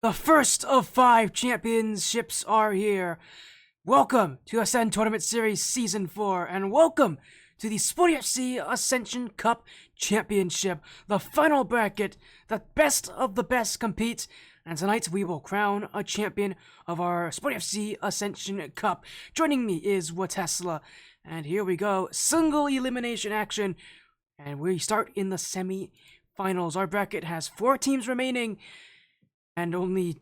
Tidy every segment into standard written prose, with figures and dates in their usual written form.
The first of 5 championships are here. Welcome to Ascend Tournament Series Season 4, and welcome to the SportyFC Ascension Cup Championship, the final bracket. The best of the best compete, and tonight we will crown a champion of our SportyFC Ascension Cup. Joining me is WaTesla, and here we go, single elimination action, and we start in the semi-finals. Our bracket has 4 teams remaining, and only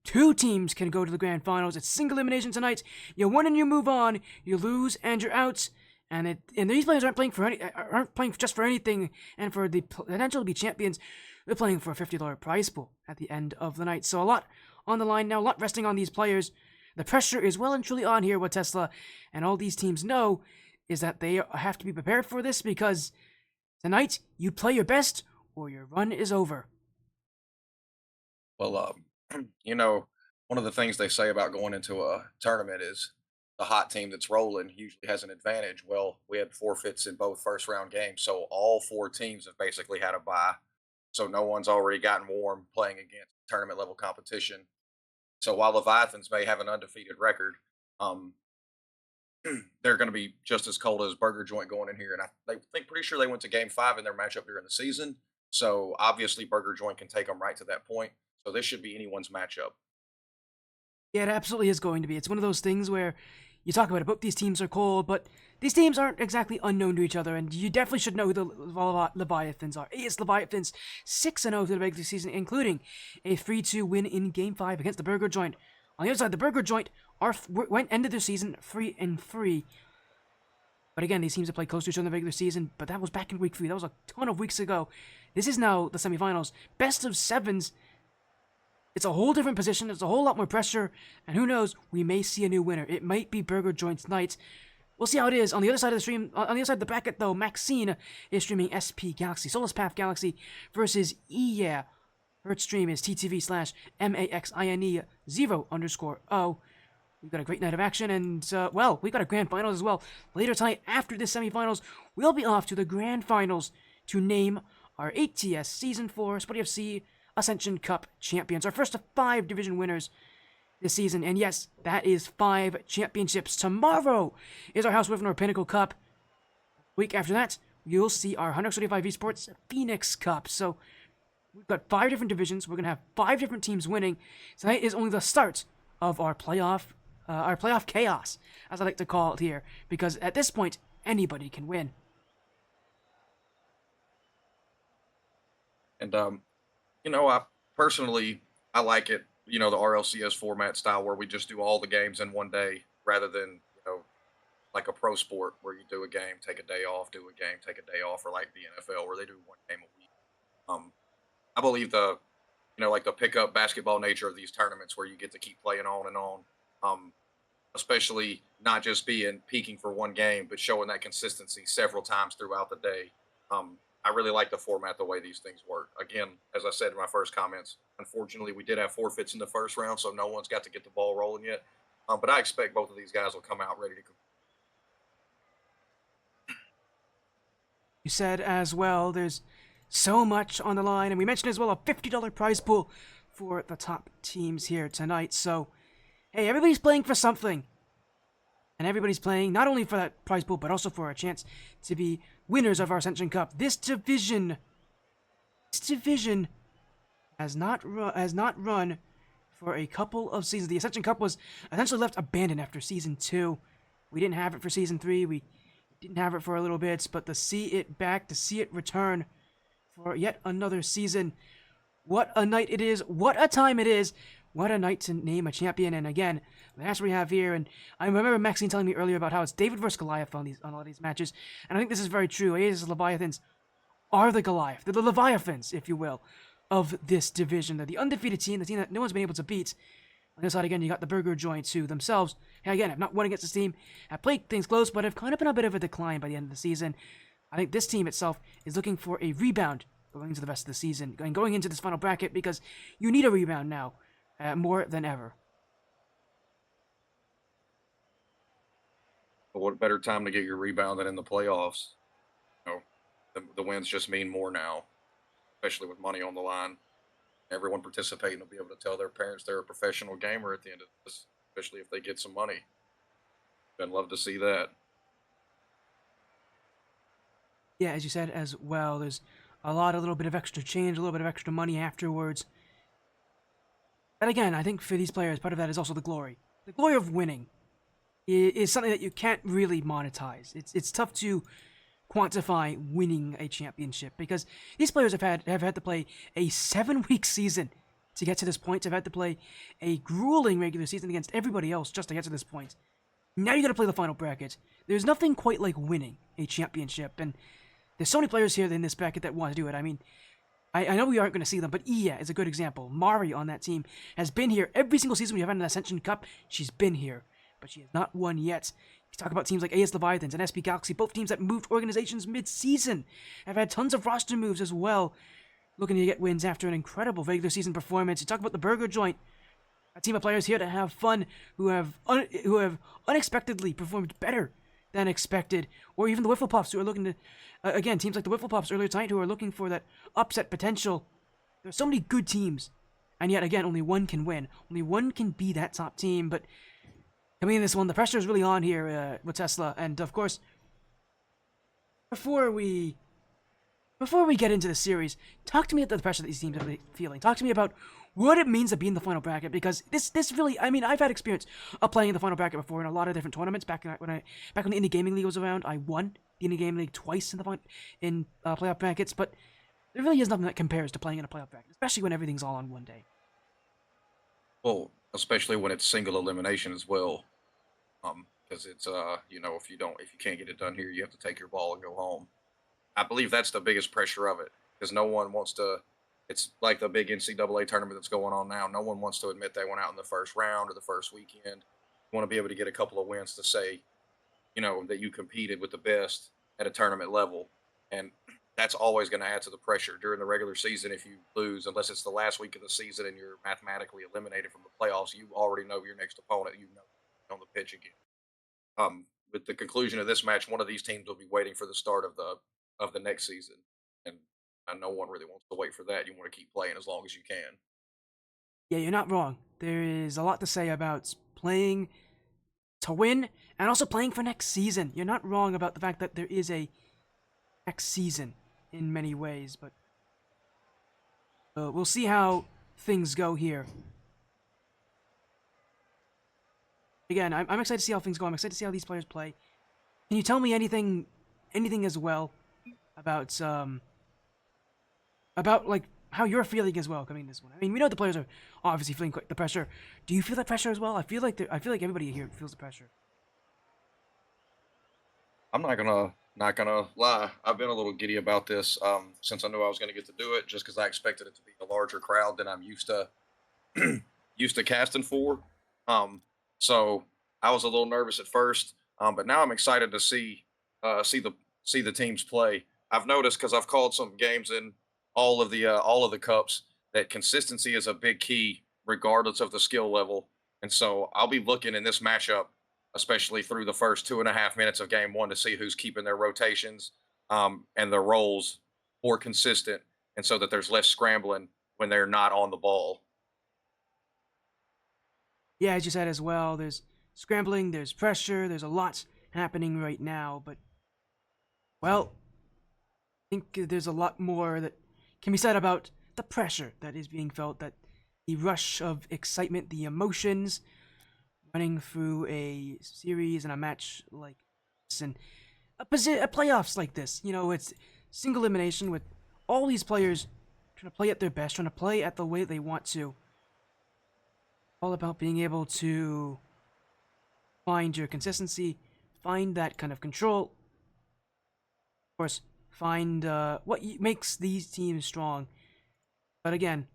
2 teams can go to the grand finals. It's single elimination tonight. You win and you move on. You lose and you're out. And these players aren't playing just for anything and for the potential to be champions. They're playing for a $50 prize pool at the end of the night. So a lot on the line now, a lot resting on these players. The pressure is well and truly on here with Tesla, and all these teams know is that they have to be prepared for this, because tonight you play your best or your run is over. Well, one of the things they say about going into a tournament is the hot team that's rolling usually has an advantage. Well, we had forfeits in both first round games, so all 4 teams have basically had a bye. So no one's already gotten warm playing against tournament level competition. So while Leviathans may have an undefeated record, um, they're going to be just as cold as Burger Joint going in here. And they think pretty sure they went to Game 5 in their matchup during the season. So obviously Burger Joint can take them right to that point. So this should be anyone's matchup. Yeah, it absolutely is going to be. It's one of those things where you talk about it, both these teams are cold, but these teams aren't exactly unknown to each other, and you definitely should know who the Leviathans are. It's Leviathans 6-0 through the regular season, including a 3-2 win in Game 5 against the Burger Joint. On the other side, the Burger Joint ended their season 3-3. But again, these teams have played close to each other in the regular season, but that was back in week 3. That was a ton of weeks ago. This is now the semifinals. Best of 7s. It's a whole different position. It's a whole lot more pressure. And who knows, we may see a new winner. It might be Burger Joint's night. We'll see how it is. On the other side of the stream, on the other side of the bracket, though, Maxine is streaming SP Galaxy, Solus Path Galaxy versus EYA. Her stream is TTV/MAXINE 0_O. We've got a great night of action, and, we've got a grand finals as well. Later tonight, after this semifinals, we'll be off to the grand finals to name our ATS Season 4 SportyFC Ascension Cup champions. Our first of 5 division winners this season. And yes, that is 5 championships. Tomorrow is our House Wivener Pinnacle Cup. Week after that, you'll see our 135 Esports Phoenix Cup. So we've got 5 different divisions. We're going to have 5 different teams winning. Tonight is only the start of our playoff chaos, as I like to call it here, because at this point, anybody can win. And I personally I like it. The RLCS format style where we just do all the games in one day rather than like a pro sport where you do a game, take a day off, do a game, take a day off, or like the NFL where they do one game a week. I believe like the pickup basketball nature of these tournaments where you get to keep playing on and on. Especially not just peaking for one game, but showing that consistency several times throughout the day. I really like the format, the way these things work. Again, as I said in my first comments, unfortunately, we did have forfeits in the first round, so no one's got to get the ball rolling yet. But I expect both of these guys will come out ready to go. You said as well, there's so much on the line, and we mentioned as well a $50 prize pool for the top teams here tonight. So, hey, everybody's playing for something. And everybody's playing not only for that prize pool, but also for a chance to be winners of our Ascension Cup. This division has not run for a couple of seasons. The Ascension Cup was essentially left abandoned after Season 2. We didn't have it for Season 3. We didn't have it for a little bit, but to see it back, to see it return for yet another season, what a night it is, what a time it is. What a night to name a champion. And again, that's what we have here. And I remember Maxine telling me earlier about how it's David versus Goliath on all these matches. And I think this is very true. A's Leviathans are the Goliath. They're the Leviathans, if you will, of this division. They're the undefeated team, the team that no one's been able to beat. On the other side, again, you got the Burger Joints, who themselves, again, have not won against this team, have played things close, but have kind of been a bit of a decline by the end of the season. I think this team itself is looking for a rebound going into the rest of the season, and going into this final bracket, because you need a rebound now. More than ever. But what better time to get your rebound than in the playoffs? The wins just mean more now, especially with money on the line. Everyone participating will be able to tell their parents they're a professional gamer at the end of this, especially if they get some money. I'd love to see that. Yeah, as you said as well, there's a little bit of extra change, a little bit of extra money afterwards. And again, I think for these players, part of that is also the glory. The glory of winning is something that you can't really monetize. It's tough to quantify winning a championship because these players have had to play a 7 week season to get to this point. They've had to play a grueling regular season against everybody else just to get to this point. Now you got to play the final bracket. There's nothing quite like winning a championship, and there's so many players here in this bracket that want to do it. I mean, I know we aren't going to see them, but Iya is a good example. Mari on that team has been here every single season we have had an Ascension Cup. She's been here, but she has not won yet. You talk about teams like AS Leviathans and SP Galaxy, both teams that moved organizations mid-season, have had tons of roster moves as well, looking to get wins after an incredible regular season performance. You talk about the Burger Joint, a team of players here to have fun, who have unexpectedly performed better than expected, or even the Wiffle Puffs who are looking to, again, teams like the Wiffle Puffs earlier tonight who are looking for that upset potential. There's so many good teams, and yet again, only one can win. Only one can be that top team. But coming in this one, the pressure is really on here with Tesla, and of course, before we get into the series, talk to me about the pressure that these teams are feeling. Talk to me about what it means to be in the final bracket, because this really, I mean, I've had experience of playing in the final bracket before in a lot of different tournaments. Back when the Indie Gaming League was around, I won the Indie Gaming League twice in playoff brackets. But there really is nothing that compares to playing in a playoff bracket, especially when everything's all on one day. Well, especially when it's single elimination as well. Because it's if you can't get it done here, you have to take your ball and go home. I believe that's the biggest pressure of it because no one wants to. It's like the big NCAA tournament that's going on now. No one wants to admit they went out in the first round or the first weekend. You want to be able to get a couple of wins to say, that you competed with the best at a tournament level, and that's always going to add to the pressure during the regular season. If you lose, unless it's the last week of the season and you're mathematically eliminated from the playoffs, you already know your next opponent. You know on the pitch again. With the conclusion of this match, one of these teams will be waiting for the start of the next season, and no one really wants to wait for that. You want to keep playing as long as you can. Yeah, you're not wrong. There is a lot to say about playing to win and also playing for next season. You're not wrong about the fact that there is a next season in many ways, but we'll see how things go here. Again, I'm excited to see how things go. I'm excited to see how these players play. Can you tell me anything as well about like how you're feeling as well coming this one? I mean, we know the players are obviously feeling the pressure. Do you feel that pressure as well? I feel like everybody here feels the pressure. I'm not gonna lie. I've been a little giddy about this since I knew I was going to get to do it, just because I expected it to be a larger crowd than I'm used to used to casting for. Um, so I was a little nervous at first, but now I'm excited to see the teams play. I've noticed because I've called some games in all of the cups that consistency is a big key, regardless of the skill level. And so I'll be looking in this matchup, especially through the first 2.5 minutes of game one, to see who's keeping their rotations and their roles more consistent, and so that there's less scrambling when they're not on the ball. Yeah, as you said as well, there's scrambling, there's pressure, there's a lot happening right now, but well, I think there's a lot more that can be said about the pressure that is being felt, that the rush of excitement, the emotions running through a series and a match like this, and a playoffs like this. It's single elimination with all these players trying to play at their best, trying to play at the way they want to. All about being able to find your consistency, find that kind of control, of course, find what makes these teams strong. But again,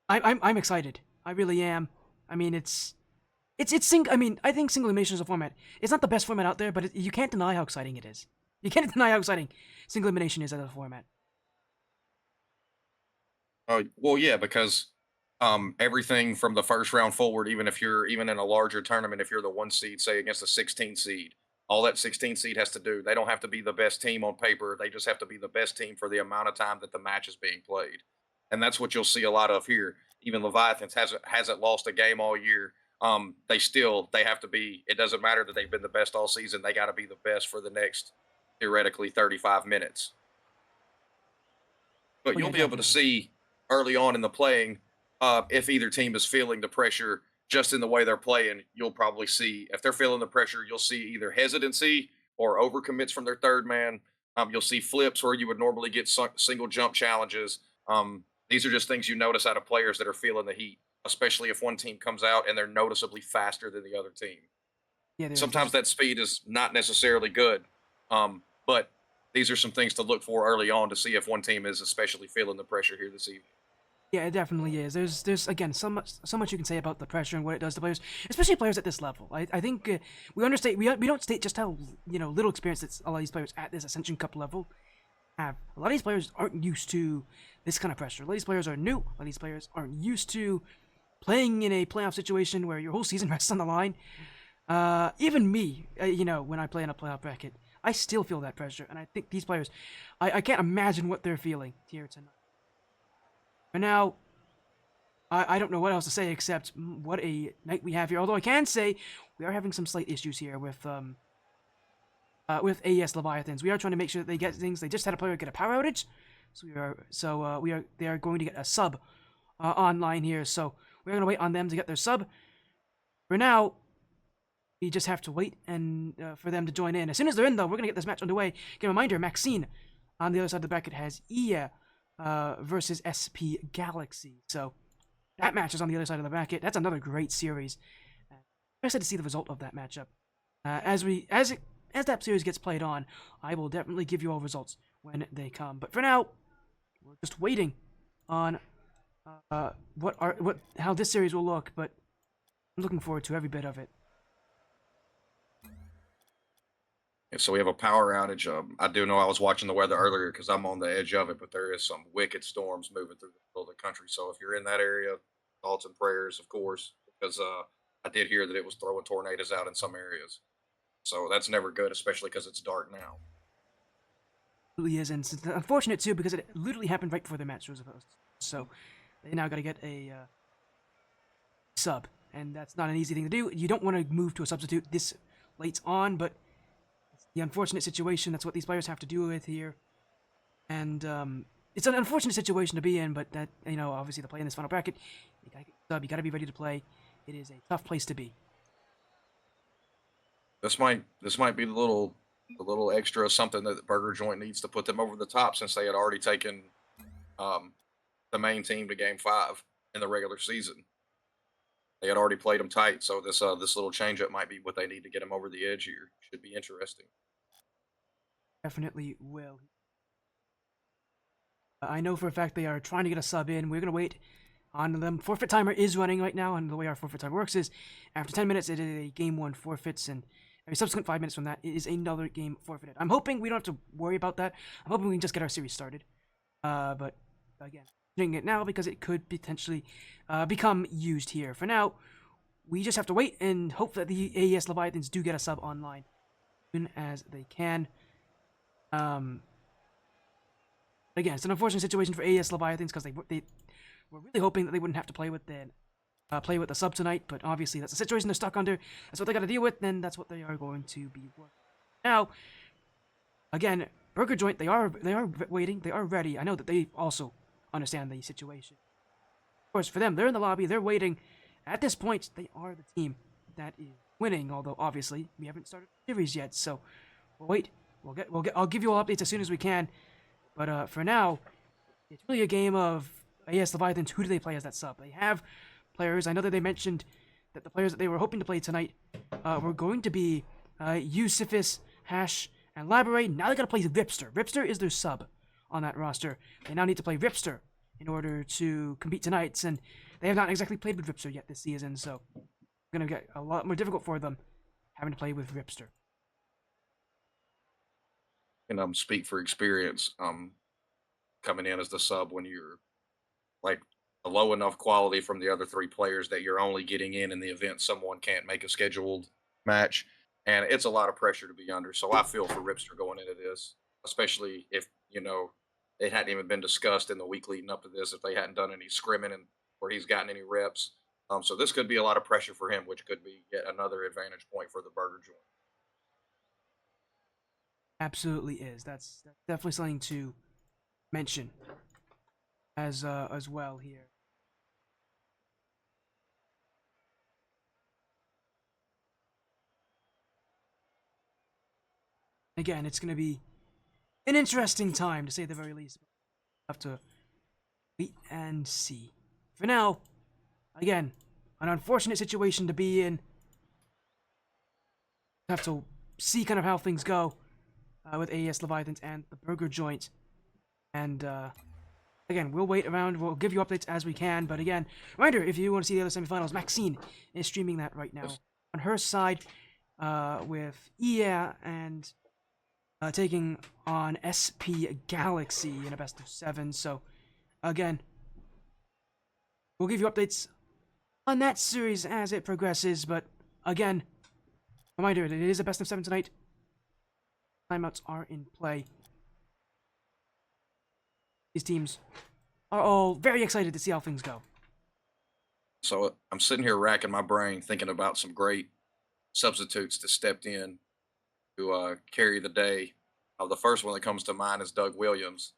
I'm excited. I really am. I mean, I mean, I think single elimination is a format. It's not the best format out there, but you can't deny how exciting it is. You can't deny how exciting single elimination is as a format. Well, yeah, because everything from the first round forward, even if you're even in a larger tournament, if you're the one seed, say against a 16 seed, all that 16 seed has to do, they don't have to be the best team on paper. They just have to be the best team for the amount of time that the match is being played. and that's what you'll see a lot of here. Even Leviathans hasn't lost a game all year. They have to be. It doesn't matter that they've been the best all season. They got to be the best for the next theoretically 35 minutes. But Oh you'll yeah, be able to definitely. see early on in the playing if either team is feeling the pressure just in the way they're playing. You'll probably see if they're feeling the pressure, you'll see either hesitancy or overcommits from their third man. You'll see flips where you would normally get single jump challenges. These are just things you notice out of players that are feeling the heat, especially if one team comes out and they're noticeably faster than the other team. Yeah, Sometimes that speed is not necessarily good, but these are some things to look for early on to see if one team is especially feeling the pressure here this evening. yeah, it definitely is. There's again so much you can say about the pressure and what it does to players, especially players at this level. I think we understate we don't state just how little experience that a lot of these players at this Ascension Cup level have. A lot of these players aren't used to this kind of pressure. A lot of these players are new. A lot of these players aren't used to playing in a playoff situation where your whole season rests on the line. Even me, when I play in a playoff bracket, I still feel that pressure, and I think these players, I can't imagine what they're feeling here tonight. For now, I don't know what else to say except what a night we have here. Although I can say we are having some slight issues here with AES Leviathans. We are trying to make sure that they get things. They just had a player get a power outage, so they are going to get a sub online here. So we're gonna wait on them to get their sub. For now, we just have to wait and for them to join in. As soon as they're in, though, we're gonna get this match underway. Get a reminder: Maxine on the other side of the bracket has Ia versus SP Galaxy. So that match is on the other side of the bracket. That's another great series. I'm excited to see the result of that matchup. As that series gets played on, I will definitely give you all results when they come. But for now, we're just waiting on how this series will look. But I'm looking forward to every bit of it. And so we have a power outage. I do know I was watching the weather earlier because I'm on the edge of it, but there is some wicked storms moving through the middle of the country. So if you're in that area, thoughts and prayers, of course, because I did hear that it was throwing tornadoes out in some areas. So that's never good, especially because it's dark now. It really is, and it's unfortunate too because it literally happened right before the match was supposed. So they now got to get a sub, and that's not an easy thing to do. You don't want to move to a substitute this late on, but it's the unfortunate situation. That's what these players have to deal with here, and it's an unfortunate situation to be in. But that obviously, to play in this final bracket, you got to get a sub. You got to be ready to play. It is a tough place to be. This might be the little extra something that the Burger Joint needs to put them over the top since they had already taken um, the main team to Game 5 in the regular season. They had already played them tight, so this little changeup might be what they need to get them over the edge here. Should be interesting. Definitely will. I know for a fact they are trying to get a sub in. We're gonna wait on them. Forfeit timer is running right now, and the way our forfeit timer works is after 10 minutes, it is a game one forfeits, and every subsequent 5 minutes from that, it is another game forfeited. I'm hoping we don't have to worry about that. I'm hoping we can just get our series started. But again, doing it now because it could potentially become used here. For now, we just have to wait and hope that the AES Leviathans do get a sub online as soon as they can. Again, it's an unfortunate situation for AES Leviathans because they were really hoping that they wouldn't have to play with the sub tonight, but obviously that's the situation they're stuck under. That's what they got to deal with, and that's what they are going to be working. Now, again, Burger Joint, they are waiting, they are ready. I know that they also understand the situation. Of course, for them, they're in the lobby, they're waiting. At this point, they are the team that is winning, although obviously we haven't started the series yet, so we'll wait. I'll give you all updates as soon as we can. But for now, it's really a game of AES Leviathans. Who do they play as that sub? They have players. I know that they mentioned that the players that they were hoping to play tonight were going to be Eusephus, Hash, and Laboray. Now they got to play Ripster. Ripster is their sub on that roster. They now need to play Ripster in order to compete tonight, and they have not exactly played with Ripster yet this season, so it's going to get a lot more difficult for them having to play with Ripster. And speak for experience. Coming in as the sub when you're like a low enough quality from the other three players that you're only getting in the event someone can't make a scheduled match, and it's a lot of pressure to be under. So I feel for Ripster going into this, especially if it hadn't even been discussed in the week leading up to this if they hadn't done any scrimming and where he's gotten any reps. So this could be a lot of pressure for him, which could be yet another advantage point for the burger joint. Absolutely is. That's definitely something to mention as well here. Again, it's going to be an interesting time to say the very least. We'll have to wait and see. For now, again, an unfortunate situation to be in. Have to see kind of how things go with AES Leviathans and the burger joint. And again, we'll wait around. We'll give you updates as we can. But again, reminder, if you want to see the other semifinals, Maxine is streaming that right now on her side with EA and taking on SP Galaxy in a best of 7. So again, we'll give you updates on that series as it progresses. But again, reminder, it is a best of 7 tonight. Timeouts are in play. These teams are all very excited to see how things go. So I'm sitting here racking my brain thinking about some great substitutes that stepped in to carry the day. The first one that comes to mind is Doug Williams,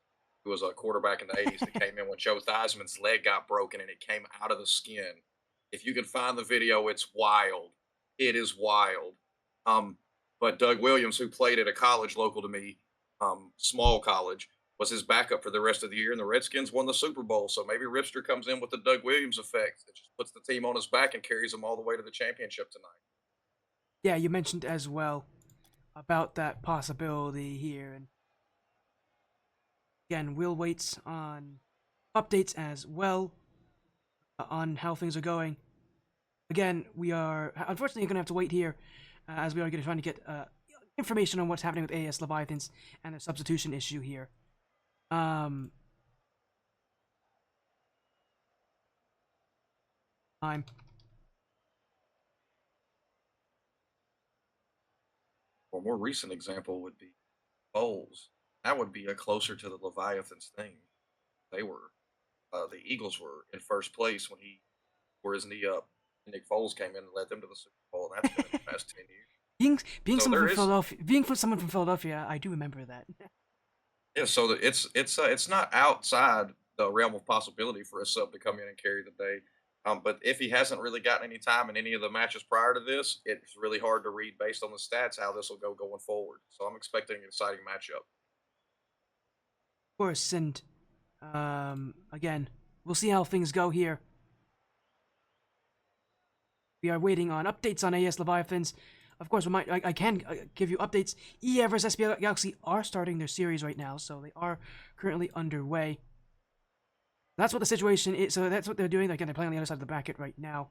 who was a quarterback in the 80s that came in when Joe Theismann's leg got broken and it came out of the skin. If you can find the video, it's wild. It is wild. But Doug Williams, who played at a college local to me, small college, was his backup for the rest of the year, and the Redskins won the Super Bowl. So maybe Ripster comes in with the Doug Williams effect that just puts the team on his back and carries them all the way to the championship tonight. Yeah, you mentioned as well about that possibility here, and again, we'll wait on updates as well on how things are going. Again, we are unfortunately going to have to wait here as we are trying to get information on what's happening with AS Leviathans and the substitution issue here. Time. A more recent example would be Bowles. That would be a closer to the Leviathans thing. They were the Eagles were in first place when he tore his knee up. And Nick Foles came in and led them to the Super Bowl, and that's been in the past 10 years. Being So someone there from is, Philadelphia, someone from Philadelphia, I do remember that. yeah. So it's not outside the realm of possibility for a sub to come in and carry the day. But if he hasn't really gotten any time in any of the matches prior to this, it's really hard to read based on the stats how this will go going forward. So I'm expecting an exciting matchup. Of course, and again, we'll see how things go here. We are waiting on updates on AS Leviathans. Of course, I can give you updates. EA versus SP Galaxy are starting their series right now, so they are currently underway. That's what the situation is. So that's what they're doing. Again, they're playing on the other side of the bracket right now.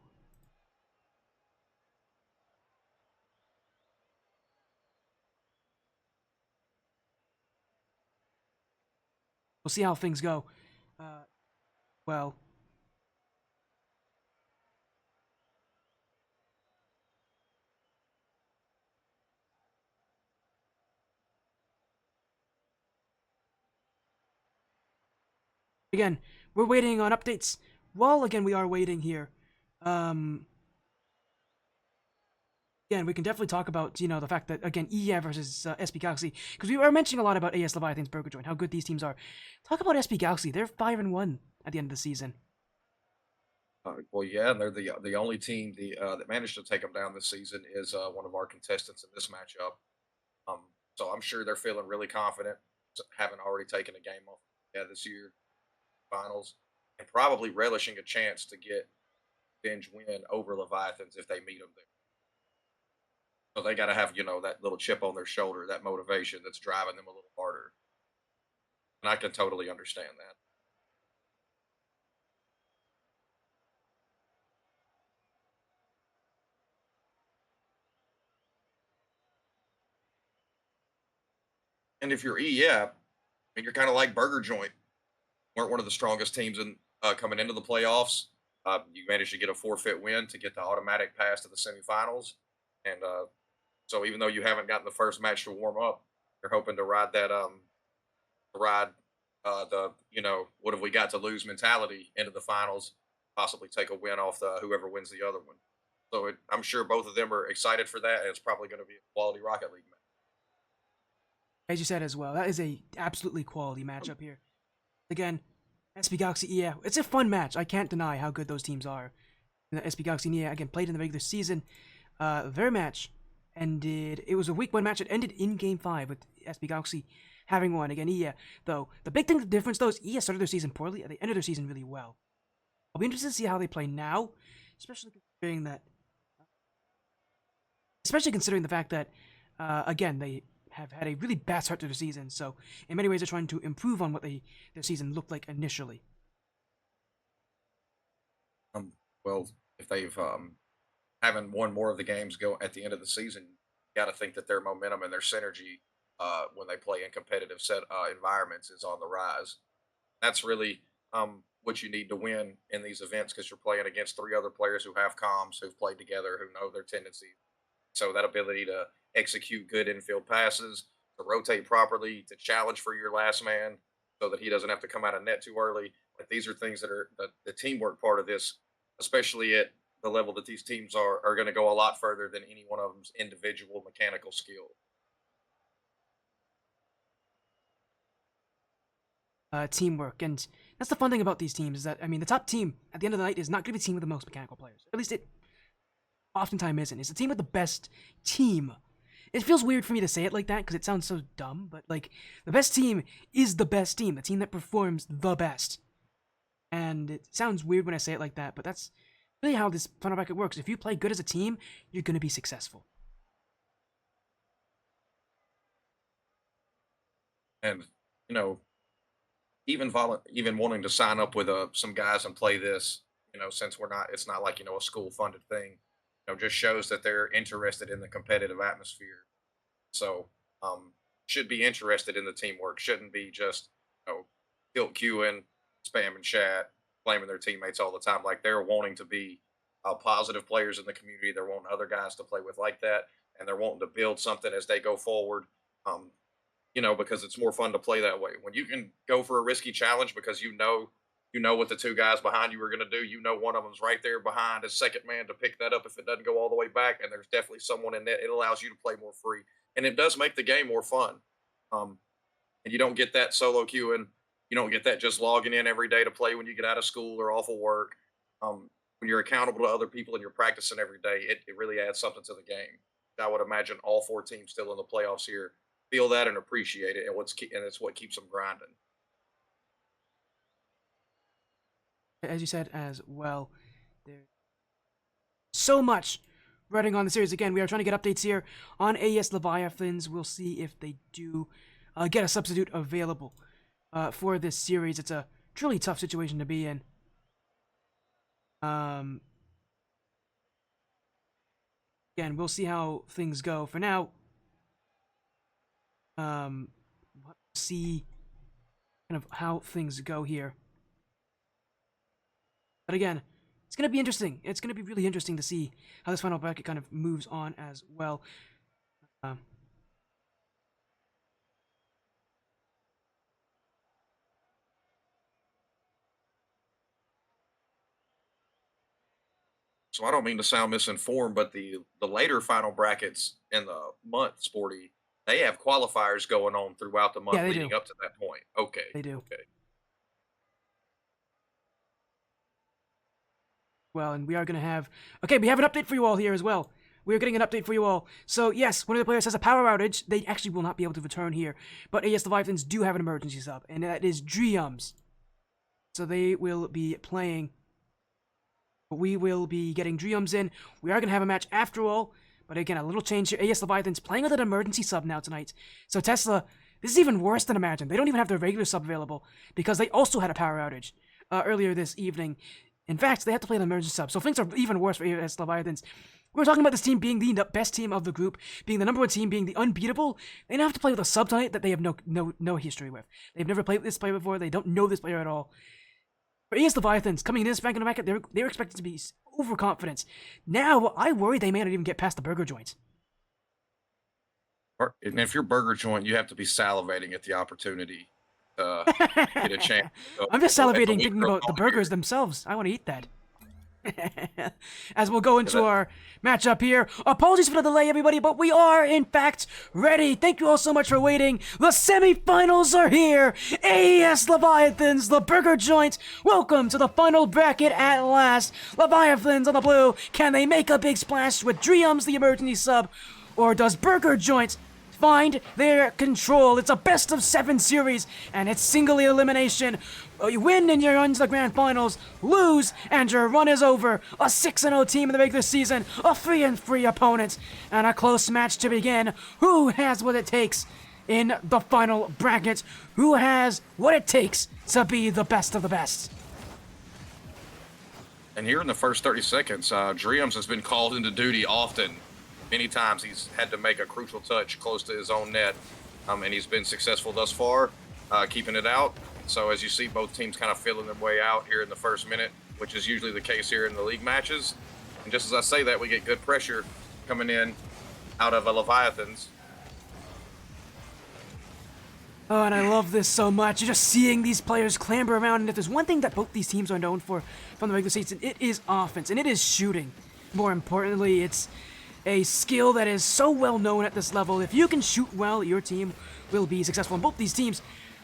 We'll see how things go. Well, again, we're waiting on updates. Well, again, we are waiting here. Again, we can definitely talk about, the fact that, again, EA versus SP Galaxy, because we were mentioning a lot about AS Leviathan's Burger Joint, how good these teams are. Talk about SP Galaxy. They're 5-1 at the end of the season. Well, yeah, and they're the only team that managed to take them down this season is one of our contestants in this matchup. So I'm sure they're feeling really confident, having already taken a game off this year finals, and probably relishing a chance to get binge win over Leviathans if they meet them there. So they got to have that little chip on their shoulder, that motivation that's driving them a little harder, and I can totally understand that. And if you're yeah, I mean you're kind of like Burger Joint, weren't one of the strongest teams in coming into the playoffs. You managed to get a forfeit win to get the automatic pass to the semifinals, and so even though you haven't gotten the first match to warm up, you're hoping to ride what have we got to lose mentality into the finals, possibly take a win off the whoever wins the other one. So I'm sure both of them are excited for that, and it's probably going to be a quality Rocket League match. As you said as well, that is a absolutely quality matchup here. Again, SB Galaxy, yeah, it's a fun match. I can't deny how good those teams are. SB Galaxy, yeah, again, played in the regular season. Their match ended, it was a week 1 match. It ended in Game 5 with SB Galaxy having won. Again, EA, though, the big thing, the difference, though, is EA started their season poorly. They ended their season really well. I'll be interested to see how they play now, especially considering that, the fact that, again, they have had a really bad start to the season. So, in many ways, they're trying to improve on what their season looked like initially. Well, if they've haven't won more of the games go at the end of the season, you got to think that their momentum and their synergy when they play in competitive set environments is on the rise. That's really what you need to win in these events because you're playing against 3 other players who have comms, who've played together, who know their tendencies. So that ability to execute good infield passes, to rotate properly, to challenge for your last man, so that he doesn't have to come out of net too early. Like these are things that are the teamwork part of this, especially at the level that these teams are going to go a lot further than any one of them's individual mechanical skill. Teamwork, and that's the fun thing about these teams is that, I mean, the top team at the end of the night is not going to be the team with the most mechanical players. At least it oftentimes isn't. It's the team with the best team. It feels weird for me to say it like that because it sounds so dumb, but like the best team is the best team, the team that performs the best. And it sounds weird when I say it like that, but that's really how this final bracket works. If you play good as a team, you're going to be successful. And you know, even wanting to sign up with some guys and play this, since it's not like a school funded thing, just shows that they're interested in the competitive atmosphere. So should be interested in the teamwork. Shouldn't be just guilt queuing, spamming chat, blaming their teammates all the time. Like they're wanting to be positive players in the community. They're wanting other guys to play with like that, and they're wanting to build something as they go forward. Um, because it's more fun to play that way. When you can go for a risky challenge because you know what the 2 guys behind you are going to do. One of them's right there behind as second man to pick that up if it doesn't go all the way back, and there's definitely someone in there. It allows you to play more free, and it does make the game more fun. Um, and you don't get that solo queuing. You don't get that just logging in every day to play when you get out of school or off of work. When you're accountable to other people and you're practicing every day, it really adds something to the game. I would imagine all 4 teams still in the playoffs here feel that and appreciate it, and it's what keeps them grinding. As you said as well, there's so much riding on the series. Again, we are trying to get updates here on AES Leviathans. We'll see if they do get a substitute available for this series. It's a truly tough situation to be in. Again, we'll see how things go. For now, let's see kind of how things go here. But again, it's going to be interesting. It's going to be really interesting to see how this final bracket kind of moves on as well. So I don't mean to sound misinformed, but the later final brackets in the month, Sporty, they have qualifiers going on throughout the month Yeah, they leading do. up to that point. Okay. They do. Okay. Well, and we are going to have... Okay, we have an update for you all here as well. We are getting an update for you all. So, yes, one of the players has a power outage. They actually will not be able to return here. But AES Leviathans do have an emergency sub, and that is Dreams. So they will be playing. We will be getting Dreams in. We are going to have a match after all. But again, a little change here. AES Leviathans playing with an emergency sub now tonight. So Tesla, this is even worse than imagined. They don't even have their regular sub available because they also had a power outage earlier this evening. In fact, they had to play an emergency sub, so things are even worse for AES Leviathans. We were talking about this team being the best team of the group, being the #1 team, being the unbeatable. They now have to play with a sub tonight that they have no history with. They've never played with this player before. They don't know this player at all. For AES Leviathans, coming in this ranking bracket, they're expected to be overconfident. Now, I worry they may not even get past the burger joint. And if you're burger joint, you have to be salivating at the opportunity get a chance. I'm just At the salivating week thinking we're about the going burgers here. themselves. I want to eat that. As we'll go into that- our matchup here. Apologies for the delay, everybody, but we are, in fact, ready. Thank you all so much for waiting. The semifinals are here. AES Leviathans, the burger joint. Welcome to the final bracket at last. Leviathans on the blue. Can they make a big splash with Dreams, the emergency sub? Or does Burger Joint find their control? It's a best-of-7 series, and it's single elimination. You win and you're on to the grand finals. Lose and your run is over. A 6-0 team in the regular season, a 3-3 opponent, and a close match to begin. Who has what it takes in the final bracket? Who has what it takes to be the best of the best? And here in the first 30 seconds, Dreams has been called into duty often. Many times he's had to make a crucial touch close to his own net, and he's been successful thus far, keeping it out. So as you see, both teams kind of feeling their way out here in the first minute, which is usually the case here in the league matches. And just as I say that, we get good pressure coming in out of Leviathans. Oh, and I love this so much. You're just seeing these players clamber around, and if there's one thing that both these teams are known for from the regular season, it is offense, and it is shooting. More importantly, it's a skill that is so well known at this level. If you can shoot well, your team will be successful. And both these teams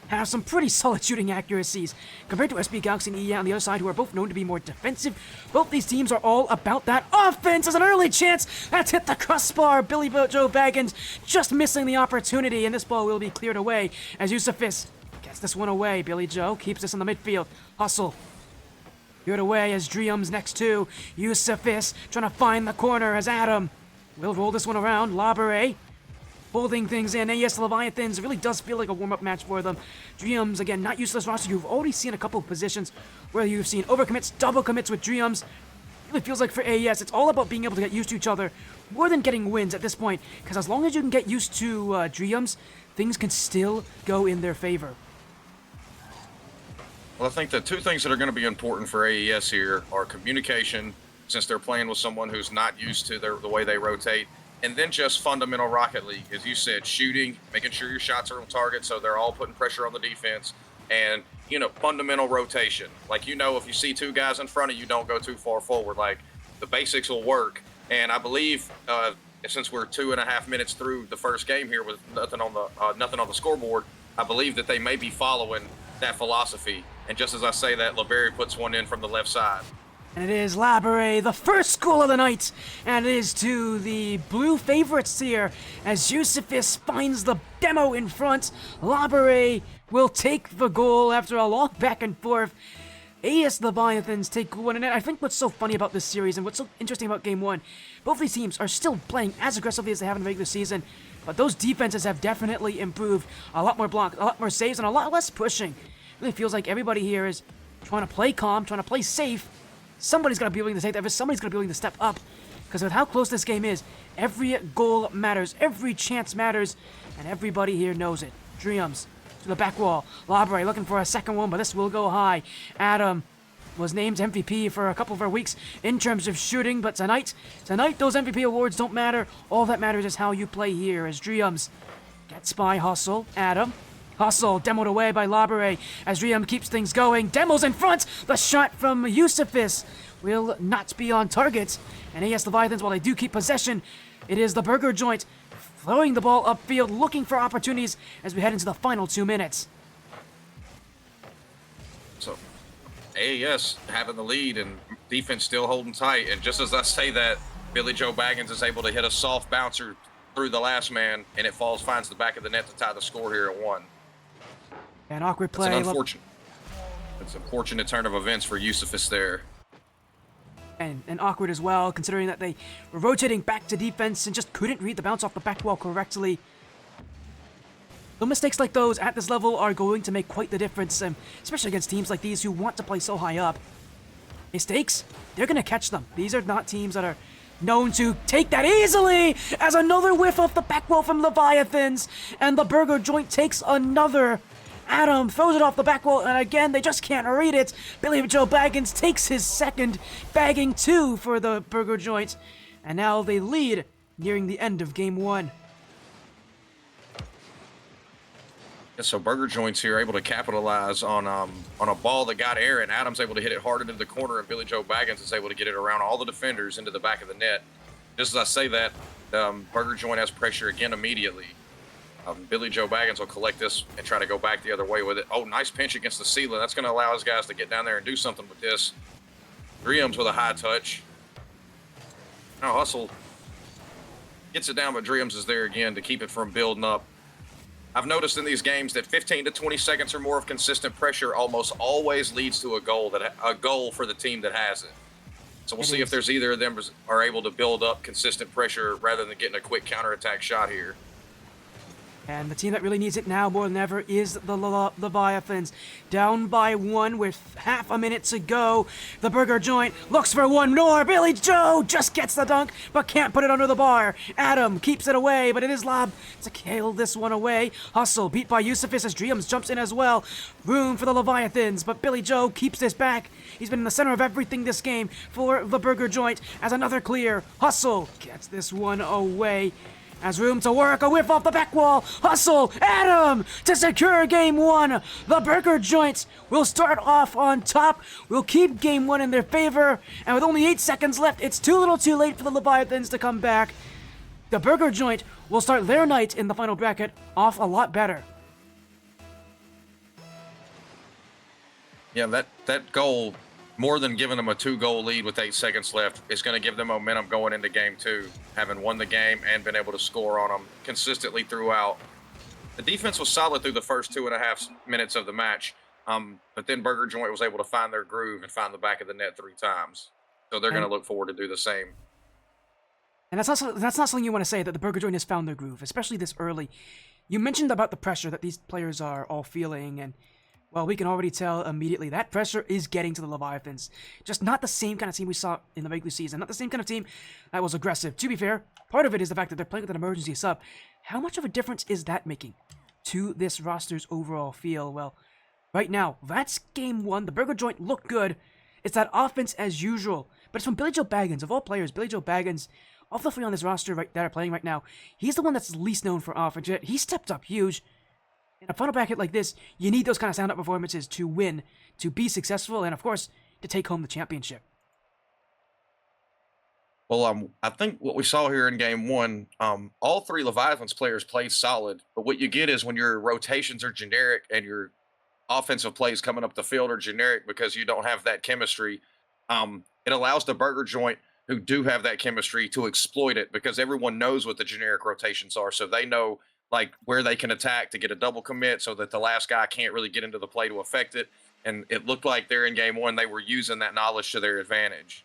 have some pretty solid shooting accuracies. Compared to SB Galaxy and EA on the other side, who are both known to be more defensive, both these teams are all about that offense. As an early chance, that's hit the crossbar. Billy Joe Baggins just missing the opportunity, and this ball will be cleared away as Yusufis gets this one away. Billy Joe keeps this in the midfield. Hustle. Cleared away as Dreams next to Yusufis trying to find the corner as Adam will roll this one around. Labere holding things in. AES Leviathans really does feel like a warm-up match for them. Dreams, again, not useless roster. You've already seen a couple of positions where you've seen overcommits, double commits with Dreams. It really feels like for AES, it's all about being able to get used to each other more than getting wins at this point. Because as long as you can get used to Dreams, things can still go in their favor. Well, I think the two things that are going to be important for AES here are communication, since they're playing with someone who's not used to the way they rotate, and then just fundamental Rocket League, as you said, shooting, making sure your shots are on target so they're all putting pressure on the defense, and, fundamental rotation. Like, if you see two guys in front of you, don't go too far forward. Like, the basics will work. And I believe, since we're 2.5 minutes through the first game here with nothing on the scoreboard, I believe that they may be following that philosophy. And just as I say that, Laberi puts one in from the left side. And it is Labere, the first goal of the night, and it is to the blue favorites here, as Yusufis finds the demo in front. Labere will take the goal after a long back and forth. AES Leviathans take one, and I think what's so funny about this series, and what's so interesting about Game 1, both these teams are still playing as aggressively as they have in the regular season, but those defenses have definitely improved. A lot more blocks, a lot more saves, and a lot less pushing. It really feels like everybody here is trying to play calm, trying to play safe. Somebody's got to be willing to take that. Somebody's got to be willing to step up. Because with how close this game is, every goal matters, every chance matters, and everybody here knows it. Dreams to the back wall. Labere looking for a second one, but this will go high. Adam was named MVP for a couple of our weeks in terms of shooting, but tonight those MVP awards don't matter. All that matters is how you play here as Dreams gets by Hustle. Adam. Hustle demoed away by Labere as Riem keeps things going. Demo's in front. The shot from Yusufis will not be on target. And AES Leviathans, while they do keep possession, it is the burger joint throwing the ball upfield, looking for opportunities as we head into the final 2 minutes. So AES having the lead and defense still holding tight. And just as I say that, Billy Joe Baggins is able to hit a soft bouncer through the last man, and it finds the back of the net to tie the score here at 1. An awkward play. It's an unfortunate turn of events for Yusufis there. And awkward as well, considering that they were rotating back to defense and just couldn't read the bounce off the back wall correctly. Little mistakes like those at this level are going to make quite the difference, especially against teams like these who want to play so high up. Mistakes, they're going to catch them. These are not teams that are known to take that easily, as another whiff off the back wall from Leviathans, and the burger joint takes another. Adam throws it off the back wall, and again, they just can't read it. Billy Joe Baggins takes his second, bagging 2 for the burger joint, and now they lead nearing the end of Game 1. Yeah, so Burger Joints here able to capitalize on a ball that got Aaron. Adams able to hit it hard into the corner, and Billy Joe Baggins is able to get it around all the defenders into the back of the net. Just as I say that, Burger Joint has pressure again immediately. Billy Joe Baggins will collect this and try to go back the other way with it. Oh, nice pinch against the ceiling. That's going to allow his guys to get down there and do something with this. Dreams with a high touch. Now Hustle gets it down, but Dreams is there again to keep it from building up. I've noticed in these games that 15 to 20 seconds or more of consistent pressure almost always leads to a goal for the team that has it. So we'll see if there's either of them are able to build up consistent pressure rather than getting a quick counterattack shot here. And the team that really needs it now more than ever is the Leviathans. Down by 1 with half a minute to go. The Burger Joint looks for one more. Billy Joe just gets the dunk, but can't put it under the bar. Adam keeps it away, but it is lob to kill this one away. Hustle beat by Yusufis as Dreams jumps in as well. Room for the Leviathans, but Billy Joe keeps this back. He's been in the center of everything this game for the Burger Joint as another clear. Hustle gets this one away. Has room to work, a whiff off the back wall. Hustle, Adam, to secure game 1. The Burger Joints will start off on top. Will keep game 1 in their favor. And with only 8 seconds left, it's too little too late for the Leviathans to come back. The Burger Joint will start their night in the final bracket off a lot better. Yeah, that goal, more than giving them a 2-goal lead with 8 seconds left, is going to give them momentum going into game 2, having won the game and been able to score on them consistently throughout. The defense was solid through the first 2.5 minutes of the match, but then Burger Joint was able to find their groove and find the back of the net 3 times. So they're going to look forward to do the same. And that's not something you want to say, that the Burger Joint has found their groove, especially this early. You mentioned about the pressure that these players are all feeling, and well, we can already tell immediately that pressure is getting to the Leviathans. Just not the same kind of team we saw in the regular season. Not the same kind of team that was aggressive. To be fair, part of it is the fact that they're playing with an emergency sub. How much of a difference is that making to this roster's overall feel? Well, right now, that's game 1. The Burger Joint look good. It's that offense as usual. But it's from Billy Joe Baggins. Of all players, Billy Joe Baggins, of the 3 on this roster that are playing right now, he's the one that's least known for offense. Yet he stepped up huge. In a final bracket like this, you need those kind of stand-up performances to win, to be successful, and of course, to take home the championship. Well, I think what we saw here in game 1, all 3 Leviathans players played solid, but what you get is when your rotations are generic and your offensive plays coming up the field are generic because you don't have that chemistry, it allows the Burger Joint, who do have that chemistry, to exploit it because everyone knows what the generic rotations are, so they know like where they can attack to get a double commit so that the last guy can't really get into the play to affect it. And it looked like there in game 1, they were using that knowledge to their advantage.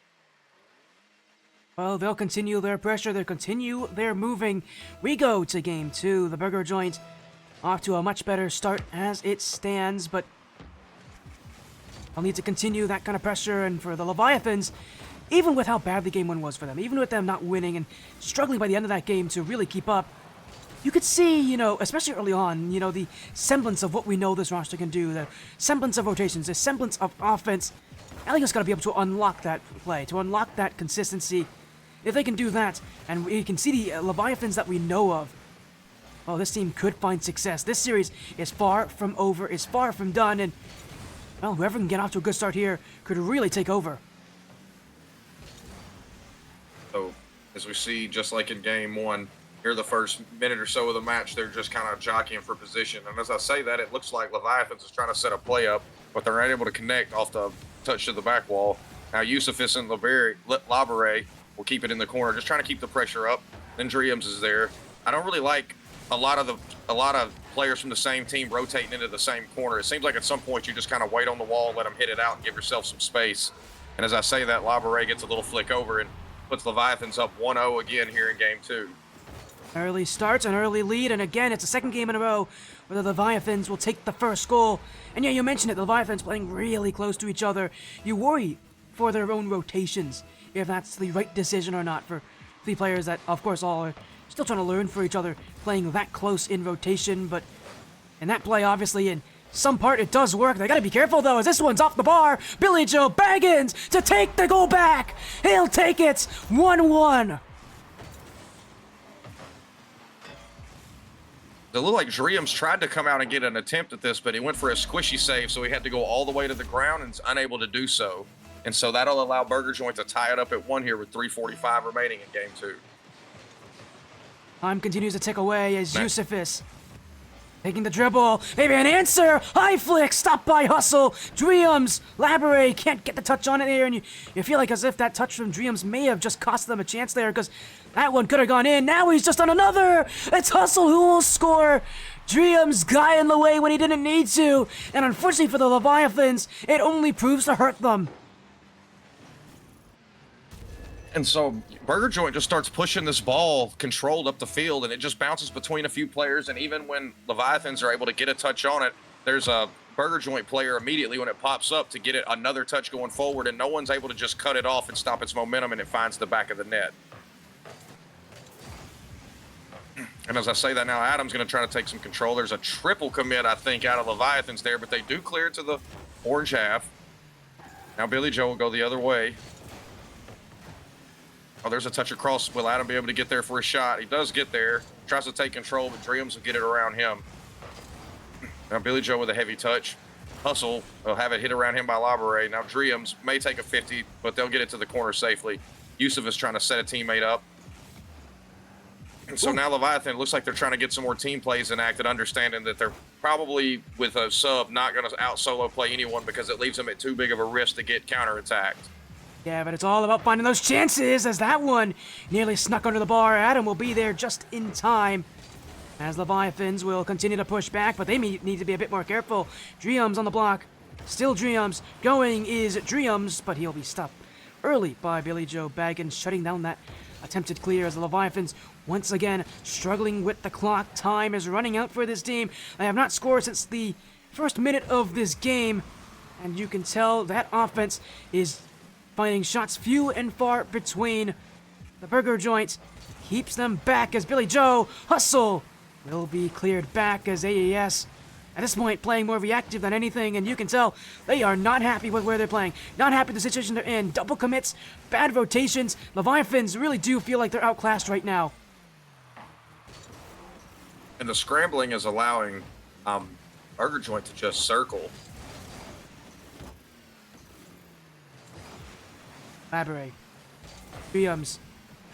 Well, they'll continue their pressure, they'll continue their moving. We go to game 2. The Burger Joint off to a much better start as it stands, but they'll need to continue that kind of pressure. And for the Leviathans, even with how bad the game 1 was for them, even with them not winning and struggling by the end of that game to really keep up, you could see, especially early on, the semblance of what we know this roster can do, the semblance of rotations, the semblance of offense. Elliot's got to be able to unlock that play, to unlock that consistency. If they can do that, and we can see the Leviathans that we know of, well, this team could find success. This series is far from over, is far from done, and, well, whoever can get off to a good start here could really take over. So, as we see, just like in game 1, here the first minute or so of the match, they're just kind of jockeying for position. And as I say that, it looks like Leviathans is trying to set a play up, but they're not able to connect off the touch to the back wall. Now Yusufis and Labare will keep it in the corner, just trying to keep the pressure up. Then Dreams is there. I don't really like a lot of players from the same team rotating into the same corner. It seems like at some point you just kind of wait on the wall, let them hit it out, and give yourself some space. And as I say that, Labare gets a little flick over and puts Leviathans up 1-0 again here in game 2. Early starts, an early lead, and again, it's a second game in a row where the Leviathans will take the first goal. And yeah, you mentioned it, the Leviathans playing really close to each other. You worry for their own rotations, if that's the right decision or not for the players that, of course, all are still trying to learn for each other, playing that close in rotation. But in that play, obviously, in some part, it does work. They gotta be careful, though, as this one's off the bar. Billy Joe Baggins to take the goal back. He'll take it 1-1. It looked like Dreams tried to come out and get an attempt at this, but he went for a squishy save, so he had to go all the way to the ground and is unable to do so. And so that'll allow Burger Joint to tie it up at 1 here with 3:45 remaining in game 2. Time continues to tick away as Yusufis taking the dribble. Maybe an answer. High flick. Stopped by Hustle. Dreams. Laboray can't get the touch on it there. And you feel like as if that touch from Dreams may have just cost them a chance there because that one could have gone in. Now he's just on another. It's Hustle who will score. Dreams guy in the way when he didn't need to. And unfortunately for the Leviathans, it only proves to hurt them. And so Burger Joint just starts pushing this ball controlled up the field, and it just bounces between a few players. And even when Leviathans are able to get a touch on it, there's a Burger Joint player immediately when it pops up to get it another touch going forward, and no one's able to just cut it off and stop its momentum, and it finds the back of the net. And as I say that now, Adam's going to try to take some control. There's a triple commit, I think, out of Leviathans there, but they do clear it to the orange half. Now Billy Joe will go the other way. Oh, there's a touch across. Will Adam be able to get there for a shot? He does get there. Tries to take control, but Dreams will get it around him. Now Billy Joe with a heavy touch. Hustle will have it hit around him by Laboray. Now Dreams may take a 50, but they'll get it to the corner safely. Yusuf is trying to set a teammate up. And so now Leviathan looks like they're trying to get some more team plays enacted, understanding that they're probably, with a sub, not going to out-solo play anyone because it leaves them at too big of a risk to get counterattacked. Yeah, but it's all about finding those chances as that one nearly snuck under the bar. Adam will be there just in time as Leviathans will continue to push back, but they need to be a bit more careful. Dreams on the block. Still Dreams. Going is Dreams, but he'll be stopped early by Billy Joe Baggins, shutting down that attempted clear as the Leviathans once again struggling with the clock. Time is running out for this team. They have not scored since the first minute of this game, and you can tell that offense is finding shots few and far between. The Burger Joint keeps them back as Billy Joe Hustle will be cleared back as AES at this point playing more reactive than anything, and you can tell they are not happy with where they're playing, not happy with the situation they're in. Double commits, bad rotations. Leviathans really do feel like they're outclassed right now. And the scrambling is allowing Burger Joint to just circle. Laboray. Dreams.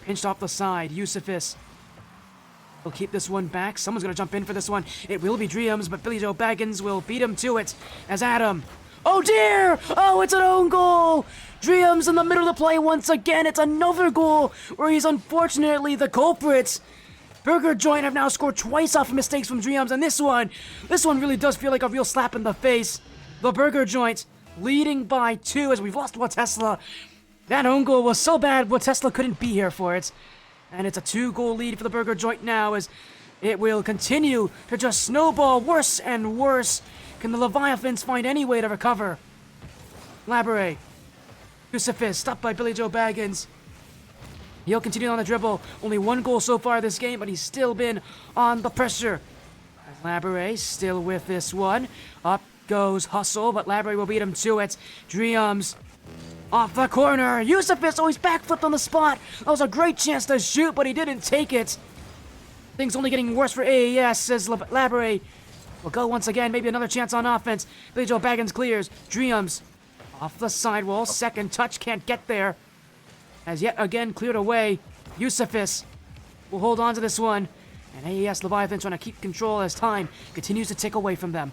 Pinched off the side. Yusufis will keep this one back. Someone's going to jump in for this one. It will be Dreams, but Billy Joe Baggins will beat him to it as Adam. Oh dear! Oh, it's an own goal! Dreams in the middle of the play once again. It's another goal where he's unfortunately the culprit. Burger Joint have now scored twice off of mistakes from Dreams, and this one really does feel like a real slap in the face. The Burger Joint leading by 2 as we've lost WaTesla. That own goal was so bad, WaTesla couldn't be here for it. And it's a 2-goal lead for the Burger Joint now as it will continue to just snowball worse and worse. Can the Leviathans find any way to recover? Laboray. Yusufis, stopped by Billy Joe Baggins. He'll continue on the dribble. Only 1 goal so far this game, but he's still been on the pressure. As Laboray still with this one. Up goes Hustle, but Laboray will beat him to it. Dreams. Off the corner. Yusufis always backflipped on the spot. That was a great chance to shoot, but he didn't take it. Things only getting worse for AES, says Laboray. Will go once again. Maybe another chance on offense. Billy Joe Baggins clears. Dreams off the sidewall. Second touch. Can't get there. As yet again cleared away. Yusufis will hold on to this one. And AES Leviathan trying to keep control as time continues to tick away from them.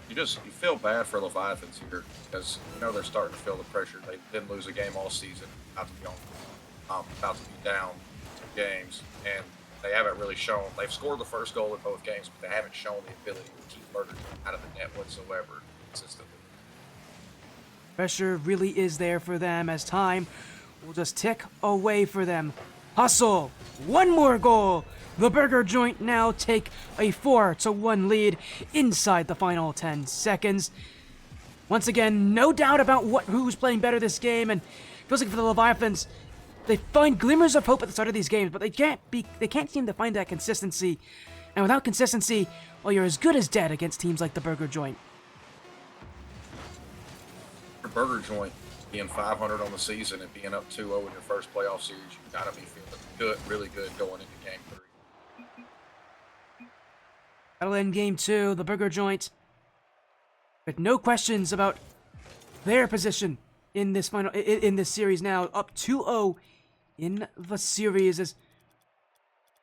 You feel bad for Leviathans here because you know they're starting to feel the pressure. They didn't lose a game all season, about to be down 2 games, and they haven't really shown. They've scored the first goal in both games, but they haven't shown the ability to keep Burger out of the net whatsoever consistently. Pressure really is there for them as time will just tick away for them. Hustle, 1 more goal. The Burger Joint now take a 4-1 lead inside the final 10 seconds. Once again, no doubt about who's playing better this game, and it feels like for the Leviathans, they find glimmers of hope at the start of these games, but they can't seem to find that consistency. And without consistency, well, you're as good as dead against teams like the Burger Joint. For Burger Joint being 500 on the season and being up 2-0 in your first playoff series, you've got to be feeling good, really good going into game 3. That'll end game 2, the burger joint. With no questions about their position in this series now. Up 2-0 in the series. As,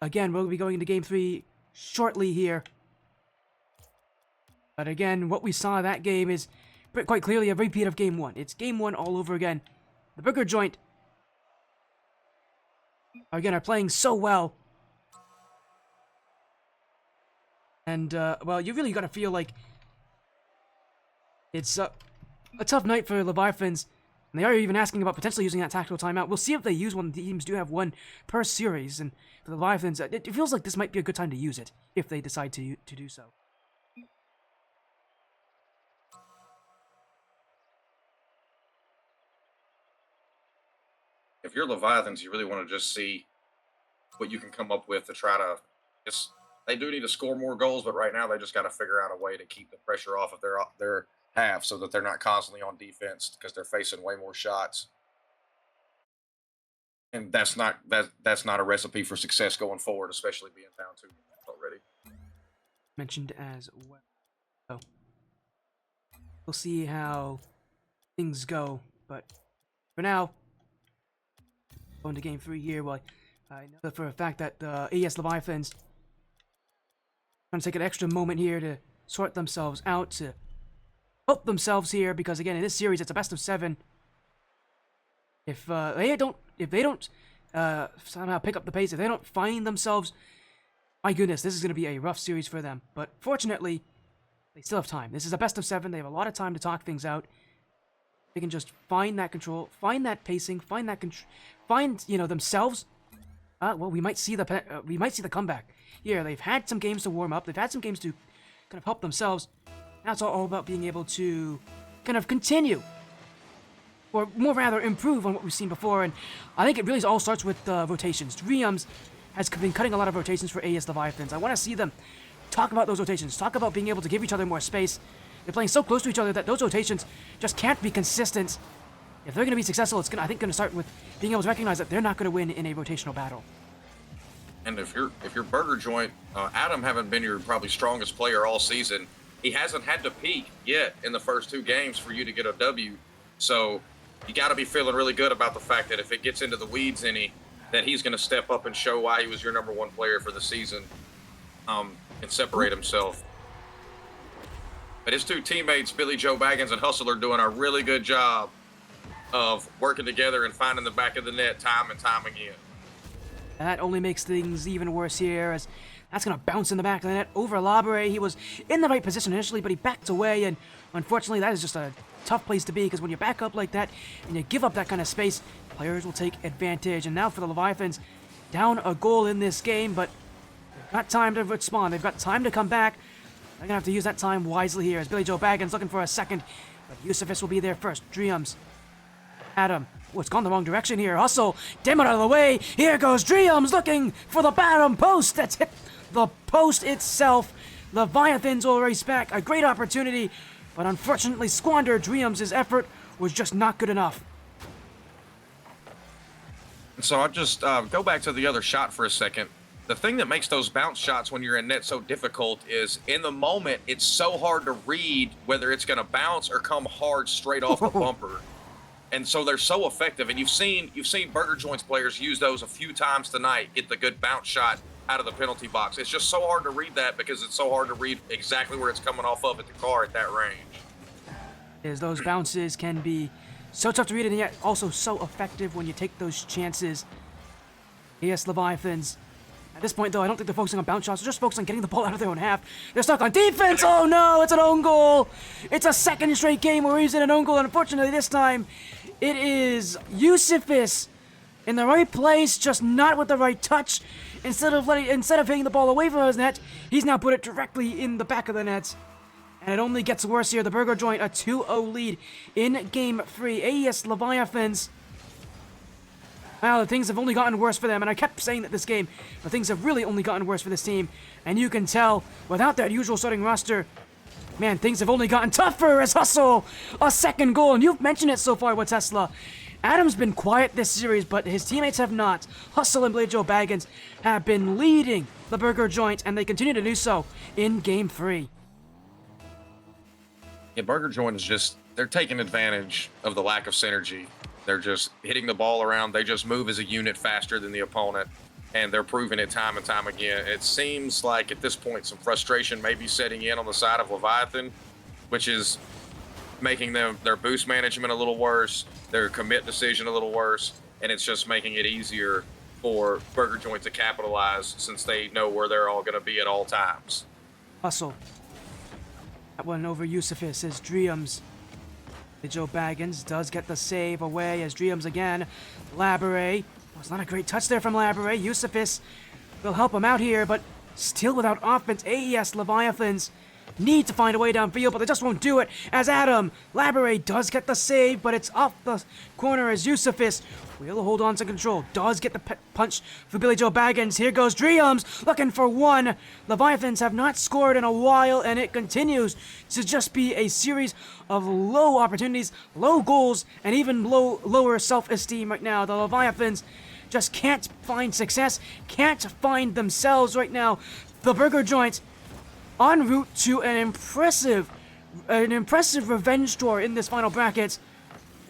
again, we'll be going into game 3 shortly here. But again, what we saw in that game is quite clearly a repeat of game 1. It's game 1 all over again. The burger joint, again, are playing so well. And, well, you really gotta feel like it's a tough night for Leviathans. And they are even asking about potentially using that tactical timeout. We'll see if they use one. The teams do have one per series. And for the Leviathans, it feels like this might be a good time to use it, if they decide to do so. If you're Leviathans, you really want to just see what you can come up with to try to just. They do need to score more goals, but right now they just got to figure out a way to keep the pressure off of their half so that they're not constantly on defense because they're facing way more shots. And that's not a recipe for success going forward, especially being down 2 already. Mentioned as well. So we'll see how things go, but for now, going to game 3 here. Well, I know for a fact that the AS Leviathans going to take an extra moment here to sort themselves out, to help themselves here, because again, in this series, it's a best of 7. If they don't somehow pick up the pace, if they don't find themselves, my goodness, this is going to be a rough series for them. But fortunately, they still have time. This is a best of 7. They have a lot of time to talk things out. They can just find that control, find that pacing, find themselves. Well, we might see the comeback. Here, they've had some games to warm up. They've had some games to kind of help themselves. Now it's all about being able to kind of continue, or more rather improve on what we've seen before. And I think it really all starts with rotations. Dreams has been cutting a lot of rotations for AS Leviathans. I want to see them talk about those rotations, talk about being able to give each other more space. They're playing so close to each other that those rotations just can't be consistent. If they're going to be successful, it's going to start with being able to recognize that they're not going to win in a rotational battle. And if you're burger joint, Adam haven't been your probably strongest player all season. He hasn't had to peak yet in the first 2 games for you to get a W. So you got to be feeling really good about the fact that if it gets into the weeds that he's going to step up and show why he was your number 1 player for the season, and separate himself. But his 2 teammates, Billy Joe Baggins and Hustle, are doing a really good job of working together and finding the back of the net time and time again. And that only makes things even worse here, as that's going to bounce in the back of the net over Labere. He was in the right position initially, but he backed away, and unfortunately that is just a tough place to be, because when you back up like that and you give up that kind of space, players will take advantage. And now for the Leviathans, down a goal in this game, but they've got time to respond. They've got time to come back. They're going to have to use that time wisely here, as Billy Joe Baggins looking for a second, but Yusufis will be there first. Dreams. Adam. Oh, it's gone the wrong direction here. Hustle. Damn it, out of the way. Here goes Dreams looking for the bottom post. That's hit the post itself. Leviathans will race back. A great opportunity, but unfortunately squandered. Dreams' effort was just not good enough. So I'll just go back to the other shot for a second. The thing that makes those bounce shots when you're in net so difficult is in the moment, it's so hard to read whether it's going to bounce or come hard straight off the bumper. And so they're so effective. And you've seen Burger Joints players use those a few times tonight, get the good bounce shot out of the penalty box. It's just so hard to read that because it's so hard to read exactly where it's coming off of at the car at that range. Is those bounces can be so tough to read, and yet also so effective when you take those chances. Yes, Leviathans. At this point, though, I don't think they're focusing on bounce shots. They're just focusing on getting the ball out of their own half. They're stuck on defense. Oh, no, it's an own goal. It's a second straight game where he's in an own goal. And unfortunately, this time, it is Yusufis in the right place, just not with the right touch. Instead of hitting the ball away from his net, he's now put it directly in the back of the net. And it only gets worse here. The Burger Joint, a 2-0 lead in Game 3. AES Leviathans. Well, things have only gotten worse for them, and I kept saying that this game, but things have really only gotten worse for this team. And you can tell, without that usual starting roster, man, things have only gotten tougher as Hustle, a second goal. And you've mentioned it so far, WaTesla. Adam's been quiet this series, but his teammates have not. Hustle and Blade Joe Baggins have been leading the Burger Joint, and they continue to do so in Game 3. Yeah, Burger Joint is just, they're taking advantage of the lack of synergy. They're just hitting the ball around. They just move as a unit faster than the opponent, and they're proving it time and time again. It seems like at this point some frustration may be setting in on the side of Leviathan, which is making their boost management a little worse, their commit decision a little worse, and it's just making it easier for Burger Joint to capitalize since they know where they're all going to be at all times. Hustle. That one over Yusufis as Dreams. Joe Baggins does get the save away as Dreams again. Laboret. Oh, it's not a great touch there from Laboret. Yusufis will help him out here, but still without offense. AES Leviathans need to find a way downfield, but they just won't do it as Adam Laboret does get the save, but it's off the corner as Yusufis will hold on to control. Does get the punch for Billy Joe Baggins. Here goes Dreams looking for one. Leviathans have not scored in a while, and it continues to just be a series of low opportunities, low goals, and even lower self-esteem right now. The Leviathans just can't find success, can't find themselves right now. The Burger Joint en route to an impressive revenge tour in this final bracket.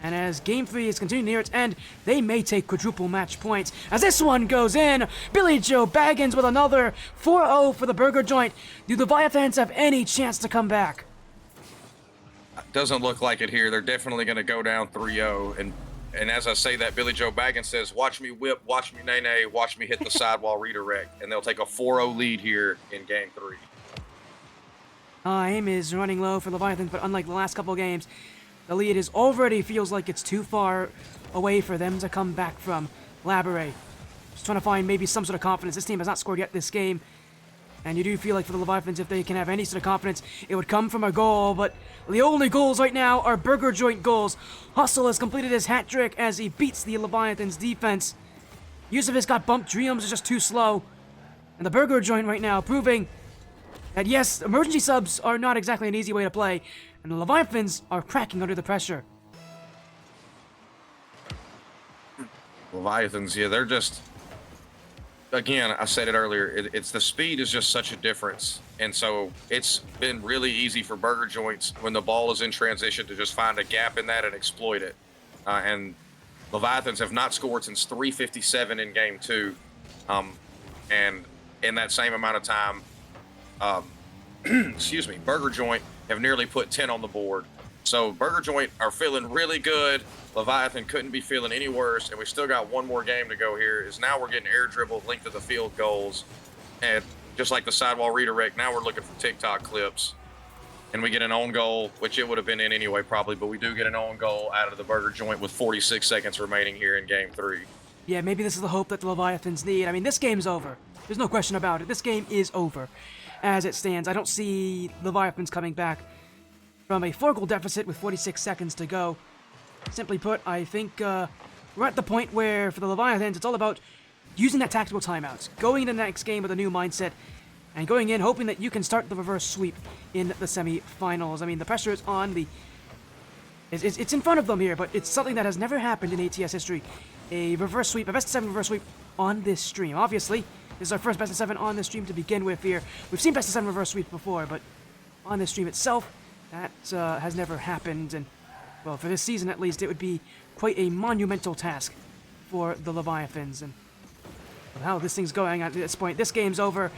And as Game 3 is continuing near its end, they may take quadruple match points. As this one goes in, Billy Joe Baggins with another 4-0 for the Burger Joint. Do the Leviathans have any chance to come back? Doesn't look like it here. They're definitely going to go down 3-0. And as I say that, Billy Joe Baggins says, watch me whip, watch me nay-nay, watch me hit the sidewall redirect. And they'll take a 4-0 lead here in Game 3. Time is running low for Leviathans, but unlike the last couple of games, the lead is already feels like it's too far away for them to come back from. Laboret just trying to find maybe some sort of confidence. This team has not scored yet this game, and you do feel like for the Leviathans, if they can have any sort of confidence, it would come from a goal, but the only goals right now are Burger Joint goals. Hustle has completed his hat trick as he beats the Leviathans defense. Yusufis got bumped, Dreams is just too slow, and the Burger Joint right now proving that yes, emergency subs are not exactly an easy way to play, and the Leviathans are cracking under the pressure. Leviathans, yeah, they're just, again, I said it earlier, it's the speed is just such a difference. And so it's been really easy for Burger Joints when the ball is in transition to just find a gap in that and exploit it. And Leviathans have not scored since 3:57 in Game 2. And in that same amount of time, excuse me, Burger Joint have nearly put 10 on the board. So Burger Joint are feeling really good. Leviathan couldn't be feeling any worse, and we still got one more game to go here. Is now we're getting air dribble, length of the field goals, and just like the sidewall redirect, now we're looking for TikTok clips. And we get an own goal, which it would have been in anyway probably, but we do get an own goal out of the Burger Joint with 46 seconds remaining here in Game 3. Yeah, maybe this is the hope that the Leviathans need. I mean, this game's over. There's no question about it. This game is over. As it stands, I don't see Leviathans coming back from a 4-goal deficit with 46 seconds to go. Simply put, I think we're at the point where, for the Leviathans, it's all about using that tactical timeouts, going into the next game with a new mindset, and going in hoping that you can start the reverse sweep in the semifinals. I mean, the pressure is on. It's in front of them here, but it's something that has never happened in ATS history. A reverse sweep, a best-of-7 reverse sweep on this stream. Obviously, this is our first best-of-7 on this stream to begin with here. We've seen best-of-7 reverse sweeps before, but on this stream itself, that has never happened. And, well, for this season at least, it would be quite a monumental task for the Leviathans. And with how this thing's going at this point, this game's over.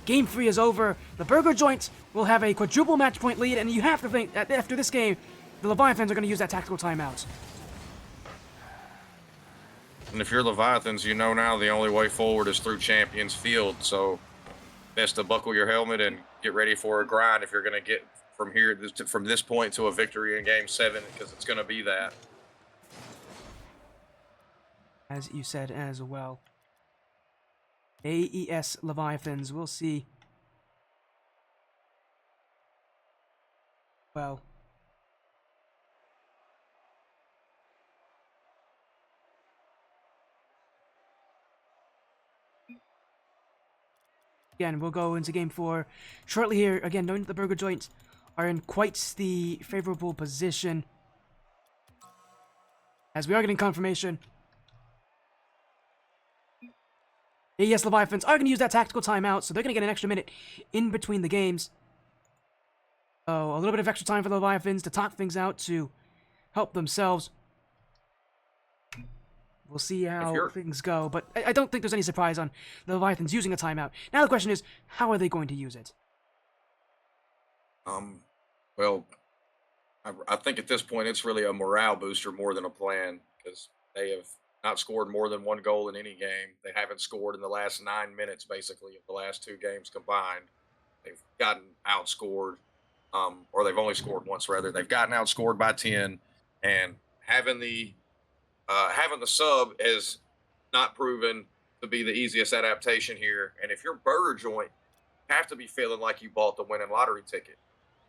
Game 3 is over. The Burger Joint will have a quadruple match point lead, and you have to think that after this game, the Leviathans are going to use that tactical timeout. And if you're Leviathans, you know now the only way forward is through Champions Field. So best to buckle your helmet and get ready for a grind if you're going to get from this point to a victory in Game 7, because it's going to be that. As you said as well. AES Leviathans, we'll see. Well. Again, we'll go into Game 4 shortly here. Again, knowing that the Burger Joint are in quite the favorable position. as we are getting confirmation. AES Leviathans are going to use that tactical timeout, so they're going to get an extra minute in between the games. So, a little bit of extra time for the Leviathans to talk things out, to help themselves. We'll see how things go, but I don't think there's any surprise on the Leviathans using a timeout. Now the question is, how are they going to use it? Well, I think at this point it's really a morale booster more than a plan, because they have not scored more than one goal in any game. They haven't scored in the last 9 minutes, basically, of the last 2 games combined. They've gotten outscored, or they've only scored once, rather. They've gotten outscored by 10, and having the sub has not proven to be the easiest adaptation here. And if you're Burger Joint, you have to be feeling like you bought the winning lottery ticket.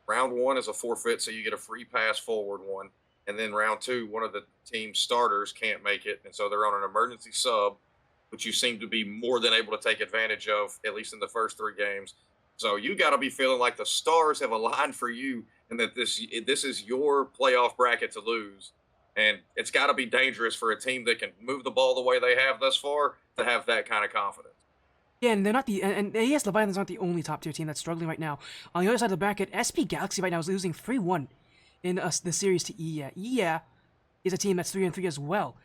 Round 1 is a forfeit, so you get a free pass forward one. And then round 2, one of the team's starters can't make it, and so they're on an emergency sub, which you seem to be more than able to take advantage of, at least in the first 3 games. So you got to be feeling like the stars have aligned for you, and that this is your playoff bracket to lose. And it's got to be dangerous for a team that can move the ball the way they have thus far to have that kind of confidence. Yeah, and they're not and AES Leviathans aren't the only top-tier team that's struggling right now. On the other side of the bracket, SP Galaxy right now is losing 3-1 in the series to EA. EA is a team that's 3-3 as well.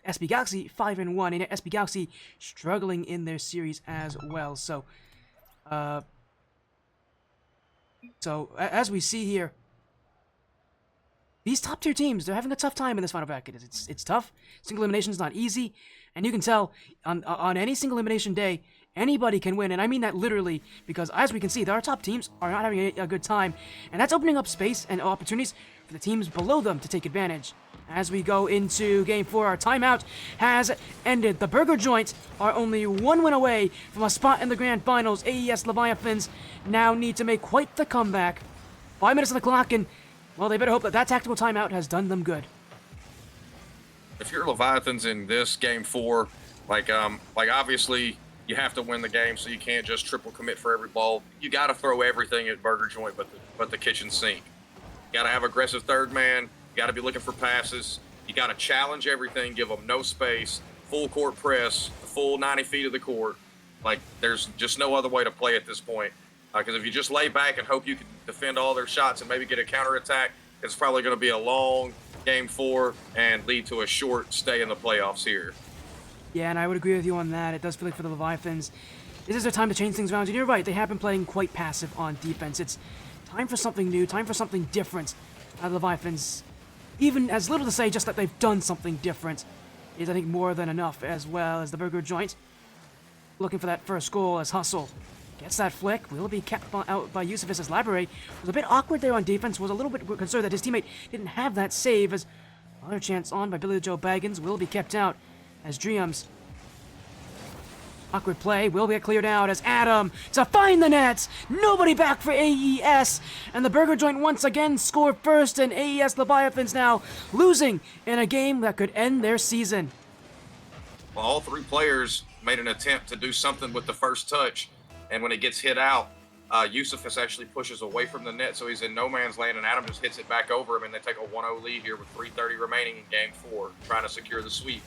SP Galaxy 5-1, and SP Galaxy struggling in their series as well. So, as we see here, these top-tier teams, they're having a tough time in this final bracket. It's tough. Single elimination is not easy, and you can tell on any single elimination day, anybody can win, and I mean that literally, because as we can see, our top teams are not having a good time, and that's opening up space and opportunities for the teams below them to take advantage. As we go into Game 4, our timeout has ended. The Burger Joint are only 1 win away from a spot in the Grand Finals. AES Leviathans now need to make quite the comeback. 5 minutes on the clock, and, well, they better hope that tactical timeout has done them good. If you're Leviathans in this Game 4, like obviously you have to win the game, so you can't just triple commit for every ball. You got to throw everything at Burger Joint but the kitchen sink. You got to have aggressive third man. You got to be looking for passes. You got to challenge everything, give them no space, full court press, the full 90 feet of the court. Like, there's just no other way to play at this point. Because if you just lay back and hope you can defend all their shots and maybe get a counterattack, it's probably going to be a long Game 4 and lead to a short stay in the playoffs here. Yeah, and I would agree with you on that. It does feel like for the Leviathans, this is their time to change things around. And you're right, they have been playing quite passive on defense. It's time for something new, time for something different. The Leviathans, even as little to say just that they've done something different, is I think more than enough, as well as the Burger Joint. Looking for that first goal as Hustle gets that flick. Will be kept out by Yusufis as Labouré was a bit awkward there on defense, was a little bit concerned that his teammate didn't have that save, as another chance on by Billy Joe Baggins will be kept out as Dreams. Awkward play will get cleared out as Adam to find the net. Nobody back for AES, and the Burger Joint once again scored first, and AES Leviathans now losing in a game that could end their season. Well, all 3 players made an attempt to do something with the first touch, and when it gets hit out, Yusufis actually pushes away from the net, so he's in no man's land, and Adam just hits it back over him, and they take a 1-0 lead here with 3:30 remaining in Game 4, trying to secure the sweep.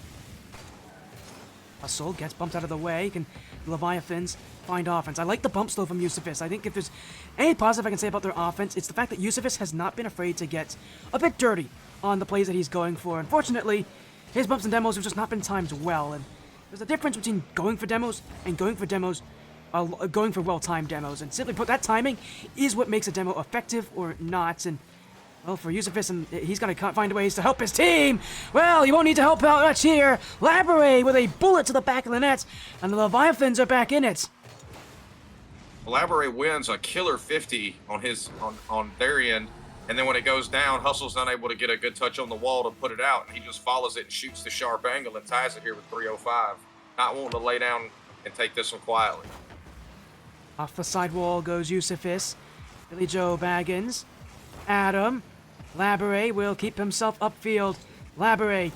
Hustle gets bumped out of the way. Can Leviathans find offense? I like the bumps, though, from Yusufis. I think if there's any positive I can say about their offense, it's the fact that Yusufis has not been afraid to get a bit dirty on the plays that he's going for. Unfortunately, his bumps and demos have just not been timed well, and there's a difference between going for demos and going for well-timed demos. And simply put, that timing is what makes a demo effective or not. And well, for Yusufis, and he's going to find ways to help his team. Well, he won't need to help out much here. Labouré with a bullet to the back of the net, and the Leviathans are back in it. Labouré wins a killer 50 on their end, and then when it goes down, Hustle's unable to get a good touch on the wall to put it out, and he just follows it and shoots the sharp angle and ties it here with 3:05. Not wanting to lay down and take this one quietly. Off the sidewall goes Yusufis. Billy Joe Baggins. Adam. Labouré will keep himself upfield. Labouré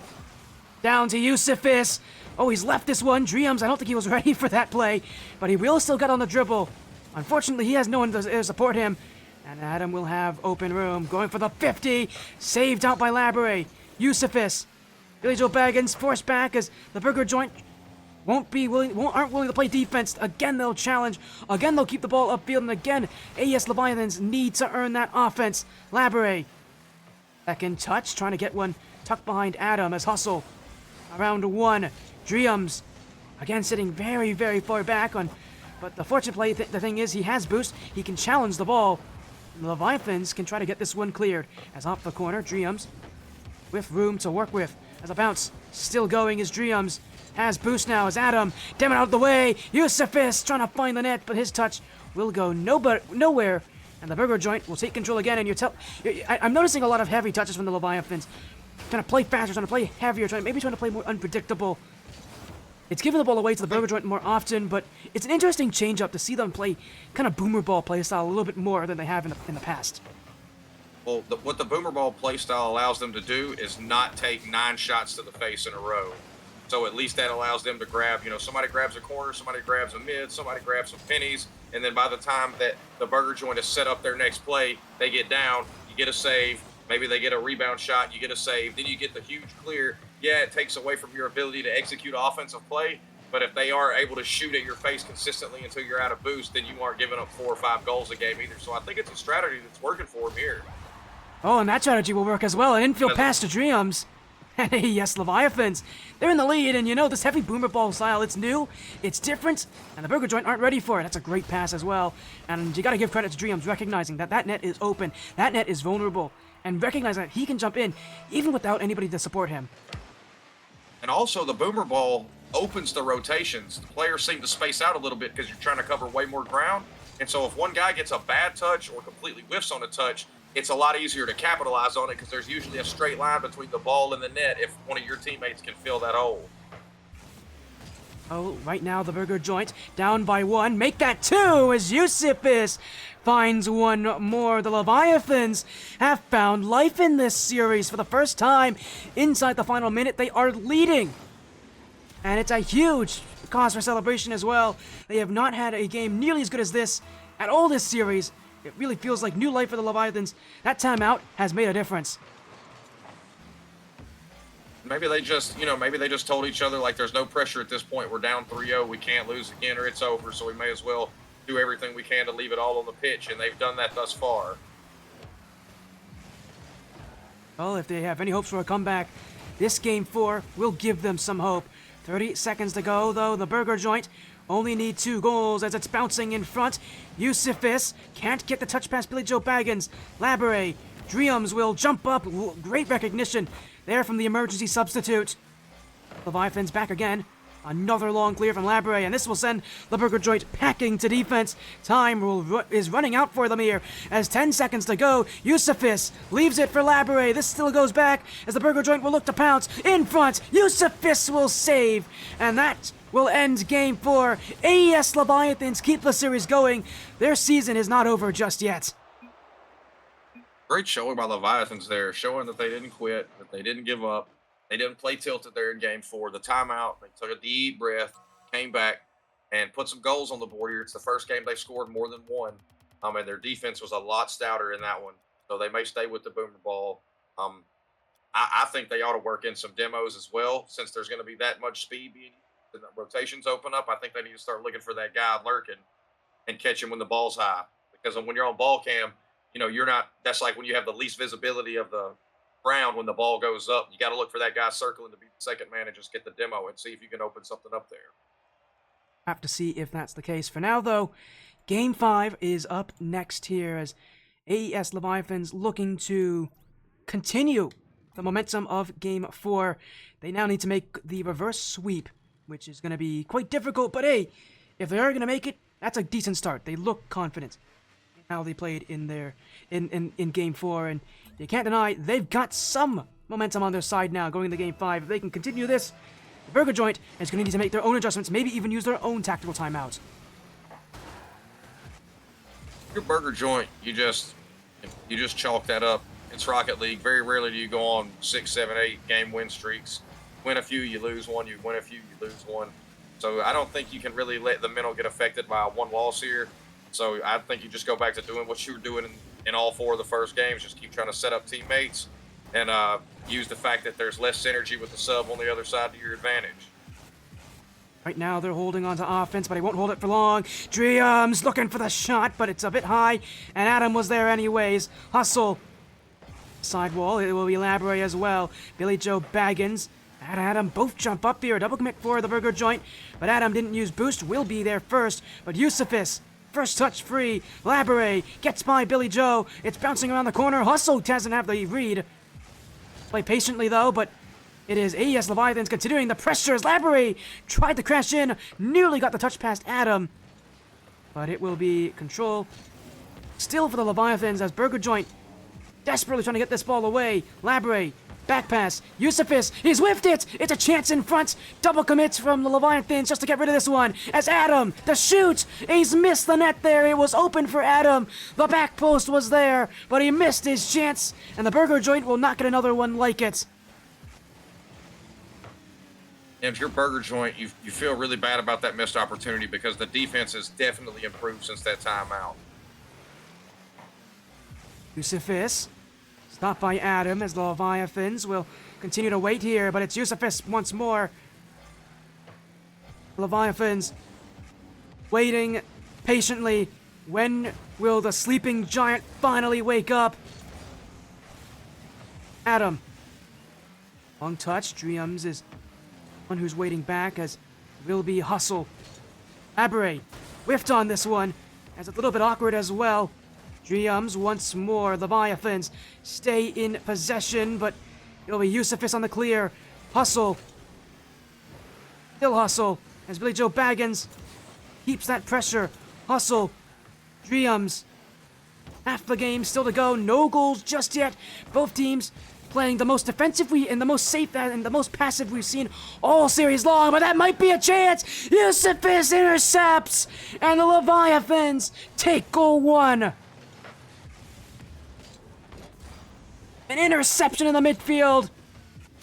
down to Yusufis. Oh, he's left this one. Dreams, I don't think he was ready for that play, but he will still get on the dribble. Unfortunately, he has no one to support him, and Adam will have open room. Going for the 50. Saved out by Labouré. Yusufis. Billy Joe Baggins forced back as the Burger Joint aren't willing to play defense. Again, they'll challenge. Again, they'll keep the ball upfield. And again, AES Leviathans need to earn that offense. Laboure, second touch, trying to get one tucked behind Adam as Hustle. Around one. Dreams, again, sitting very, very far back on. But the fortunate play, the thing is, he has boost. He can challenge the ball. The Leviathans can try to get this one cleared. As off the corner, Dreams with room to work with. As a bounce, still going is Dreams. Has boost now as Adam, damn it, out of the way. Yusufis trying to find the net, but his touch will go nowhere. And the Burger Joint will take control again. And I'm noticing a lot of heavy touches from the Leviathans. Trying to play faster, trying to play heavier, trying to play more unpredictable. It's giving the ball away to the Burger Joint more often, but it's an interesting change-up to see them play kind of boomer ball play style a little bit more than they have in the past. Well, what the boomer ball play style allows them to do is not take 9 shots to the face in a row. So at least that allows them to grab, somebody grabs a corner, somebody grabs a mid, somebody grabs some pennies, and then by the time that the Burger Joint has set up their next play, they get down, you get a save, maybe they get a rebound shot, you get a save, then you get the huge clear. Yeah, it takes away from your ability to execute offensive play, but if they are able to shoot at your face consistently until you're out of boost, then you aren't giving up 4 or 5 goals a game either. So I think it's a strategy that's working for them here. Oh, and that strategy will work as well. An infield pass to Dreams. And yes, Leviathans, they're in the lead, and this heavy boomer ball style, it's new, it's different, and the Burger Joint aren't ready for it. That's a great pass as well, and you gotta give credit to Dreams, recognizing that net is open, that net is vulnerable, and recognizing that he can jump in, even without anybody to support him. And also, the boomer ball opens the rotations. The players seem to space out a little bit because you're trying to cover way more ground, and so if one guy gets a bad touch or completely whiffs on a touch, it's a lot easier to capitalize on it because there's usually a straight line between the ball and the net if one of your teammates can fill that hole. Oh, right now the Burger Joint down by 1. Make that 2 as Yusufis finds one more. The Leviathans have found life in this series for the first time. Inside the final minute, they are leading. And it's a huge cause for celebration as well. They have not had a game nearly as good as this at all this series. It really feels like new life for the Leviathans. That timeout has made a difference. Maybe they just told each other, like, there's no pressure at this point. We're down 3-0. We can't lose again or it's over, so we may as well do everything we can to leave it all on the pitch, and they've done that thus far. Well, if they have any hopes for a comeback, this Game 4 will give them some hope. 30 seconds to go, though. The Burger Joint only need 2 goals as it's bouncing in front. Yusufis can't get the touch past Billy Joe Baggins. Laboure, Dreams will jump up. Great recognition there from the emergency substitute. Leviathans back again. Another long clear from Laboure, and this will send the Burger Joint packing to defense. Time is running out for them here as 10 seconds to go. Yusufis leaves it for Laboure. This still goes back as the Burger Joint will look to pounce. In front, Yusufis will save, and that will end Game 4. AES Leviathans keep the series going. Their season is not over just yet. Great showing by Leviathans there, showing that they didn't quit, that they didn't give up. They didn't play tilted there in Game 4. The timeout, they took a deep breath, came back, and put some goals on the board here. It's the first game they've scored more than 1. And their defense was a lot stouter in that one. So they may stay with the boomer ball. I think they ought to work in some demos as well, since there's going to be that much speed being used and the rotations open up. I think they need to start looking for that guy lurking and catch him when the ball's high. Because when you're on ball cam, you're not – that's like when you have the least visibility of the ground when the ball goes up. You got to look for that guy circling to be the second man and just get the demo and see if you can open something up there. Have to see if that's the case. For now, though, Game 5 is up next here as AES Leviathans looking to continue the momentum of Game 4. They now need to make the reverse sweep, which is going to be quite difficult. But hey, if they are going to make it, that's a decent start. They look confident in how they played in Game 4, and you can't deny they've got some momentum on their side now going into Game 5. If they can continue this, the Burger Joint is going to need to make their own adjustments, maybe even use their own tactical timeout. Your Burger Joint, you just chalk that up. It's Rocket League. Very rarely do you go on 6, 7, 8 game win streaks. Win a few, you lose one. You win a few, you lose one. So I don't think you can really let the mental get affected by one loss here. So I think you just go back to doing what you were doing in all 4 of the first games. Just keep trying to set up teammates and use the fact that there's less synergy with the sub on the other side to your advantage. Right now, they're holding on to offense, but he won't hold it for long. Dreams looking for the shot, but it's a bit high, and Adam was there anyways. Hustle. Sidewall, it will be Labray as well. Billy Joe Baggins and Adam both jump up here. Double commit for the burger joint, but Adam didn't use boost. Will be there first, but Yusufis, first touch free. Labray gets by Billy Joe. It's bouncing around the corner. Hustle doesn't have the read. Play patiently though, but it is AES Leviathans continuing the pressure as Labray tried to crash in, nearly got the touch past Adam, but it will be control still for the Leviathans as Burger Joint desperately trying to get this ball away. Labray, back pass, Yusufis, he's whiffed it! It's a chance in front, double commits from the Leviathans just to get rid of this one, as Adam, the shoot, he's missed the net there, it was open for Adam, the back post was there, but he missed his chance, and the Burger Joint will not get another one like it. And if you're Burger Joint, you feel really bad about that missed opportunity because the defense has definitely improved since that timeout. Yusufis, stopped by Adam as the Leviathans will continue to wait here, but it's Yusufis once more. Leviathans waiting patiently. When will the sleeping giant finally wake up? Adam. Long touch. Dreams is one who's waiting back as will be Hustle. Labray whiffed on this one as a little bit awkward as well. Dreams once more. Leviathans stay in possession, but it'll be Yusufis on the clear. Hustle. Still Hustle as Billy Joe Baggins keeps that pressure. Hustle. Dreams. Half the game still to go. No goals just yet. Both teams playing the most defensive and the most safe and the most passive we've seen all series long, but that might be a chance. Yusufis intercepts, and the Leviathans take goal one. An interception in the midfield,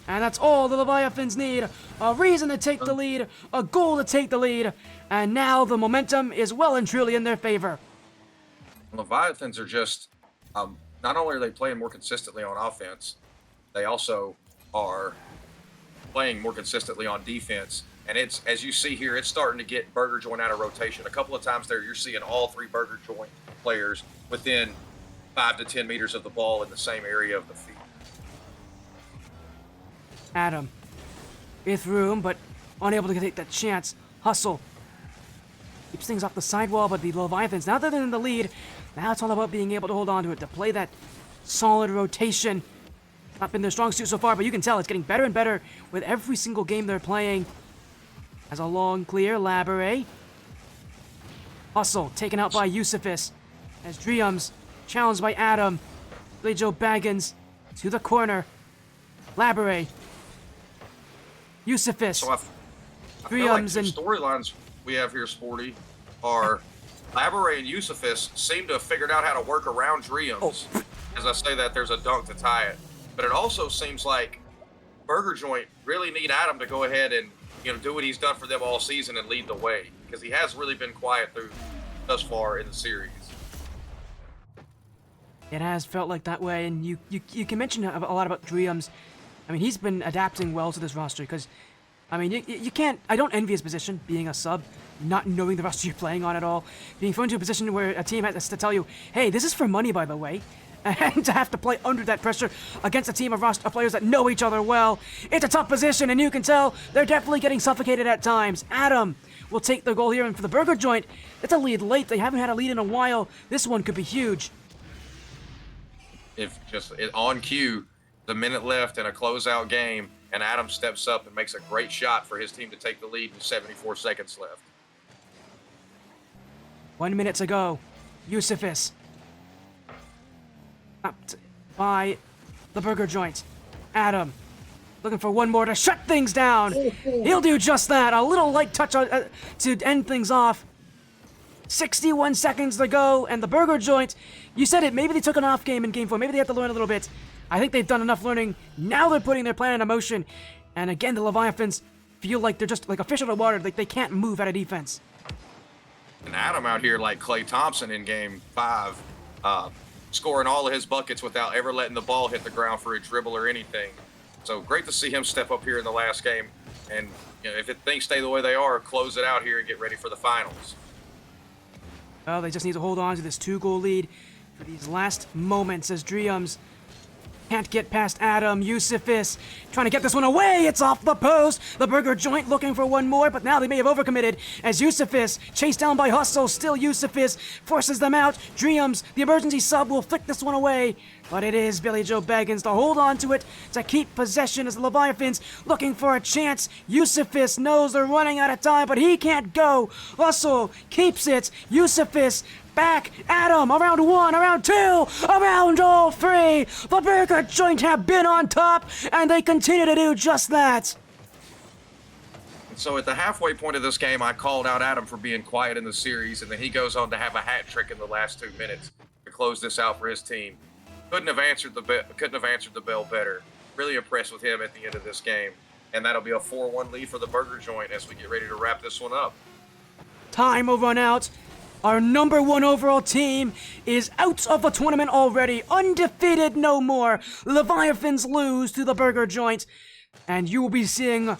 and that's all the Leviathans need. A reason to take the lead, a goal to take the lead, and now the momentum is well and truly in their favor. Leviathans are just, not only are they playing more consistently on offense, they also are playing more consistently on defense. And it's, as you see here, it's starting to get Burger Joint out of rotation. A couple of times there, you're seeing all three Burger Joint players within 5 to 10 meters of the ball in the same area of the field. Adam, with room, but unable to take that chance. Hustle. Keeps things off the sidewall, but the Leviathans, now that they're in the lead, now it's all about being able to hold on to it, to play that solid rotation. Not been their strong suit so far, but you can tell it's getting better and better with every single game they're playing. As a long clear, Labray. Hustle, taken out by Yusufis. As Dreams, challenged by Adam. Billy Joe Baggins to the corner. Labray. Yusufis. So I feel like the storylines we have here, Sporty, are Labray and Yusufis seem to have figured out how to work around Dreams. Oh. As I say that, there's a dunk to tie it. But it also seems like Burger Joint really need Adam to go ahead and do what he's done for them all season and lead the way, because he has really been quiet thus far in the series. It has felt like that way, and you can mention a lot about Dreams. I mean, he's been adapting well to this roster, because, I mean, you can't, I don't envy his position, being a sub, not knowing the roster you're playing on at all, being thrown into a position where a team has to tell you, hey, this is for money, by the way, and to have to play under that pressure against a team of players that know each other well. It's a tough position, and you can tell they're definitely getting suffocated at times. Adam will take the goal here, and for the Burger Joint, it's a lead late. They haven't had a lead in a while. This one could be huge. If just on cue, the minute left in a closeout game, and Adam steps up and makes a great shot for his team to take the lead with 74 seconds left. 1 minute to go. Yusufis. Up by the Burger Joint. Adam looking for one more to shut things down. He'll do just that. A little light touch to end things off. 61 seconds to go, and the Burger Joint, you said it, maybe they took an off game in Game 4. Maybe they have to learn a little bit. I think they've done enough learning. Now they're putting their plan into motion. And again, the Leviathans feel like they're just like a fish out of water. Like they can't move out of defense. And Adam out here like Klay Thompson in Game 5. scoring all of his buckets without ever letting the ball hit the ground for a dribble or anything. So great to see him step up here in the last game. And if things stay the way they are, close it out here and get ready for the finals. Well, they just need to hold on to this 2-goal lead for these last moments as Dreams can't get past Adam. Yusufis trying to get this one away. It's off the post. The burger joint looking for one more, but now they may have overcommitted as Yusufis, chased down by Hustle, still Yusufis forces them out. Dreams, the emergency sub, will flick this one away, but it is Billy Joe Baggins to hold on to it, to keep possession as the Leviathans looking for a chance. Yusufis knows they're running out of time, but he can't go. Hustle keeps it. Yusufis back at him. Around 1, around 2, around all 3. The burger joint have been on top, and they continue to do just that. And so at the halfway point of this game, I called out Adam for being quiet in the series, and then he goes on to have a hat trick in the last 2 minutes to close this out for his team. Couldn't have answered the bell better. Really impressed with him at the end of this game, and that'll be a 4-1 lead for the burger joint as we get ready to wrap this one up. Time will run out. Our number 1 overall team is out of the tournament already. Undefeated no more. Leviathans lose to the burger joint, and you will be seeing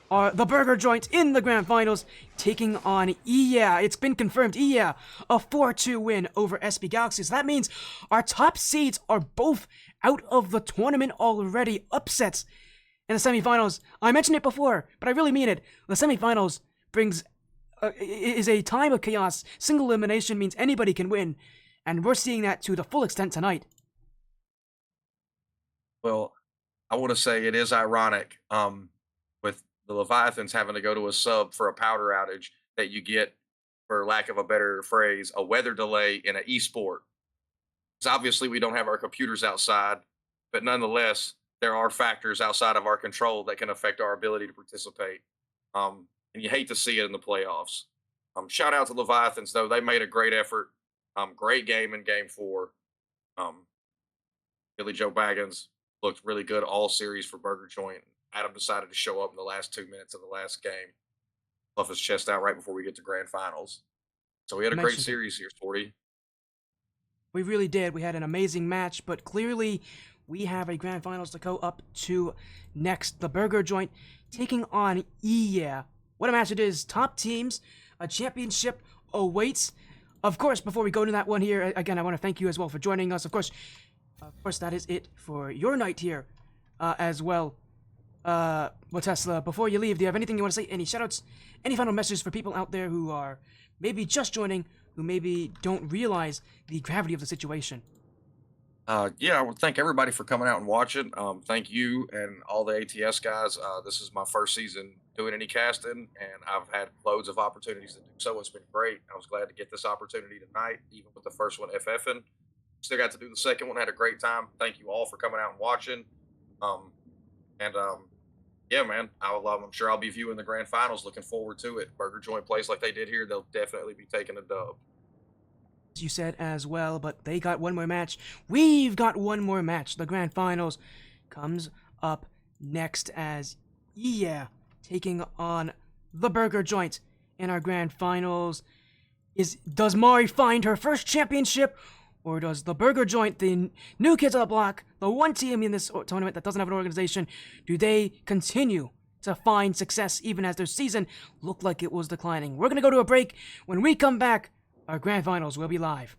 the burger joint in the grand finals taking on EA. It's been confirmed, EA, a 4-2 win over SB Galaxy. So that means our top seeds are both out of the tournament already. Upsets in the semifinals. I mentioned it before, but I really mean it. The semifinals is a time of chaos. Single elimination means anybody can win, and we're seeing that to the full extent tonight. Well, I want to say it is ironic with the Leviathans having to go to a sub for a powder outage that you get, for lack of a better phrase, a weather delay in an esport. Because obviously we don't have our computers outside, but nonetheless, there are factors outside of our control that can affect our ability to participate. And you hate to see it in the playoffs. Shout out to Leviathans, though. They made a great effort. Great game in game 4. Billy Joe Baggins looked really good all series for Burger Joint. Adam decided to show up in the last 2 minutes of the last game, puff his chest out right before we get to grand finals. So we had a great series here, Sporty. We really did. We had an amazing match, but clearly we have a grand finals to go up to next. The burger joint taking on EA. What a match it is. Top teams, a championship awaits. Of course, before we go to that one here, again, I want to thank you as well for joining us. Of course, that is it for your night here as well. WaTesla, before you leave, do you have anything you want to say? Any shoutouts? Any final messages for people out there who are maybe just joining, who maybe don't realize the gravity of the situation? Yeah, I would thank everybody for coming out and watching. Thank you and all the ATS guys. This is my first season doing any casting, and I've had loads of opportunities to do so. It's been great. I was glad to get this opportunity tonight, even with the first one FFing. Still got to do the second one. Had a great time. Thank you all for coming out and watching. And yeah, man, I'm sure I'll be viewing the grand finals. Looking forward to it. Burger Joint plays like they did here. They'll definitely be taking a dub. You said as well, but they got one more match. We've got one more match. The grand finals comes up next as EA taking on the burger joint in our grand finals. Does Mari find her first championship, or does the burger joint, the new kids on the block, the one team in this tournament that doesn't have an organization, do they continue to find success even as their season looked like it was declining? We're going to go to a break. When we come back, our grand finals will be live.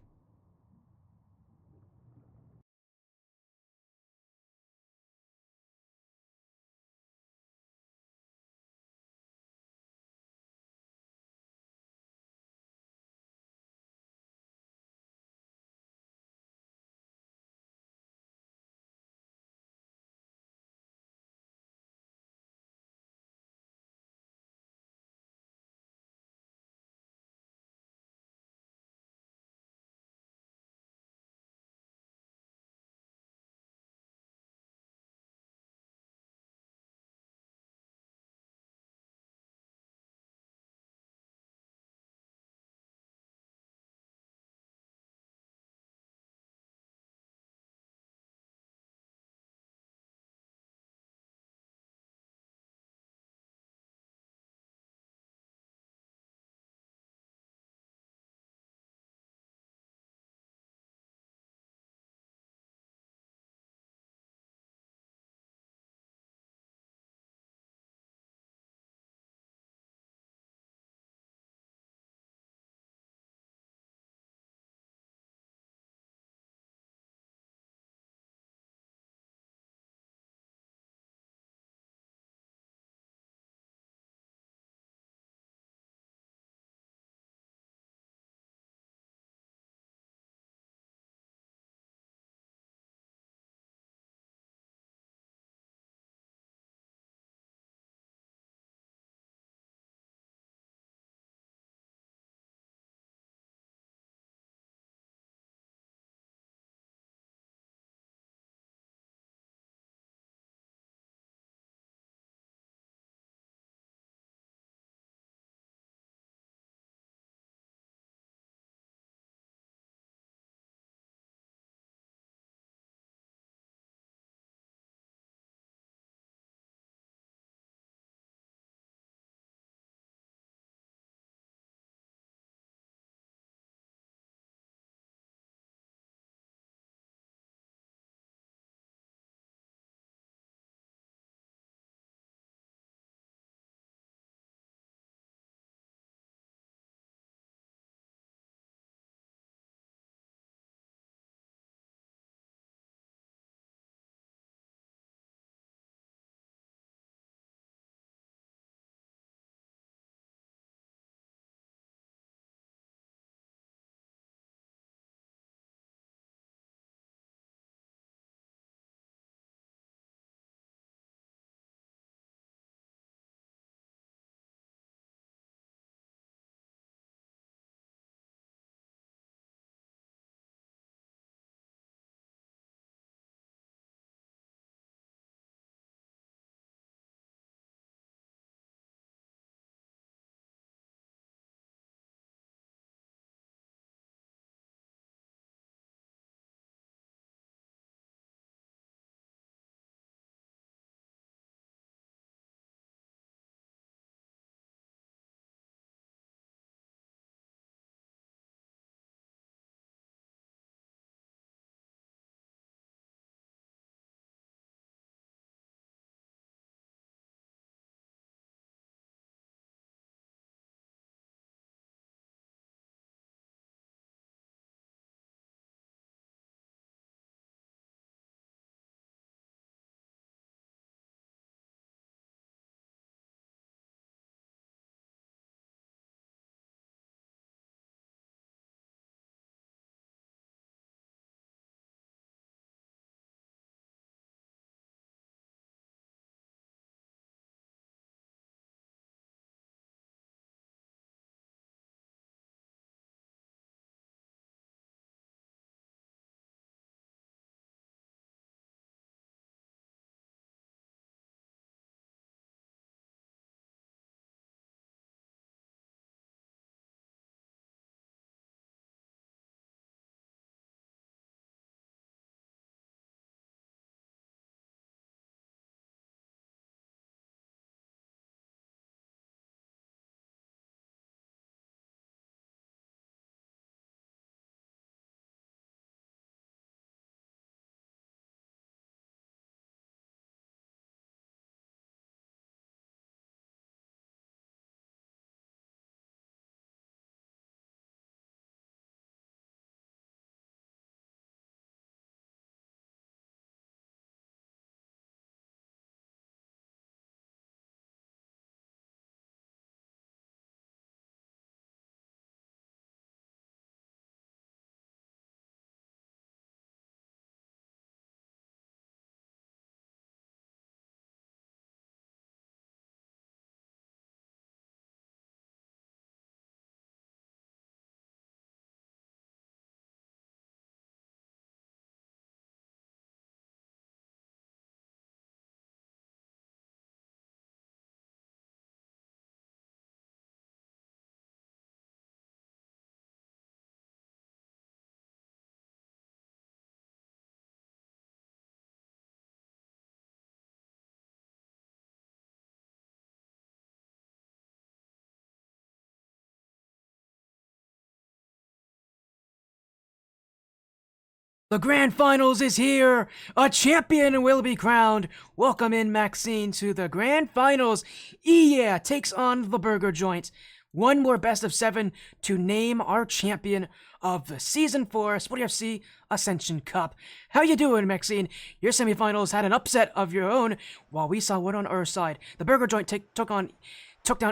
The grand finals is here! A champion will be crowned! Welcome in, Maxine, to the grand finals. Yeah takes on the Burger Joint. One more best of 7 to name our champion of the Season 4 SportyFC Ascension Cup. How you doing, Maxine? Your semifinals had an upset of your own, while we saw one on our side. The Burger Joint took down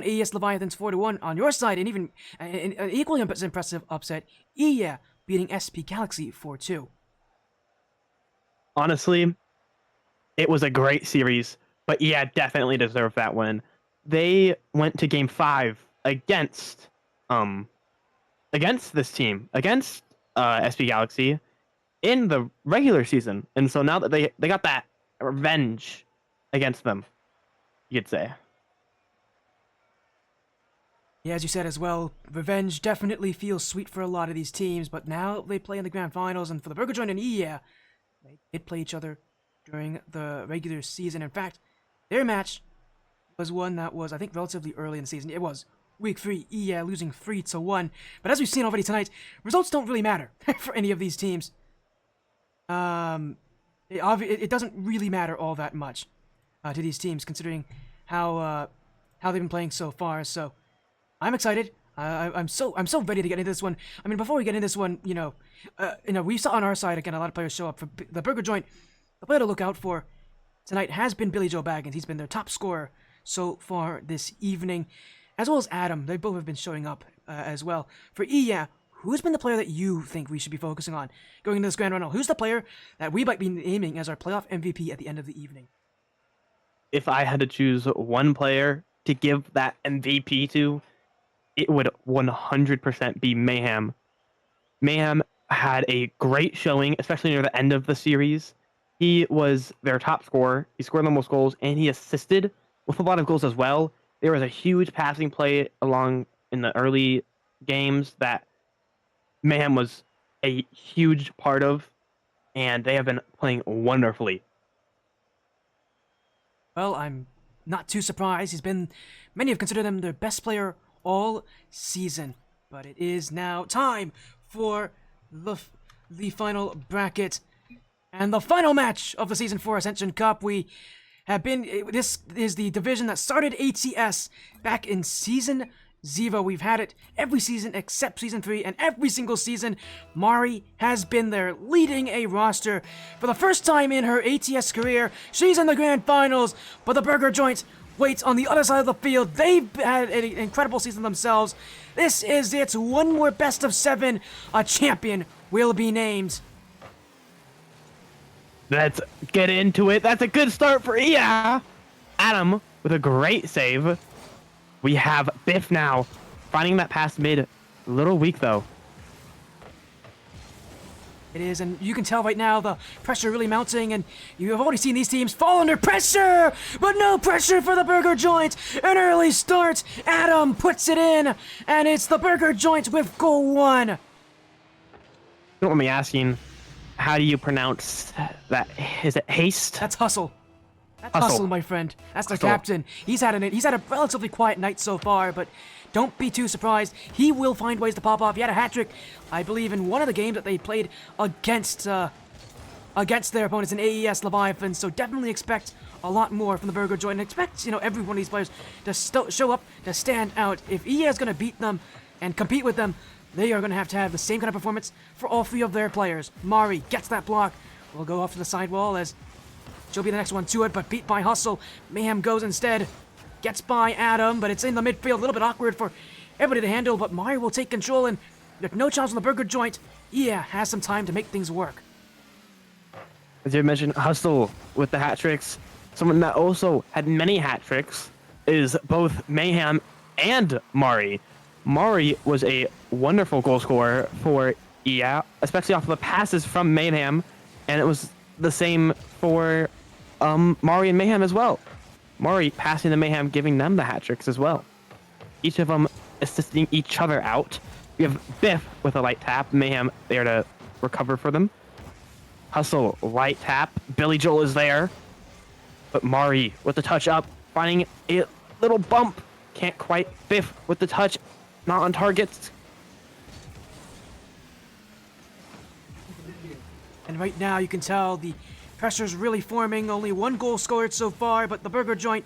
AES Leviathans 4-1 on your side, and even an equally impressive upset, beating SP Galaxy 4-2. Honestly, it was a great series, but definitely deserved that win. They went to game 5 against this team, against SP Galaxy in the regular season. And so now that they got that revenge against them, you could say. Yeah, as you said as well, revenge definitely feels sweet for a lot of these teams, but now they play in the grand finals, and for the Burger Joint and they did play each other during the regular season. In fact, their match was one that was, I think, relatively early in the season. It was week 3, losing 3-1. But as we've seen already tonight, results don't really matter for any of these teams. It doesn't really matter all that much to these teams, considering how they've been playing so far. So I'm excited. I'm so ready to get into this one. I mean, before we get into this one, we saw on our side again a lot of players show up for the Burger Joint. The player to look out for tonight has been Billy Joe Baggins. He's been their top scorer so far this evening, as well as Adam. They both have been showing up as well. For who's been the player that you think we should be focusing on going into this grand final? Who's the player that we might be aiming as our playoff MVP at the end of the evening? If I had to choose one player to give that MVP to, it would 100% be Mayhem. Mayhem had a great showing, especially near the end of the series. He was their top scorer. He scored the most goals, and he assisted with a lot of goals as well. There was a huge passing play along in the early games that Mayhem was a huge part of, and they have been playing wonderfully. Well, I'm not too surprised. Many have considered him their best player all season. But it is now time for the final bracket and the final match of the Season 4 Ascension Cup. This is the division that started ATS back in Season 0. We've had it every season except Season 3, and every single season, Mari has been there leading a roster. For the first time in her ATS career, she's in the grand finals, but the Burger Joint waits on the other side of the field. They've had an incredible season themselves. This is it. One more best of 7. A champion will be named. Let's get into it. That's a good start for Adam with a great save. We have Biff now, finding that pass mid. A little weak, though. It is, and you can tell right now the pressure really mounting, and you have already seen these teams fall under pressure, but no pressure for the Burger Joint. An early start. Adam puts it in, and it's the Burger Joint with goal 1. Don't want me asking, how do you pronounce that? Is it Haste? That's Hustle. That's Hustle. Hustle, my friend. That's the Hustle. captain. He's had a relatively quiet night so far, but don't be too surprised. He will find ways to pop off. He had a hat-trick, I believe, in one of the games that they played against their opponents in AES Leviathans, so definitely expect a lot more from the Burger Joint, and expect, every one of these players to show up, to stand out. If EA is going to beat them and compete with them, they are going to have the same kind of performance for all 3 of their players. Mari gets that block. Will go off to the sidewall as she'll be the next one to it, but beat by Hustle. Mayhem goes instead. Gets by Adam, but it's in the midfield. A little bit awkward for everybody to handle, but Mari will take control, and with no chance on the Burger Joint, has some time to make things work. As you mentioned, Hustle with the hat tricks. Someone that also had many hat tricks is both Mayhem and Mari. Mari was a wonderful goal scorer for especially off of the passes from Mayhem, and it was the same for Mari and Mayhem as well. Mari passing the Mayhem, giving them the hat tricks as well. Each of them assisting each other out. We have Biff with a light tap. Mayhem there to recover for them. Hustle, light tap. Billy Joel is there. But Mari with the touch up, finding a little bump. Can't quite. Biff with the touch, not on target. And right now you can tell the pressure's really forming. Only one goal scored so far, but the Burger Joint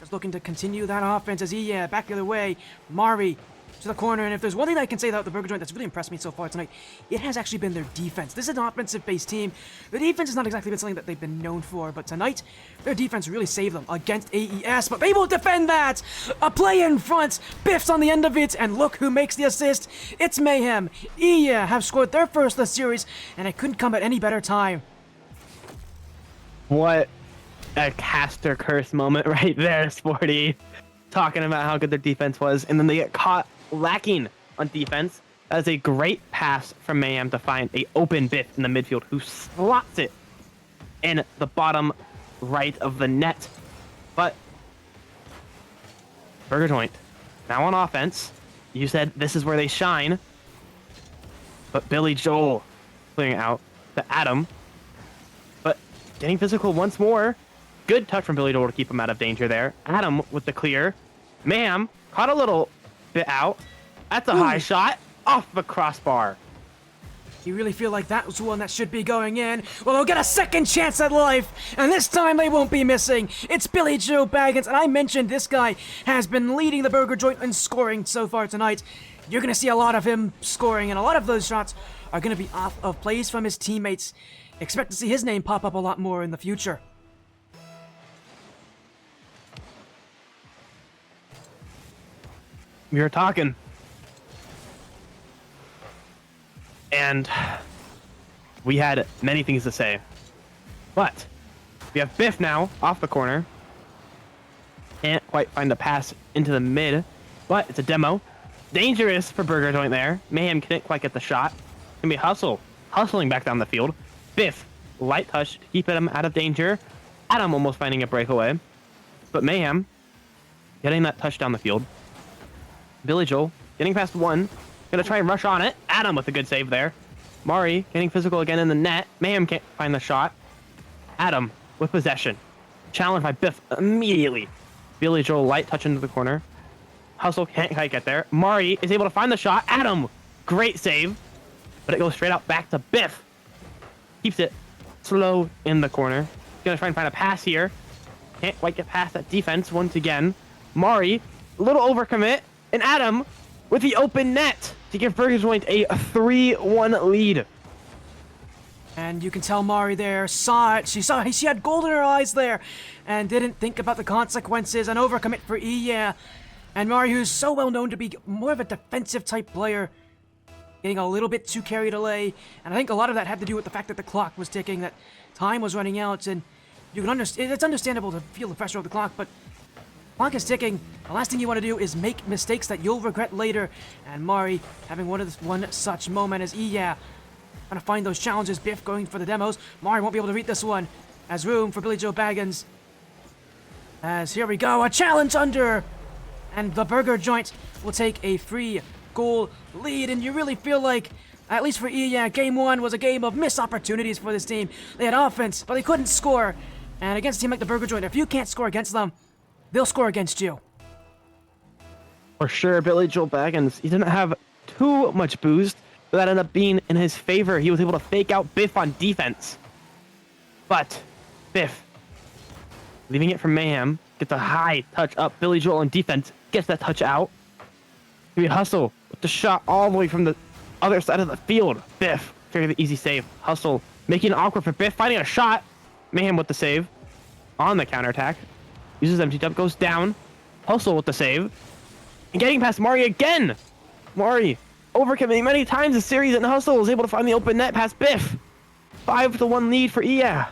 just looking to continue that offense as he, back the other way. Mari to the corner, and if there's one thing that I can say about the Burger Joint that's really impressed me so far tonight, it has actually been their defense. This is an offensive-based team. The defense has not exactly been something that they've been known for, but tonight, their defense really saved them against AES, but they will defend that! A play in front, Biff's on the end of it, and look who makes the assist. It's Mayhem. Iya have scored their first of the series, and it couldn't come at any better time. What a caster curse moment right there, Sporty. Talking about how good their defense was, and then they get caught lacking on defense. That is a great pass from Mayhem to find a open Biff in the midfield who slots it in the bottom right of the net. But Burger Joint now on offense. You said this is where they shine. But Billy Joel clearing out to Adam. But getting physical once more. Good touch from Billy Joel to keep him out of danger there. Adam with the clear. Mayhem caught a little bit out. That's a high shot off the crossbar. You really feel like that was one that should be going in? Well, they'll get a second chance at life, and this time they won't be missing. It's Billy Joe Baggins, and I mentioned this guy has been leading the Burger Joint in scoring so far tonight. You're going to see a lot of him scoring, and a lot of those shots are going to be off of plays from his teammates. Expect to see his name pop up a lot more in the future. We were talking. And we had many things to say. But we have Biff now off the corner. Can't quite find a pass into the mid, but it's a demo. Dangerous for Burger Joint there. Mayhem couldn't quite get the shot. Gonna be hustling back down the field. Biff, light touch to keep him out of danger. Adam almost finding a breakaway. But Mayhem getting that touch down the field. Billy Joel getting past one. Gonna try and rush on it. Adam with a good save there. Mari getting physical again in the net. Mayhem can't find the shot. Adam with possession. Challenged by Biff immediately. Billy Joel light touch into the corner. Hustle can't quite get there. Mari is able to find the shot. Adam, great save. But it goes straight out back to Biff. Keeps it slow in the corner. Gonna try and find a pass here. Can't quite get past that defense once again. Mari, a little overcommit. And Adam with the open net to give Burger Joint a 3-1 lead. And you can tell Mari there saw it. She had gold in her eyes there and didn't think about the consequences. An overcommit for Iya. And Mari, who's so well known to be more of a defensive type player, getting a little bit too carried away. And I think a lot of that had to do with the fact that the clock was ticking, that time was running out, and you can understand. It's understandable to feel the pressure of the clock, but clock is ticking. The last thing you want to do is make mistakes that you'll regret later. And Mari having one such moment as Iya trying to find those challenges. Biff going for the demos. Mari won't be able to read this one. As room for Billy Joe Baggins. As here we go, a challenge under, and the Burger Joint will take a 3-goal lead. And you really feel like, at least for Iya, game one was a game of missed opportunities for this team. They had offense, but they couldn't score. And against a team like the Burger Joint, if you can't score against them, they'll score against you. For sure, Billy Joel Baggins, he didn't have too much boost, but that ended up being in his favor. He was able to fake out Biff on defense. But Biff, leaving it for Mayhem, gets a high touch up. Billy Joel on defense gets that touch out. He hustle with the shot all the way from the other side of the field. Biff, very easy save. Hustle, making it awkward for Biff, finding a shot. Mayhem with the save on the counterattack. Uses empty jump, goes down. Hustle with the save. And getting past Mari again. Mari overcommitting many times this series, and Hustle was able to find the open net past Biff. 5-1 lead for Iya.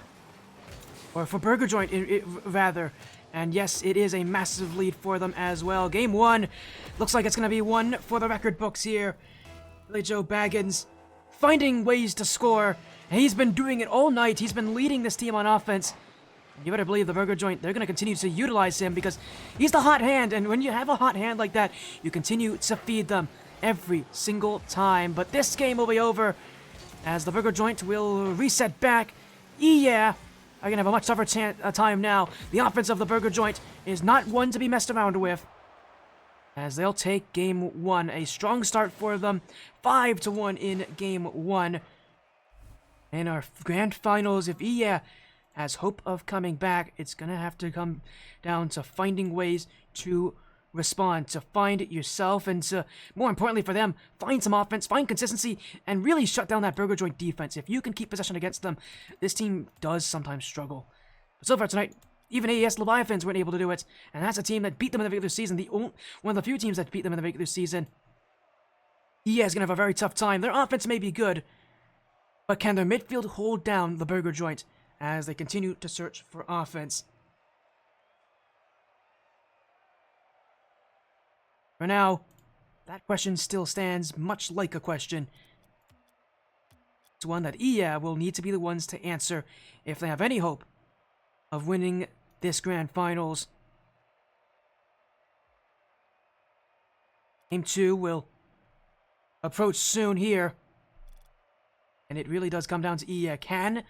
Or for Burger Joint, rather. And yes, it is a massive lead for them as well. Game one looks like it's going to be one for the record books here. Billy Joe Baggins finding ways to score. And he's been doing it all night. He's been leading this team on offense. You better believe the Burger Joint, they're going to continue to utilize him because he's the hot hand. And when you have a hot hand like that, you continue to feed them every single time. But this game will be over as the Burger Joint will reset back. Yeah, are going to have a much tougher time now. The offense of the Burger Joint is not one to be messed around with, as they'll take game one. A strong start for them. 5-1 in game one. In our grand finals, if EA has hope of coming back, it's going to have to come down to finding ways to respond, to find it yourself, and to, more importantly for them, find some offense, find consistency, and really shut down that burger joint defense. If you can keep possession against them, this team does sometimes struggle. But so far tonight, even AES Leviathans weren't able to do it, and that's a team that beat them in the regular season, one of the few teams that beat them in the regular season. EA is going to have a very tough time. Their offense may be good, but can their midfield hold down the burger joint as they continue to search for offense? For now, that question still stands much like a question. It's one that EA will need to be the ones to answer if they have any hope of winning this grand finals. Game 2 will approach soon here. And it really does come down to EA. Can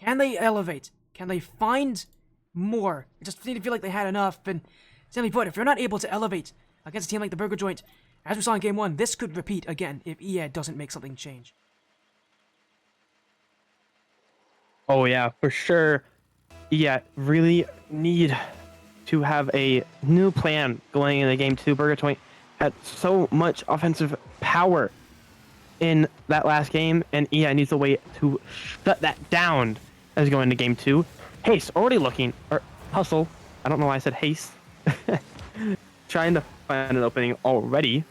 they elevate? Can they find more? I just need to feel like they had enough. And simply put, if you're not able to elevate against a team like the Burger Joint, as we saw in Game 1, this could repeat again if EA doesn't make something change. Oh yeah, for sure. Yeah, really need to have a new plan going into Game 2. Burger Joint had so much offensive power in that last game, and EA needs a way to shut that down as going into Game 2. Haste already looking, or Hustle, I don't know why I said Haste, trying to find an opening already.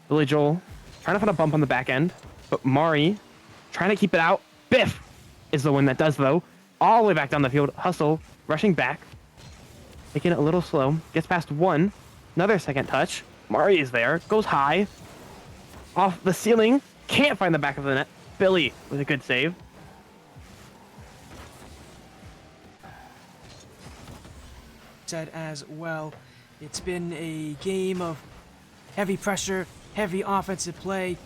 Billy Joel trying to find a bump on the back end, but Mari trying to keep it out. Biff is the one that does, though. All the way back down the field. Hustle rushing back, taking it a little slow, gets past one, another second touch. Mari is there, goes high, off the ceiling, can't find the back of the net. Billy with a good save. Said as well, it's been a game of heavy pressure, heavy offensive play,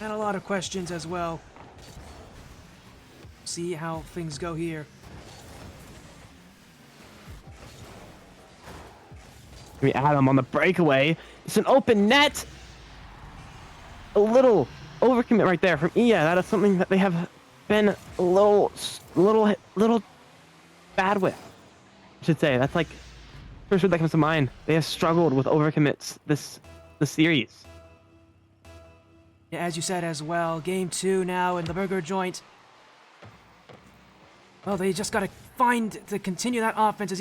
and a lot of questions as well. See how things go here. Adam on the breakaway. It's an open net. A little overcommit right there from EA. That is something that they have been a little bad with, I should say. That's like first word that comes to mind. They have struggled with overcommits the series. Yeah, as you said as well, Game 2 now in the Burger Joint. Well, they just gotta find to continue that offense as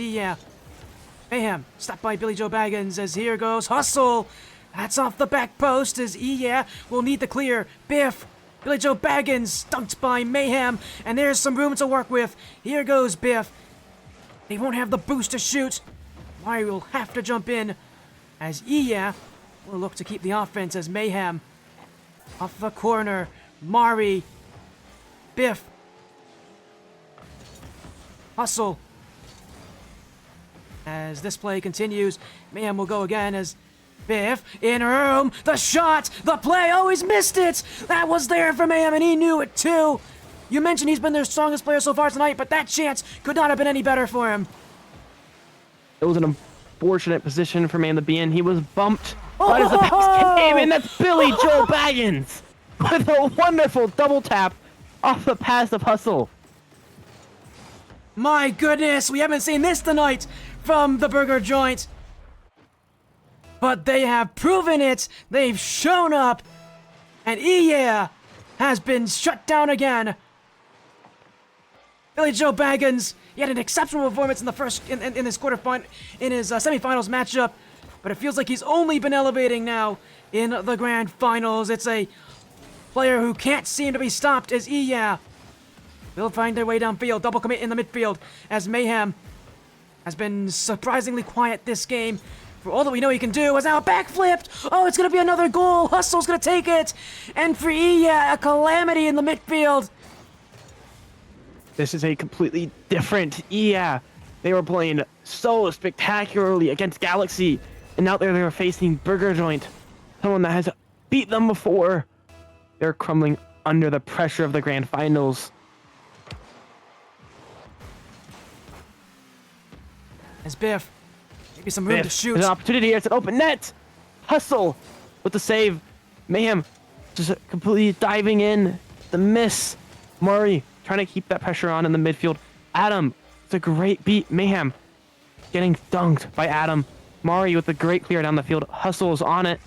Mayhem, stopped by Billy Joe Baggins as here goes Hustle. That's off the back post as will need the clear. Biff, Billy Joe Baggins dunked by Mayhem, and there's some room to work with. Here goes Biff. They won't have the boost to shoot. Mari will have to jump in as will look to keep the offense as Mayhem. Off the corner, Mari, Biff, Hustle. As this play continues, Mayhem will go again as Biff in room. The shot, the play, oh, he's missed it. That was there for Mayhem, and he knew it too. You mentioned he's been their strongest player so far tonight, but that chance could not have been any better for him. It was an unfortunate position for Mayhem to be in. He was bumped. But as the pass came in, that's Billy Joe Baggins with a wonderful double tap off the pass of Hustle. My goodness, we haven't seen this tonight from the Burger Joint. But they have proven it. They've shown up. And has been shut down again. Billy Joe Baggins, he had an exceptional performance in the in his semifinals matchup, but it feels like he's only been elevating now in the grand finals. It's a player who can't seem to be stopped as will find their way downfield. Double commit in the midfield as Mayhem has been surprisingly quiet this game. For all that we know he can do, is now backflipped. Oh, it's going to be another goal. Hustle's going to take it. And for a calamity in the midfield. This is a completely different They were playing so spectacularly against Galaxy, and out there they were facing Burger Joint, someone that has beat them before. They're crumbling under the pressure of the grand finals. As Biff, maybe some room to shoot. There's an opportunity here. It's an open net. Hustle with the save. Mayhem just completely diving in. The miss. Murray trying to keep that pressure on in the midfield. Adam, it's a great beat. Mayhem getting dunked by Adam. Mari with a great clear down the field. Hustles on it.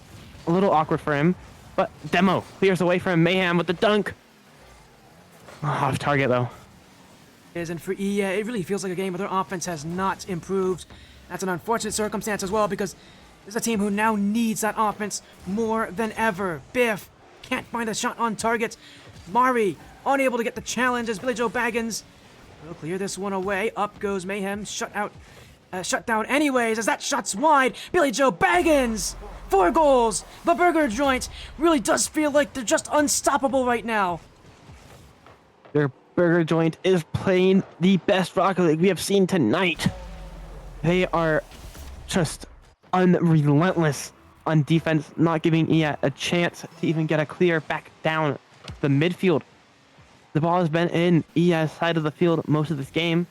A little awkward for him. But Demo clears away from Mayhem with the dunk. Oh, off target, though. And for EA, it really feels like a game where their offense has not improved. That's an unfortunate circumstance as well because this is a team who now needs that offense more than ever. Biff can't find a shot on target. Mari unable to get the challenge as Billy Joe Baggins will clear this one away. Up goes Mayhem, shut down anyways as that shot's wide. Billy Joe Baggins, 4 goals. The Burger Joint really does feel like they're just unstoppable right now. Their Burger Joint is playing the best Rocket League we have seen tonight. They are just unrelentless on defense, not giving EA a chance to even get a clear back down the midfield. The ball has been in EA's side of the field most of this game.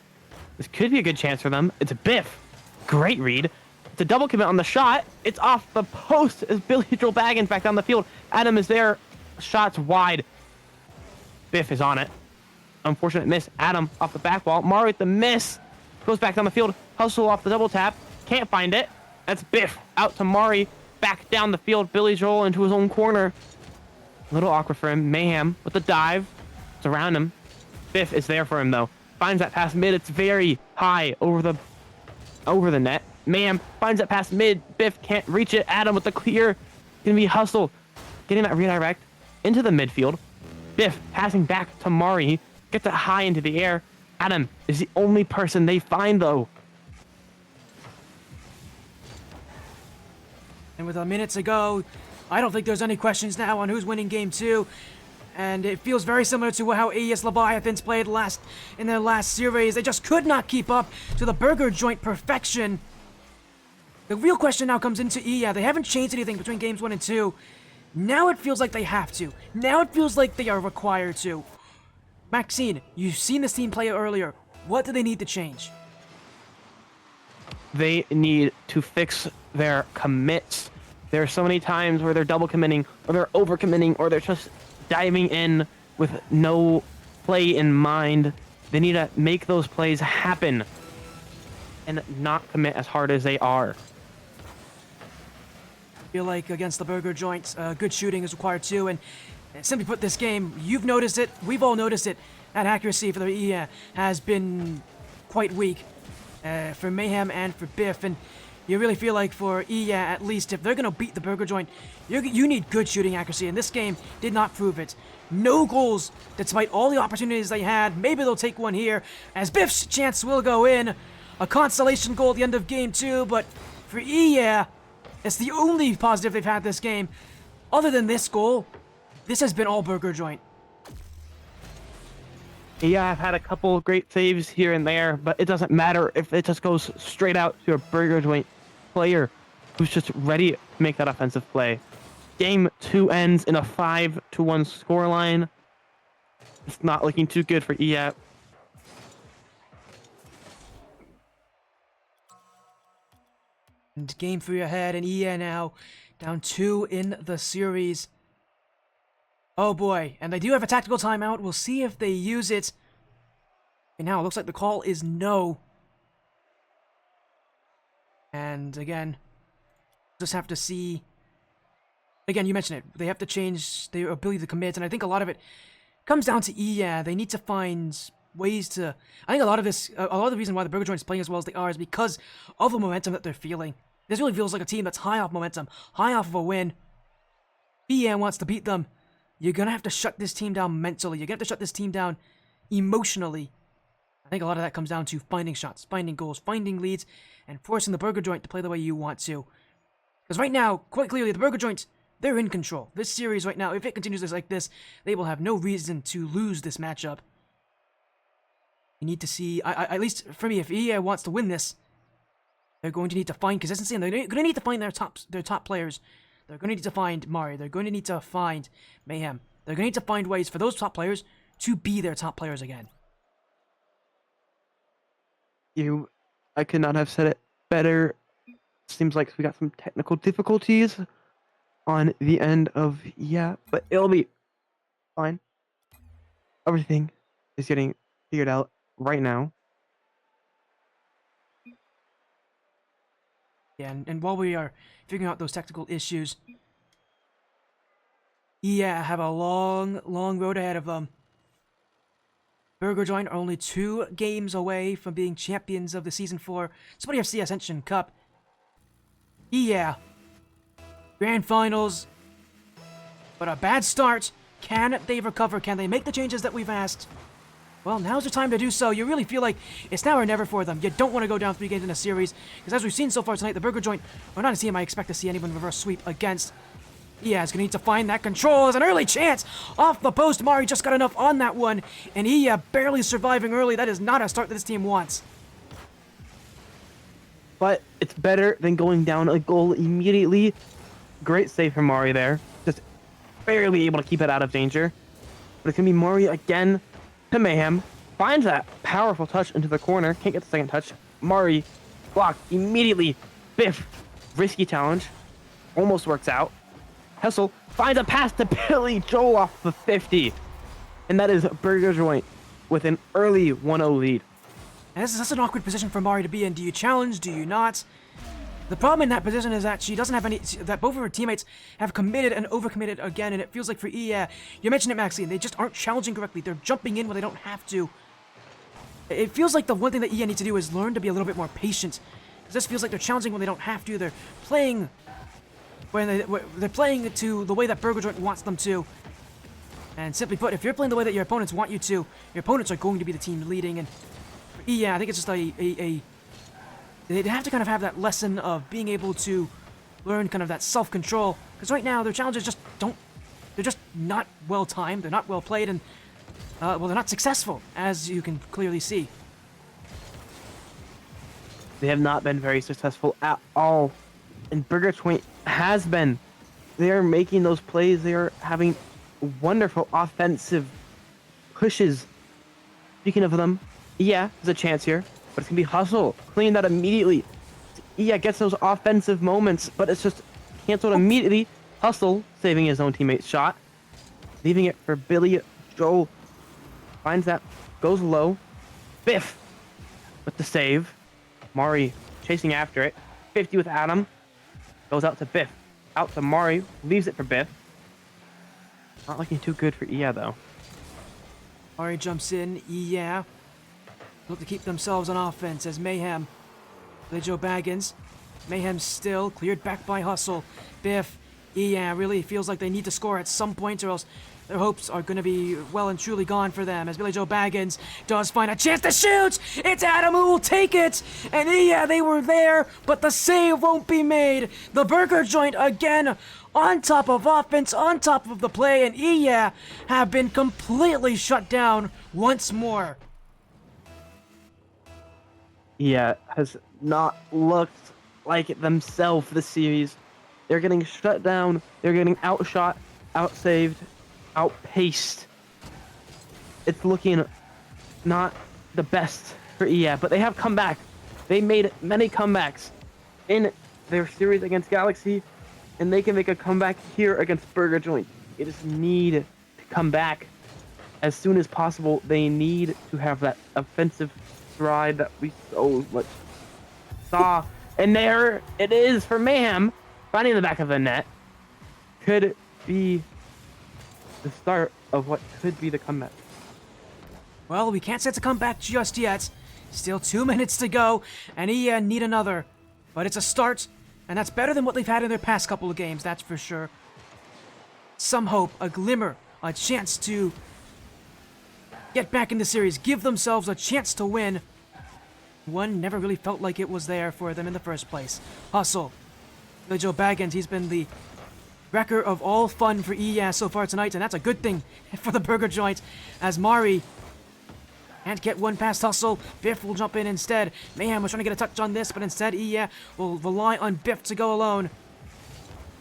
This could be a good chance for them. It's a Biff. Great read. It's a double commit on the shot. It's off the post as Billy Joel Baggins back down the field. Adam is there. Shot's wide. Biff is on it. Unfortunate miss. Adam off the back wall. Mari with the miss. Goes back down the field. Hustle off the double tap. Can't find it. That's Biff out to Mari. Back down the field. Billy Joel into his own corner. A little awkward for him. Mayhem with the dive. It's around him. Biff is there for him though. Finds that pass mid. It's very high over the net. Mayhem finds that pass mid. Biff can't reach it. Adam with the clear. Gonna be hustle. Getting that redirect into the midfield. Biff passing back to Mari. Gets it high into the air. Adam is the only person they find though. And with a minute to go, I don't think there's any questions now on who's winning game 2. And it feels very similar to how AES Leviathans played in their last series. They just could not keep up to the Burger Joint perfection. The real question now comes into EA. They haven't changed anything between games 1 and 2. Now it feels like they have to. Now it feels like they are required to. Maxine, you've seen this team play earlier. What do they need to change? They need to fix their commits. There are so many times where they're double committing, or they're over committing, or they're just diving in with no play in mind. They need to make those plays happen and not commit as hard as they are. I feel like against the Burger Joints, good shooting is required too. And simply put, this game, you've noticed it, we've all noticed it. That accuracy for the EA has been quite weak for Mayhem and for Biff. And you really feel like for EA, at least, if they're going to beat the Burger Joint, you need good shooting accuracy, and this game did not prove it. No goals, despite all the opportunities they had. Maybe they'll take one here, as Biff's chance will go in. A consolation goal at the end of game 2, but for EA, it's the only positive they've had this game. Other than this goal, this has been all Burger Joint. Yeah, I've had a couple great saves here and there, but it doesn't matter if it just goes straight out to a Burger Joint player who's just ready to make that offensive play. Game 2 ends in a 5-1 scoreline. It's not looking too good for EA. And game 3 ahead, and EA now down 2 in the series. Oh boy, and they do have a tactical timeout. We'll see if they use it. And now it looks like the call is no. And again, just have to see. Again, you mentioned it. They have to change their ability to commit, and I think a lot of it comes down to EA. They need to find ways to. I think a lot of the reason why the Burger Joint is playing as well as they are is because of the momentum that they're feeling. This really feels like a team that's high off momentum, high off of a win. EA wants to beat them. You're gonna have to shut this team down mentally. You're gonna have to shut this team down emotionally. I think a lot of that comes down to finding shots, finding goals, finding leads, and forcing the Burger Joint to play the way you want to. Because right now, quite clearly, the Burger Joint, they're in control. This series right now, if it continues like this, they will have no reason to lose this matchup. You need to see, at least for me, if EA wants to win this, they're going to need to find consistency, and they're going to need to find their top players. They're going to need to find Mari. They're going to need to find Mayhem. They're going to need to find ways for those top players to be their top players again. I could not have said it better. Seems like we got some technical difficulties on the end of but it'll be fine. everything is getting figured out right now. Yeah, and while we are figuring out those technical issues, yeah, have a long, long road ahead of them. Burger Joint are only 2 games away from being champions of the Season 4 SportyFC Ascension Cup. Yeah. Grand Finals. But a bad start. Can they recover? Can they make the changes that we've asked? Well, now's the time to do so. You really feel like it's now or never for them. You don't want to go down 3 games in a series, because as we've seen so far tonight, the Burger Joint are not a team I expect to see anyone reverse sweep against. Yeah, is going to need to find that control. There's an early chance off the post. Mari just got enough on that one, and he barely surviving early. That is not a start that this team wants. But it's better than going down a goal immediately. Great save from Mari there. Just barely able to keep it out of danger. But it's going to be Mari again to Mayhem. Finds that powerful touch into the corner. Can't get the second touch. Mari blocked immediately. Biff. Risky challenge. Almost works out. Hessel finds a pass to Billy Joel off the 50. And that is Burger Joint with an early 1-0 lead. And this is such an awkward position for Mari to be in. Do you challenge? Do you not? The problem in that position is that she doesn't have any, that both of her teammates have committed and overcommitted again, and it feels like for Iya, you mentioned it, Maxine, they just aren't challenging correctly. They're jumping in when they don't have to. It feels like the one thing that Iya needs to do is learn to be a little bit more patient. This feels like they're challenging when they don't have to. They're playing they're playing to the way that Burger Joint wants them to. And simply put, if you're playing the way that your opponents want you to, your opponents are going to be the team leading. And yeah, I think it's just they have to kind of have that lesson of being able to learn kind of that self-control. Because right now, their challenges just they're just not well timed, they're not well played, and, well, they're not successful, as you can clearly see. They have not been very successful at all. And Burger Joint has been. They are making those plays. They are having wonderful offensive pushes. Speaking of them, yeah, there's a chance here. But it's going to be Hustle. Clean that immediately. Yeah, gets those offensive moments, but it's just canceled immediately. Hustle saving his own teammate's shot. Leaving it for Billy Joel. Finds that. Goes low. Biff with the save. Mari chasing after it. 50 with Adam. Goes out to Biff. Out to Mari. Leaves it for Biff. Not looking too good for Iya, though. Mari jumps in. Yeah. Look to keep themselves on offense as Mayhem. Joe Baggins. Mayhem still cleared back by Hustle. Biff. Yeah, really feels like they need to score at some point or else their hopes are going to be well and truly gone for them as Billy Joe Baggins does find a chance to shoot. It's Adam who will take it. And yeah, they were there, but the save won't be made. The Burger Joint again on top of offense, on top of the play, and yeah, have been completely shut down once more. Yeah, has not looked like themselves this series. They're getting shut down. They're getting outshot, outsaved, outpaced. It's looking not the best for EA, but they have come back. They made many comebacks in their series against Galaxy, and they can make a comeback here against Burger Joint. They just need to come back as soon as possible. They need to have that offensive stride that we so much saw. And there it is for Mayhem, finding the back of the net. Could be the start of what could be the comeback. Well, we can't say it's a comeback just yet. Still 2 minutes to go, and EA need another. But it's a start, and that's better than what they've had in their past couple of games, that's for sure. Some hope, a glimmer, a chance to get back in the series, give themselves a chance to win. One never really felt like it was there for them in the first place. Hustle. Joe Baggins, he's been the wrecker of all fun for EA so far tonight, and that's a good thing for the Burger Joint, as Mari can't get one past Hustle. Biff will jump in instead. Mayhem was trying to get a touch on this, but instead EA will rely on Biff to go alone.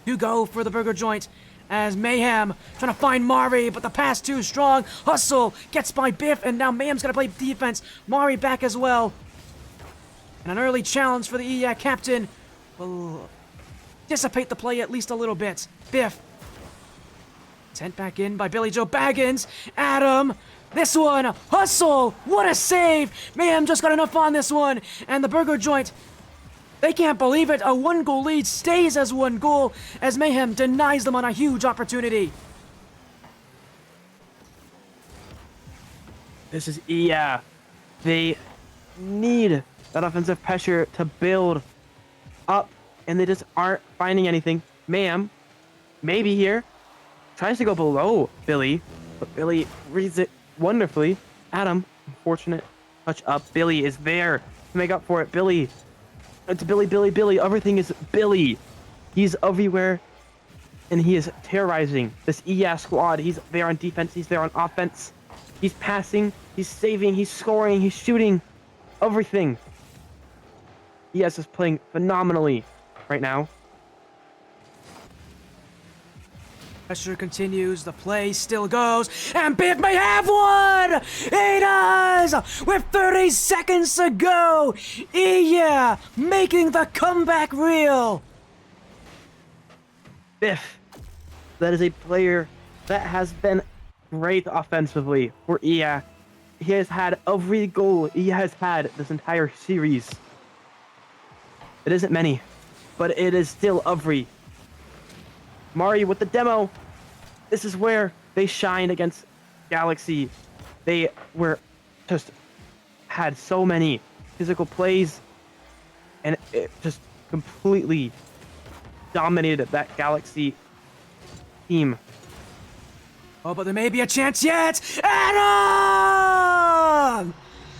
To go for the Burger Joint, as Mayhem trying to find Mari, but the pass too strong. Hustle gets by Biff, and now Mayhem's going to play defense. Mari back as well. And an early challenge for the EA captain will dissipate the play at least a little bit. Biff sent back in by Billy Joe Baggins. Adam This one, hustle! What a save! Mayhem just got enough on this one, and the burger joint, they can't believe it. A 1-goal lead stays as 1 goal as Mayhem denies them on a huge opportunity. This is they need that offensive pressure to build up, and they just aren't finding anything. Mayhem, maybe here, tries to go below Billy, but Billy reads it wonderfully. Adam, unfortunate touch up. Billy is there to make up for it. Billy, it's Billy. Everything is Billy. He's everywhere, and he is terrorizing this squad. He's there on defense. He's there on offense. He's passing. He's saving. He's scoring. He's shooting. Everything. ES is playing phenomenally right now. Pressure continues, the play still goes, and Biff may have one! He does! With 30 seconds to go! Making the comeback real! Biff, that is a player that has been great offensively for EA. He has had every goal he has had this entire series. It isn't many, but it is still every. Mari with the demo. This is where they shined against Galaxy. They were just had so many physical plays, and it just completely dominated that Galaxy team. Oh, but there may be a chance yet. Adam!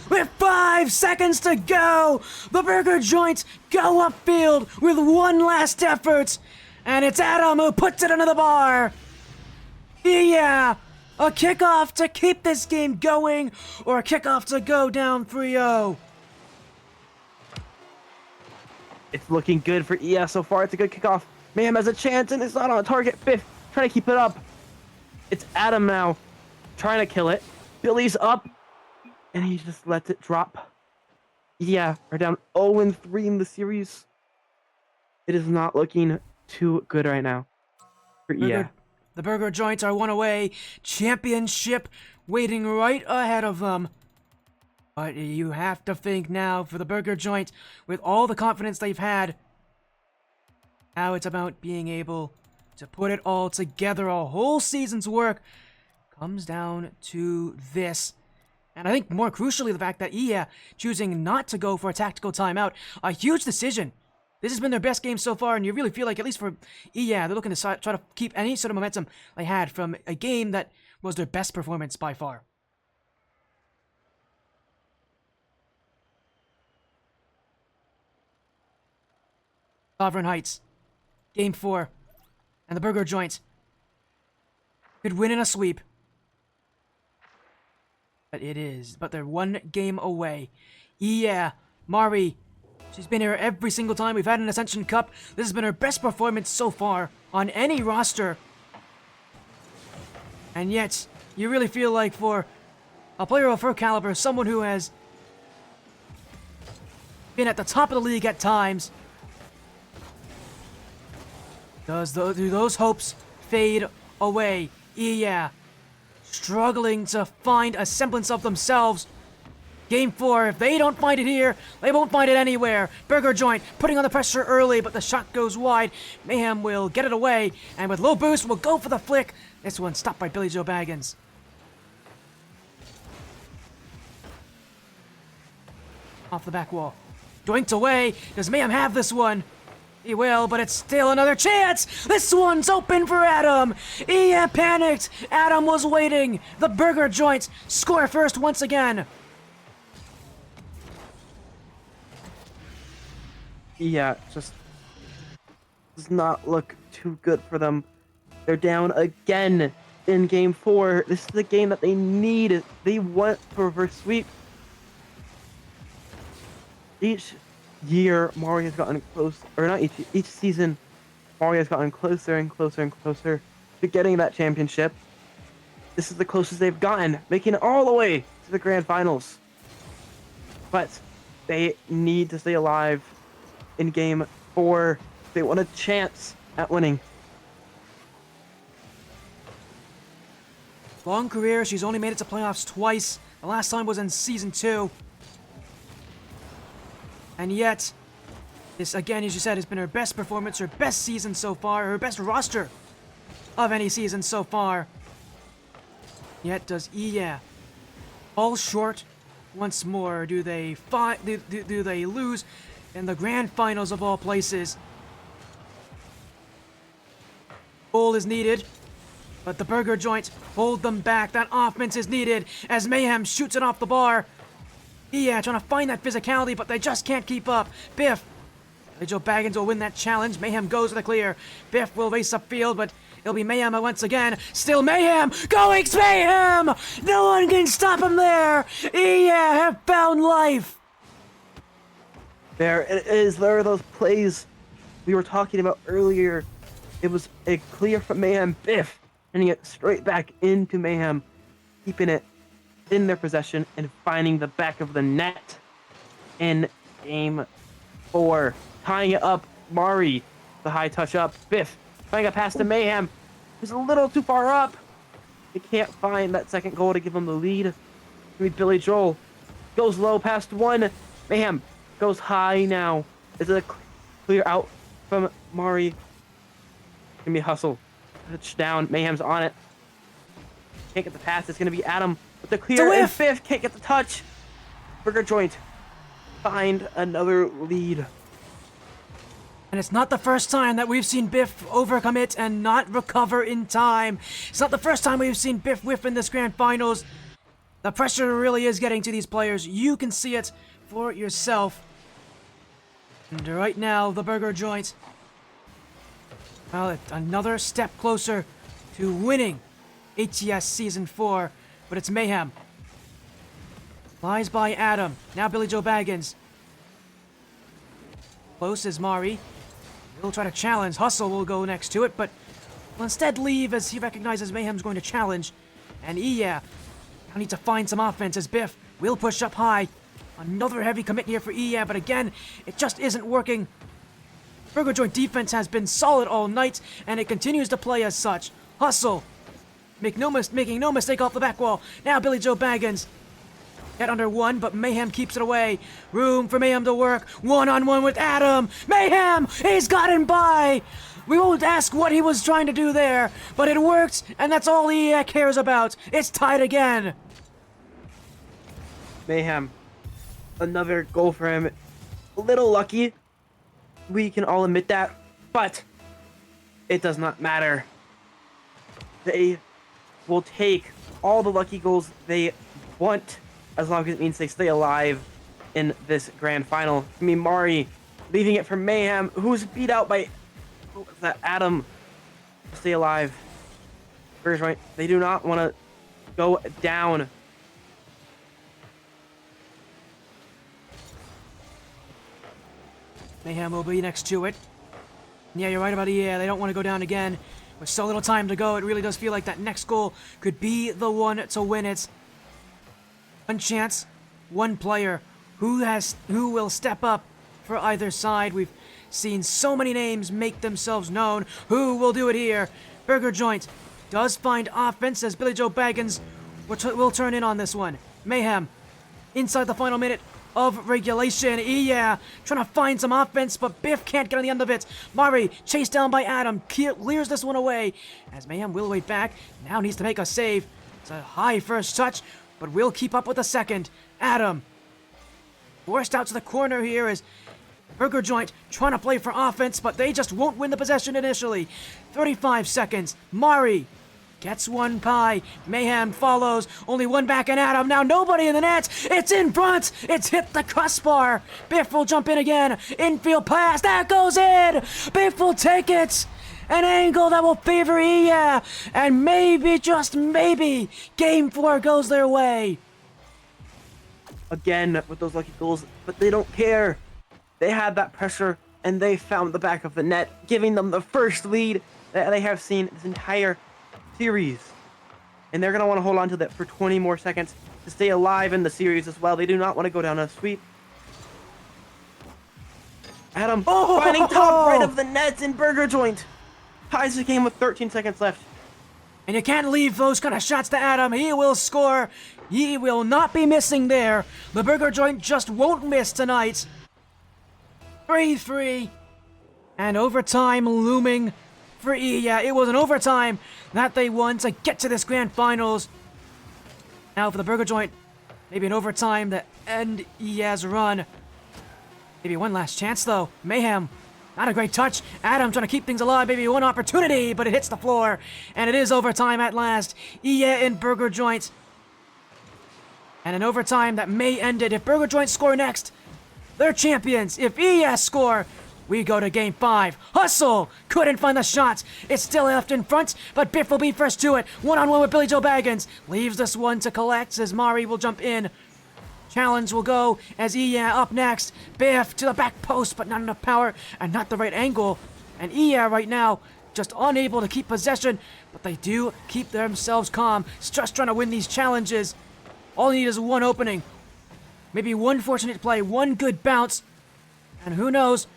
With 5 seconds to go, the burger joints go upfield with one last effort. And it's Adam who puts it into the bar. A kickoff to keep this game going, or a kickoff to go down 3-0. It's looking good for ES so far. It's a good kickoff. Mayhem has a chance, and it's not on target. Biff trying to keep it up. It's Adam now trying to kill it. Billy's up, and he just lets it drop. We're down 0-3 in the series. It is not looking too good right now for EA. The burger joints are one away. Championship waiting right ahead of them. But you have to think now for the burger joint, with all the confidence they've had, now it's about being able to put it all together. A whole season's work comes down to this. And I think more crucially, the fact that EA choosing not to go for a tactical timeout, a huge decision. This has been their best game so far, and you really feel like, at least for EA, they're looking to try to keep any sort of momentum they had from a game that was their best performance by far. Sovereign Heights, Game 4, and the burger joint could win in a sweep. But they're one game away. Mari, she's been here every single time we've had an Ascension Cup. This has been her best performance so far on any roster. And yet, you really feel like for a player of her caliber, someone who has been at the top of the league at times, do those hopes fade away? Struggling to find a semblance of themselves. Game 4, if they don't find it here, they won't find it anywhere. Burger joint putting on the pressure early, but the shot goes wide. Mayhem will get it away, and with low boost, will go for the flick. This one stopped by Billy Joe Baggins. Off the back wall. Doinked away. Does Mayhem have this one? He will, but it's still another chance! This one's open for Adam! EA panicked! Adam was waiting! The burger joints score first once again! Just does not look too good for them. They're down again in Game 4. This is the game that they need. They want for reverse sweep. Each year, Mari has gotten close, or not each season, Mari has gotten closer and closer and closer to getting that championship. This is the closest they've gotten, making it all the way to the grand finals. But they need to stay alive in Game 4. They want a chance at winning. Long career, she's only made it to playoffs twice. The last time was in Season 2. And yet, this, again, as you said, has been her best performance, her best season so far, her best roster of any season so far. Yet, does Iya fall short once more? Do they do they lose in the grand finals of all places? Goal is needed, but the burger joint hold them back. That offense is needed as Mayhem shoots it off the bar. Yeah, trying to find that physicality, but they just can't keep up. Biff, Joe Baggins will win that challenge. Mayhem goes for the clear. Biff will race upfield, but it'll be Mayhem once again. Still Mayhem, going Mayhem! No one can stop him there. Yeah, have found life. There it is. There are those plays we were talking about earlier. It was a clear from Mayhem. Biff sending it straight back into Mayhem, keeping it in their possession and finding the back of the net in Game 4. Tying it up, Mari, the high touch up. Biff trying to pass to Mayhem. He's a little too far up. He can't find that second goal to give him the lead. Billy Joel goes low past one. Mayhem goes high now. Is it a clear out from Mari? Gonna be a hustle. Touchdown. Mayhem's on it. Can't get the pass. It's gonna be Adam with the clear. And Biff can't get the touch. Burger joint. Find another lead. And it's not the first time that we've seen Biff overcome it and not recover in time. It's not the first time we've seen Biff whiff in this grand finals. The pressure really is getting to these players. You can see it for yourself. And right now, the burger joint. Well, it's another step closer to winning ATS Season 4. But it's Mayhem. Flies by Adam. Now Billy Joe Baggins. Close is Mari. He'll try to challenge. Hustle will go next to it, but will instead leave as he recognizes Mayhem's going to challenge. And Iya now needs to find some offense as Biff will push up high. Another heavy commit here for Iya, but again, it just isn't working. Burger Joint defense has been solid all night, and it continues to play as such. Hustle. Making no mistake off the back wall. Now Billy Joe Baggins. Get under one, but Mayhem keeps it away. Room for Mayhem to work. One-on-one with Adam. Mayhem! He's gotten by! We won't ask what he was trying to do there, but it worked, and that's all he cares about. It's tied again. Mayhem. Another goal for him. A little lucky. We can all admit that, but it does not matter. They will take all the lucky goals they want, as long as it means they stay alive in this grand final. I mean, Mari leaving it for Mayhem, who's beat out by Adam to stay alive. Burger's right. They do not want to go down. Mayhem will be next to it. Yeah, you're right about it. Yeah, they don't want to go down again. With so little time to go, it really does feel like that next goal could be the one to win it. One chance, one player. Who will step up for either side? We've seen so many names make themselves known. Who will do it here? Burger Joint does find offense as Billy Joe Baggins will turn in on this one. Mayhem inside the final minute of regulation. Yeah, trying to find some offense, but Biff can't get on the end of it. Mari, chased down by Adam, clears this one away as Mayhem will wait back. Now needs to make a save. It's a high first touch, but will keep up with the second. Adam forced out to the corner here as Burger Joint trying to play for offense, but they just won't win the possession initially. 35 seconds. Mari gets one pie. Mayhem follows. Only one back and Adam. Now nobody in the net. It's in front. It's hit the crossbar. Biff will jump in again. Infield pass. That goes in. Biff will take it. An angle that will favor Iya. And maybe, just maybe, Game 4 goes their way. Again with those lucky goals, but they don't care. They had that pressure, and they found the back of the net, giving them the first lead that they have seen this entire series. And they're going to want to hold on to that for 20 more seconds to stay alive in the series as well. They do not want to go down a sweep. Adam finding top right of the net in Burger Joint. Ties the game with 13 seconds left. And you can't leave those kind of shots to Adam. He will score. He will not be missing there. The burger joint just won't miss tonight. 3-3. And overtime looming for EA. It was an overtime that they won to get to this grand finals. Now for the burger joint, maybe an overtime to end EA's run. Maybe one last chance though. Mayhem. Not a great touch. Adam trying to keep things alive. Maybe one opportunity, but it hits the floor. And it is overtime at last. EA and Burger Joint. And an overtime that may end it. If Burger Joint score next, they're champions. If EA score, we go to game 5. Hustle! Couldn't find the shot. It's still left in front, but Biff will be first to it. One-on-one with Billy Joe Baggins. Leaves this one to collect as Mari will jump in. Challenge will go as Iya up next. Biff to the back post, but not enough power and not the right angle. And Iya right now just unable to keep possession, but they do keep themselves calm. Just trying to win these challenges. All they need is one opening. Maybe one fortunate play, one good bounce. And who knows,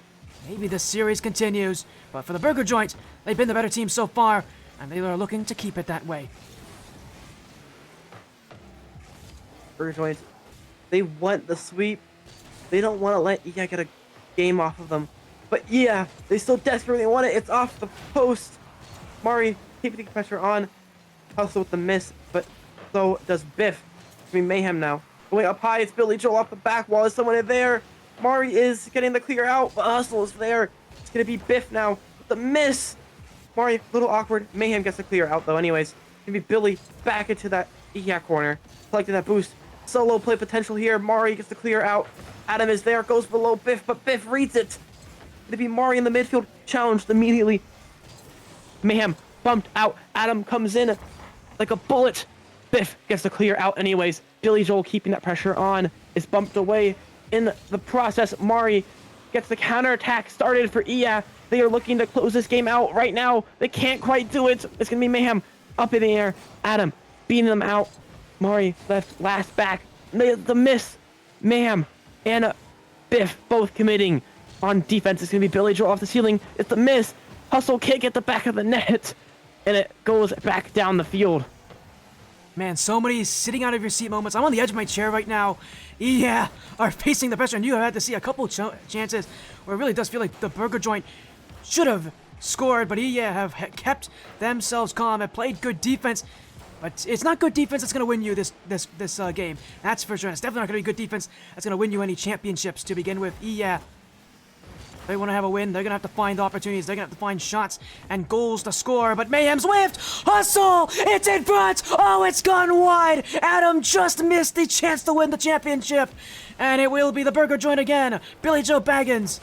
maybe the series continues. But for the Burger Joint, they've been the better team so far, and they are looking to keep it that way. Burger Joint, they want the sweep. They don't want to let EA get a game off of them. But yeah, they still desperately want it. It's off the post. Mari keeping the pressure on. Hustle with the miss, but so does Biff. It's gonna be Mayhem now. Going up high, it's Billy Joel off the back wall. Is someone in there? Mari is getting the clear out, but Hustle is there. It's gonna be Biff now with the miss. Mari, a little awkward. Mayhem gets the clear out though. Anyways, it's gonna be Billy back into that EA corner, collecting that boost. Solo play potential here. Mari gets the clear out. Adam is there, goes below Biff, but Biff reads it. It'll be Mari in the midfield, challenged immediately. Mayhem bumped out. Adam comes in like a bullet. Biff gets the clear out anyways. Billy Joel keeping that pressure on is bumped away. In the process, Mari gets the counterattack started for Iya. They are looking to close this game out right now. They can't quite do it. It's going to be Mayhem up in the air. Adam beating them out. Mari left last back. The miss. Mayhem and Biff both committing on defense. It's going to be Billy Joel off the ceiling. It's the miss. Hustle can't get the back of the net. And it goes back down the field. Man, so many sitting out of your seat moments. I'm on the edge of my chair right now. Yeah, are facing the pressure, and you have had to see a couple chances where it really does feel like the Burger Joint should have scored, but have kept themselves calm and played good defense. But it's not good defense that's going to win you this game. That's for sure. It's definitely not going to be good defense that's going to win you any championships to begin with. Yeah. They want to have a win. They're going to have to find opportunities. They're going to have to find shots and goals to score. But Mayhem's whiffed. Hustle! It's in front! Oh, it's gone wide! Adam just missed the chance to win the championship. And it will be the Burger Joint again. Billy Joe Baggins.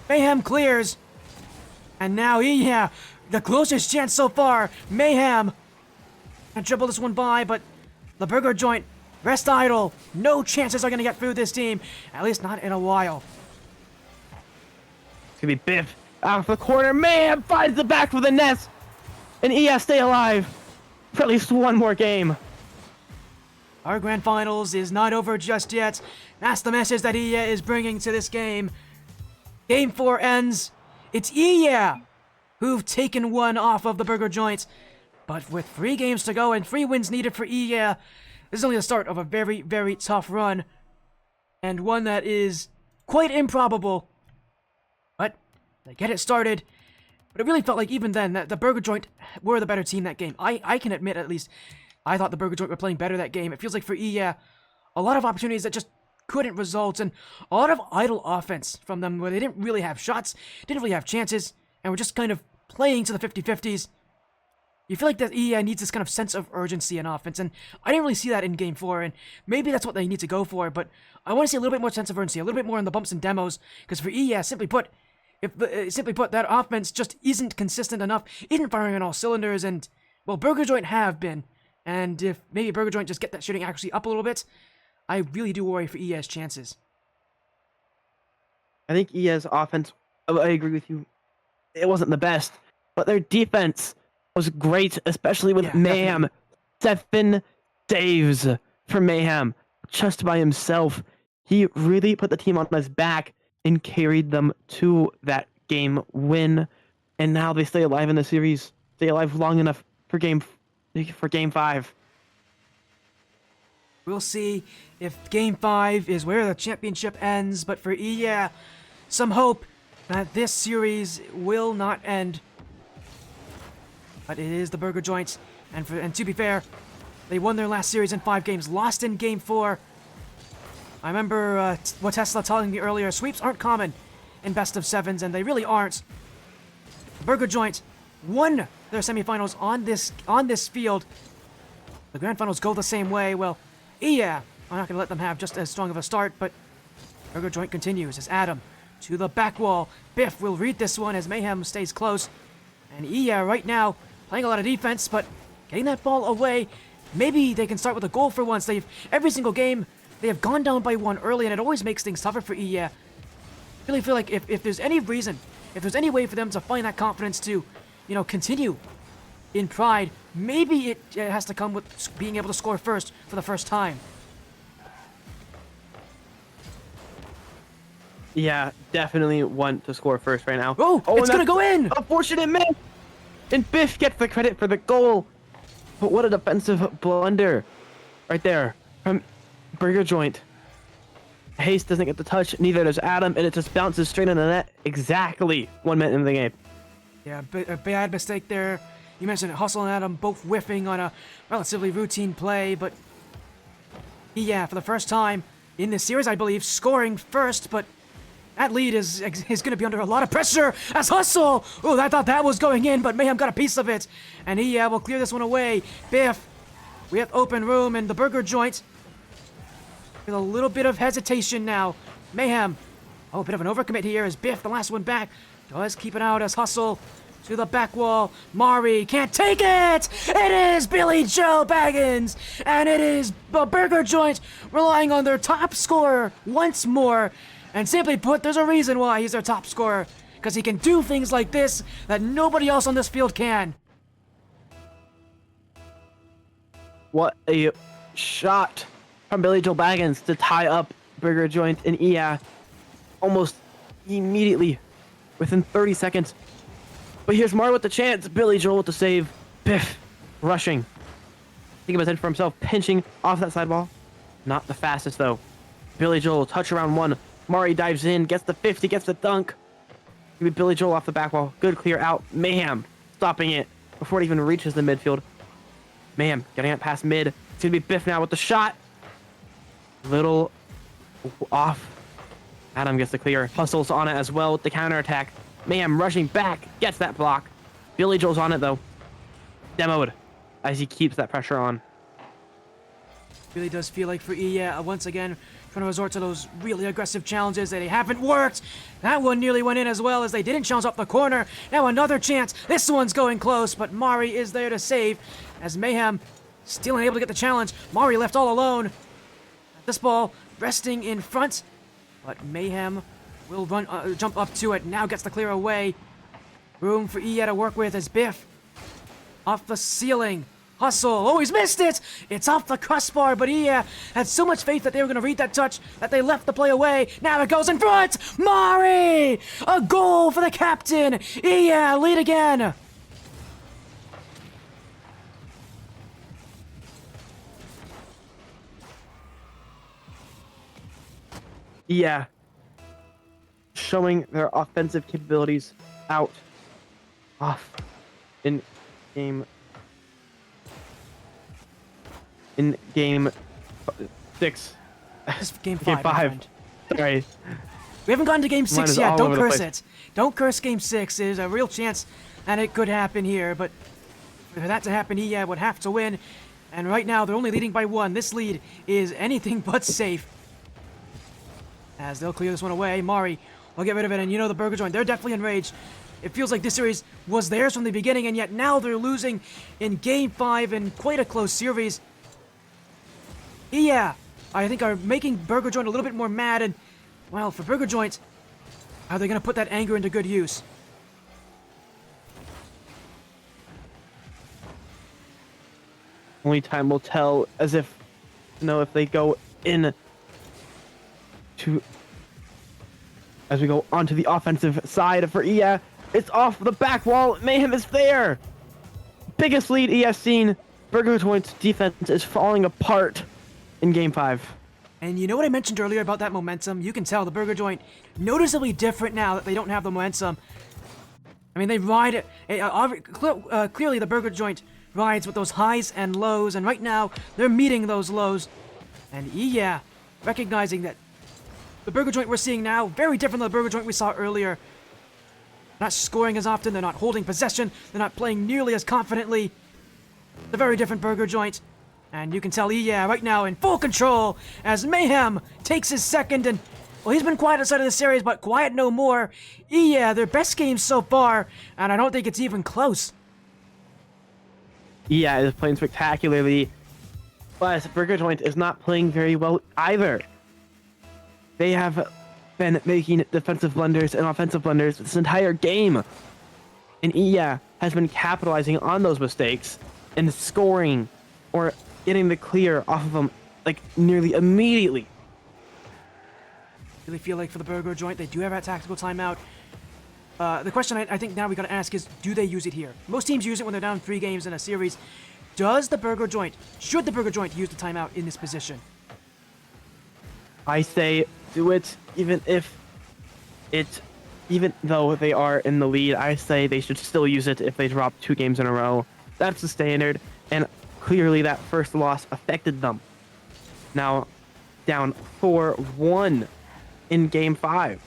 Mayhem clears. And now, the closest chance so far. Mayhem. And dribble this one by, but the Burger Joint rest idle. No chances are going to get through this team. At least not in a while. It's gonna be Biff out of the corner. Mayhem finds the back of the net, and ES stay alive for at least one more game. Our grand finals is not over just yet. That's the message that EA is bringing to this game. Game 4 ends. It's EA who've taken one off of the Burger Joint, but with 3 games to go and 3 wins needed for EA, this is only the start of a very, very tough run, and one that is quite improbable. But they get it started. But it really felt like even then that the Burger Joint were the better team that game. I can admit at least I thought the Burger Joint were playing better that game. It feels like for EA, a lot of opportunities that just couldn't result, and a lot of idle offense from them where they didn't really have shots, didn't really have chances, and were just kind of playing to the 50-50s. You feel like that EA needs this kind of sense of urgency in offense, and I didn't really see that in Game 4, and maybe that's what they need to go for, but I want to see a little bit more sense of urgency, a little bit more in the bumps and demos, because for EA, simply put, that offense just isn't consistent enough, isn't firing on all cylinders, and, well, Burger Joint have been, and if maybe Burger Joint just get that shooting accuracy up a little bit, I really do worry for EA's chances. I think EA's offense, I agree with you, it wasn't the best, but their defense was great, especially with Mayhem. Definitely. 7 saves for Mayhem, just by himself. He really put the team on his back and carried them to that game win. And now they stay alive in the series, stay alive long enough for game 5. We'll see if Game 5 is where the championship ends, but for EA, some hope that this series will not end. But it is the Burger Joints, and to be fair, they won their last series in 5 games, lost in Game 4. I remember WaTesla telling me earlier, sweeps aren't common in best of 7s, and they really aren't. The Burger Joint won their semifinals on this field. The grand finals go the same way. Well, yeah, I'm not going to let them have just as strong of a start, but Burger Joint continues as Adam to the back wall. Biff will read this one as Mayhem stays close. And Iya right now playing a lot of defense, but getting that ball away. Maybe they can start with a goal for once. Every single game, they have gone down by 1 early, and it always makes things tougher for Iya. I really feel like if there's any reason, if there's any way for them to find that confidence to, continue in Pride, maybe it has to come with being able to score first for the first time. Yeah, definitely want to score first right now. Oh, it's gonna go in! Unfortunate miss! And Biff gets the credit for the goal. But what a defensive blunder right there from Burger Joint. Hayes doesn't get the touch, neither does Adam, and it just bounces straight in the net exactly 1 minute into the game. Yeah, a bad mistake there. You mentioned it, Hustle and Adam both whiffing on a relatively routine play, but yeah, for the first time in this series, I believe, scoring first, but that lead is going to be under a lot of pressure as Hustle! Oh, I thought that was going in, but Mayhem got a piece of it, and he will clear this one away. Biff, we have open room, and the Burger Joint with a little bit of hesitation now. Mayhem, a bit of an overcommit here as Biff, the last one back, does keep it out as Hustle to the back wall. Mari can't take it! It is Billy Joe Baggins! And it is the Burger Joint relying on their top scorer once more. And simply put, there's a reason why he's their top scorer. Because he can do things like this that nobody else on this field can. What a shot from Billy Joe Baggins to tie up Burger Joint and Ia almost immediately within 30 seconds. But here's Mar with the chance. Billy Joel with the save. Biff rushing. Think of his head for himself, pinching off that side ball. Not the fastest though. Billy Joel touch around 1. Mari dives in, gets the 50, gets the dunk. Give Billy Joel off the back wall. Good clear out. Mayhem stopping it before it even reaches the midfield. Mayhem getting it past mid. It's gonna be Biff now with the shot. Little off. Adam gets the clear. Hustles on it as well with the counterattack. Mayhem rushing back, gets that block. Billy Joel's on it though. Demoed as he keeps that pressure on. Really does feel like for EA, once again, trying to resort to those really aggressive challenges that they haven't worked. That one nearly went in as well as they didn't challenge up the corner. Now another chance. This one's going close, but Mari is there to save as Mayhem still unable to get the challenge. Mari left all alone. This ball resting in front, but Mayhem will jump up to it. Now gets the clear away. Room for EA to work with as Biff off the ceiling. Hustle. Oh, he's missed it! It's off the crossbar, but EA had so much faith that they were going to read that touch that they left the play away. Now it goes in front! Mari! A goal for the captain! EA lead again! Yeah. Showing their offensive capabilities off in game 6. This is game 5. Game 5. Sorry. We haven't gotten to game 6 is yet. all Don't over the curse place. it. Don't curse game 6. There's a real chance that it could happen here, but for that to happen, EA would have to win. And right now, they're only leading by 1. This lead is anything but safe. As they'll clear this one away, Mari will get rid of it, and the Burger Joint, they're definitely enraged. It feels like this series was theirs from the beginning, and yet now they're losing in Game 5 in quite a close series. Yeah, I think are making Burger Joint a little bit more mad, and, well, for Burger Joint, are they going to put that anger into good use? Only time will tell, as if if they go in to as we go onto the offensive side for EA. It's off the back wall. Mayhem is there. biggest lead he has seen. Burger Joint's defense is falling apart in Game 5. And you know what I mentioned earlier about that momentum? You can tell the Burger Joint noticeably different now that they don't have the momentum. I mean, they ride it. Clearly, the Burger Joint rides with those highs and lows, and right now, they're meeting those lows. And yeah, recognizing that the Burger Joint we're seeing now, very different than the Burger Joint we saw earlier. Not scoring as often, they're not holding possession, they're not playing nearly as confidently. The very different Burger Joint. And you can tell right now in full control as Mayhem takes his second and, well, he's been quiet outside of the series, but quiet no more. Their best game so far, and I don't think it's even close. Is playing spectacularly, but Burger Joint is not playing very well either. They have been making defensive blunders and offensive blunders this entire game. And has been capitalizing on those mistakes and scoring or getting the clear off of them like nearly immediately. Really feel like for the Burger Joint, they do have that tactical timeout. The question I think now we gotta ask is, do they use it here? Most teams use it when they're down 3 games in a series. Should the Burger Joint use the timeout in this position? I say do it, even though they are in the lead. I say they should still use it if they drop 2 games in a row. That's the standard, and clearly that first loss affected them. Now, down 4-1 in Game 5.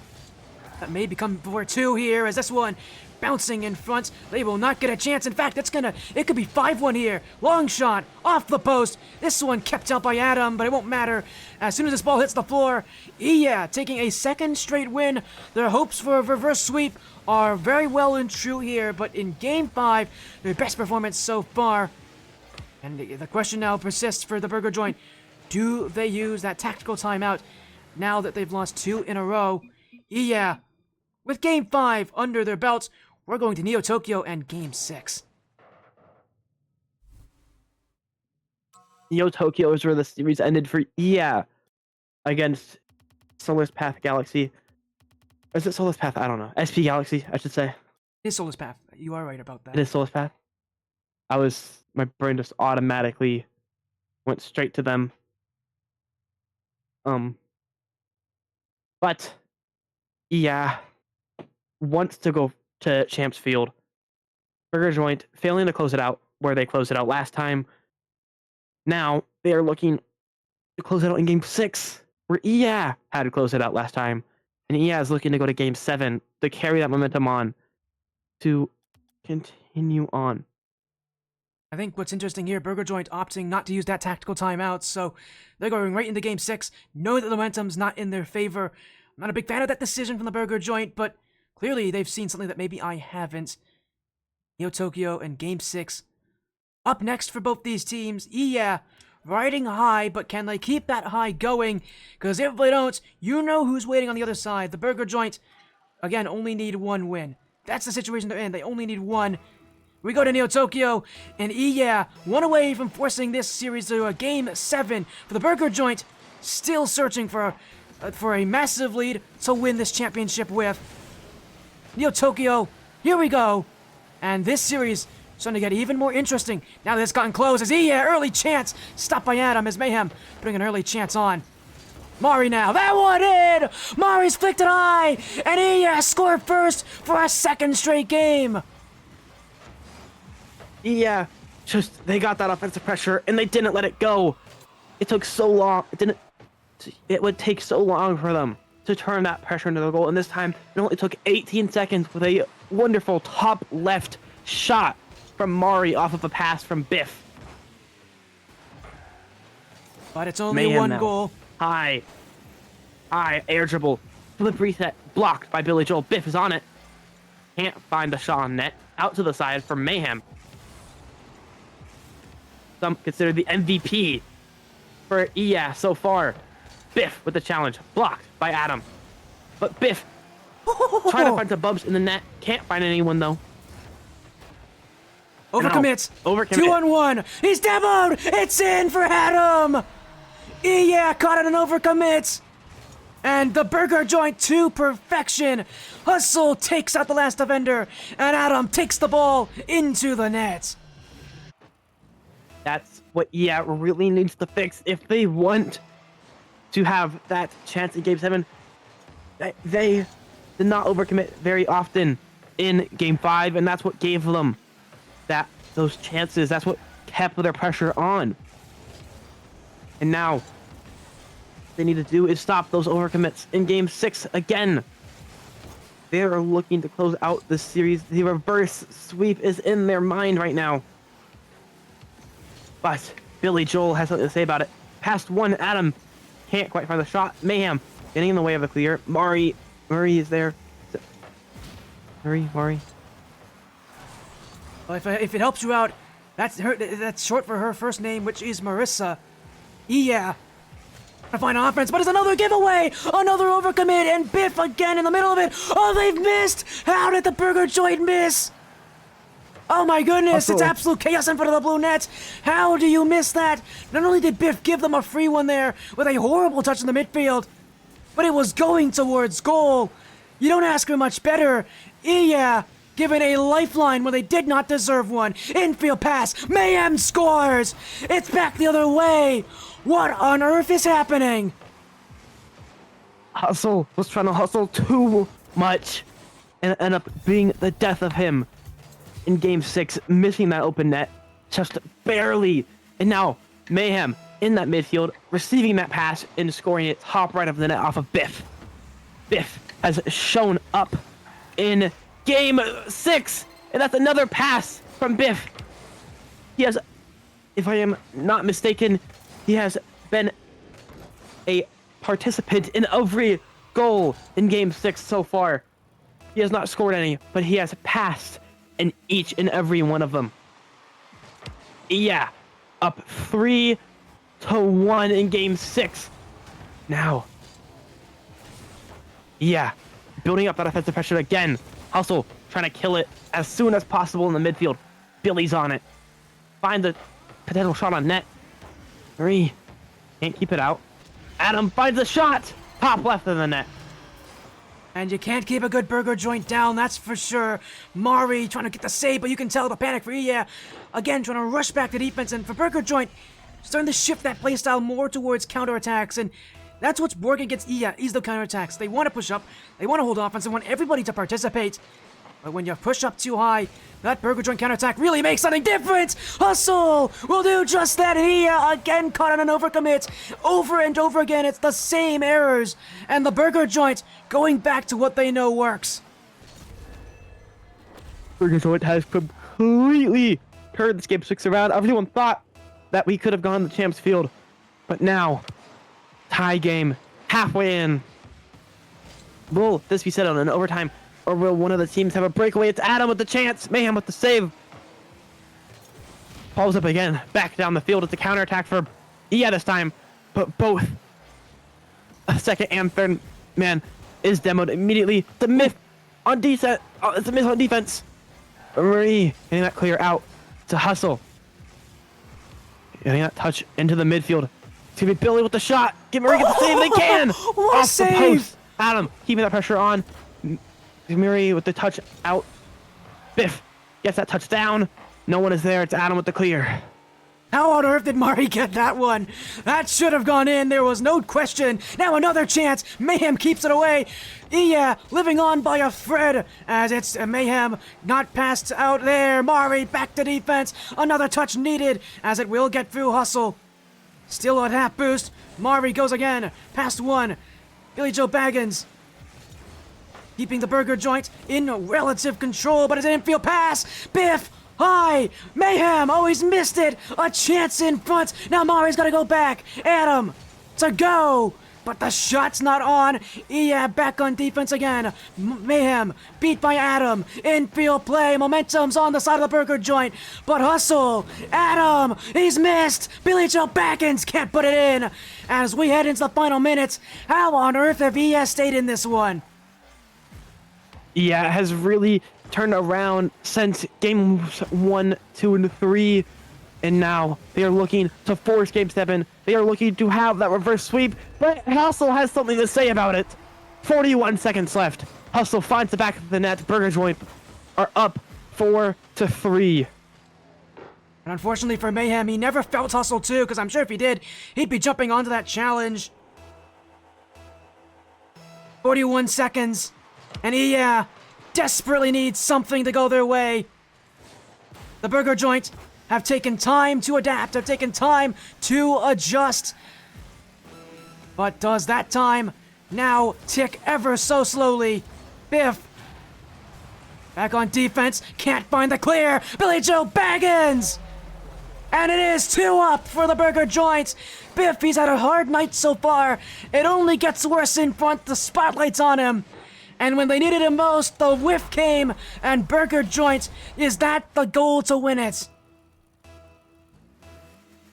That may become 4-2 here, as this one bouncing in front. They will not get a chance. In fact, it could be 5-1 here. Long shot off the post. This one kept out by Adam, but it won't matter. As soon as this ball hits the floor, taking a second straight win. Their hopes for a reverse sweep are very well and true here, but in Game 5, their best performance so far. And the question now persists for the Burger Joint. Do they use that tactical timeout now that they've lost 2 in a row? With Game 5 under their belts, we're going to Neo Tokyo and Game 6. Neo Tokyo is where the series ended for against Solar's Path Galaxy. Or is it Solar's Path? I don't know. SP Galaxy, I should say. It is Solar's Path. You are right about that. It is Solar's Path. My brain just automatically went straight to them. But wants to go to Champs Field. Burger Joint failing to close it out where they closed it out last time. Now they are looking to close it out in Game 6, where had to close it out last time. And is looking to go to Game 7 to carry that momentum on, to continue on. I think what's interesting here, Burger Joint opting not to use that tactical timeout, so they're going right into Game 6, knowing that the momentum's not in their favor. I'm not a big fan of that decision from the Burger Joint, but clearly they've seen something that maybe I haven't. Neo Tokyo and Game 6. Up next for both these teams, riding high, but can they keep that high going? Because if they don't, you know who's waiting on the other side. The Burger Joint, again, only need 1 win. That's the situation they're in. They only need 1. We go to Neo Tokyo, and one away from forcing this series to a Game 7 for the Burger Joint, still searching for a massive lead to win this championship with. Neo Tokyo, here we go. And this series is starting to get even more interesting now that it's gotten close. As early chance, stopped by Adam as Mayhem putting an early chance on. Mari now, that one in! Mari's flicked it high, and scored first for a second straight game. They got that offensive pressure and they didn't let it go. It took so long. It would take so long for them to turn that pressure into the goal, and this time it only took 18 seconds with a wonderful top left shot from Mari off of a pass from Biff. But it's only Mayhem 1 now. goal. High air dribble, flip reset, blocked by Billy Joel. Biff is on it. Can't find the shot on net. Out to the side for Mayhem. Some consider the MVP for so far. Biff with the challenge, blocked by Adam. But Biff trying to find some bumps in the net. Can't find anyone though. Overcommits. Overcommit. 2-on-1. He's demoed. It's in for Adam. Caught it an overcommit. And the Burger Joint to perfection. Hustle takes out the last defender, and Adam takes the ball into the net. That's what really needs to fix if they want to have that chance in Game 7. They did not overcommit very often in Game 5, and that's what gave them those chances. That's what kept their pressure on. And now, what they need to do is stop those overcommits in Game 6 again. They are looking to close out this series. The reverse sweep is in their mind right now. But Billy Joel has something to say about it. Past one, Adam can't quite find the shot. Mayhem getting in the way of the clear. Murray is there. Murray. Well, if it helps you out, that's short for her first name, which is Marissa. Yeah. To find offense, but it's another giveaway! Another overcommit, and Biff again in the middle of it! Oh, they've missed! How did the burger joint miss? Oh my goodness, it's absolute chaos in front of the blue net! How do you miss that? Not only did Biff give them a free one there, with a horrible touch in the midfield, but it was going towards goal! You don't ask for much better. Yeah, given a lifeline when they did not deserve one. Infield pass, Mayhem scores! It's back the other way! What on earth is happening? Hustle was trying to hustle too much and end up being the death of him in Game 6, missing that open net just barely. And now Mayhem in that midfield, receiving that pass and scoring it top right of the net off of Biff. Biff has shown up in Game 6, and that's another pass from Biff. He has, if I am not mistaken, he has been a participant in every goal in Game 6 so far. He has not scored any, but he has passed in each and every one of them. Yeah, up 3-1 in Game 6. Now, building up that offensive pressure again. Hustle trying to kill it as soon as possible in the midfield. Billy's on it. Find the potential shot on net. Three. Can't keep it out. Adam finds a shot. Top left of the net. And you can't keep a good burger joint down, that's for sure. Mari trying to get the save, but you can tell the panic for Iya. Again, trying to rush back to defense, and for burger joint, starting to shift that playstyle more towards counterattacks, and that's what's working against Iya, is the counterattacks. They want to push up, they want to hold offense, they want everybody to participate. But when you push up too high, that burger joint counterattack really makes something different! Hustle will do just that, and Iya again caught on an overcommit. Over and over again, it's the same errors, and the burger joint going back to what they know works. Burger joint has completely turned this Game 6 around. Everyone thought that we could have gone to Champs Field, but now, tie game, halfway in. Will this be settled in overtime, or will one of the teams have a breakaway? It's Adam with the chance, Mayhem with the save. Falls up again, back down the field. It's a counterattack for Iya this time, but both a second and third man is demoed immediately. The myth on defense. It's a miss on defense. Marie getting that clear out to Hustle. Getting that touch into the midfield. It's gonna be Billy with the shot. Get Marie get the save. They can. What Off save! the post. Adam keeping that pressure on. Marie with the touch out. Biff gets that touch down. No one is there. It's Adam with the clear. How on earth did Mari get that one? That should have gone in, there was no question. Now another chance, Mayhem keeps it away. Iya living on by a thread as it's Mayhem not passed out there. Mari back to defense, another touch needed as it will get through Hustle. Still a half boost, Mari goes again, past one. Billy Joe Baggins keeping the burger joint in relative control, but it's an infield pass. Biff! Hi! Mayhem! Oh, he's missed it! A chance in front! Now Mari's gotta go back! Adam! To go! But the shot's not on! Iya back on defense again! Mayhem beat by Adam! Infield play! Momentum's on the side of the burger joint! But Hustle! Adam! He's missed! Billy Joe Backins can't put it in! As we head into the final minutes, how on earth have Iya stayed in this one? Yeah, has really turned around since games 1, 2, and 3, and now they are looking to force Game 7. They are looking to have that reverse sweep, but Hustle has something to say about it. 41 seconds left. Hustle finds the back of the net. Burger joint are up 4-3. And unfortunately for Mayhem, he never felt Hustle too, because I'm sure if he did, he'd be jumping onto that challenge. 41 seconds. And he, desperately needs something to go their way. The Burger Joint have taken time to adapt, have taken time to adjust. But does that time now tick ever so slowly? Biff, back on defense, can't find the clear. Billy Joe Baggins! And it is 2 up for the Burger Joint. Biff, he's had a hard night so far. It only gets worse in front, the spotlight's on him. And when they needed him most, the whiff came, and Burger Joint, is that the goal to win it?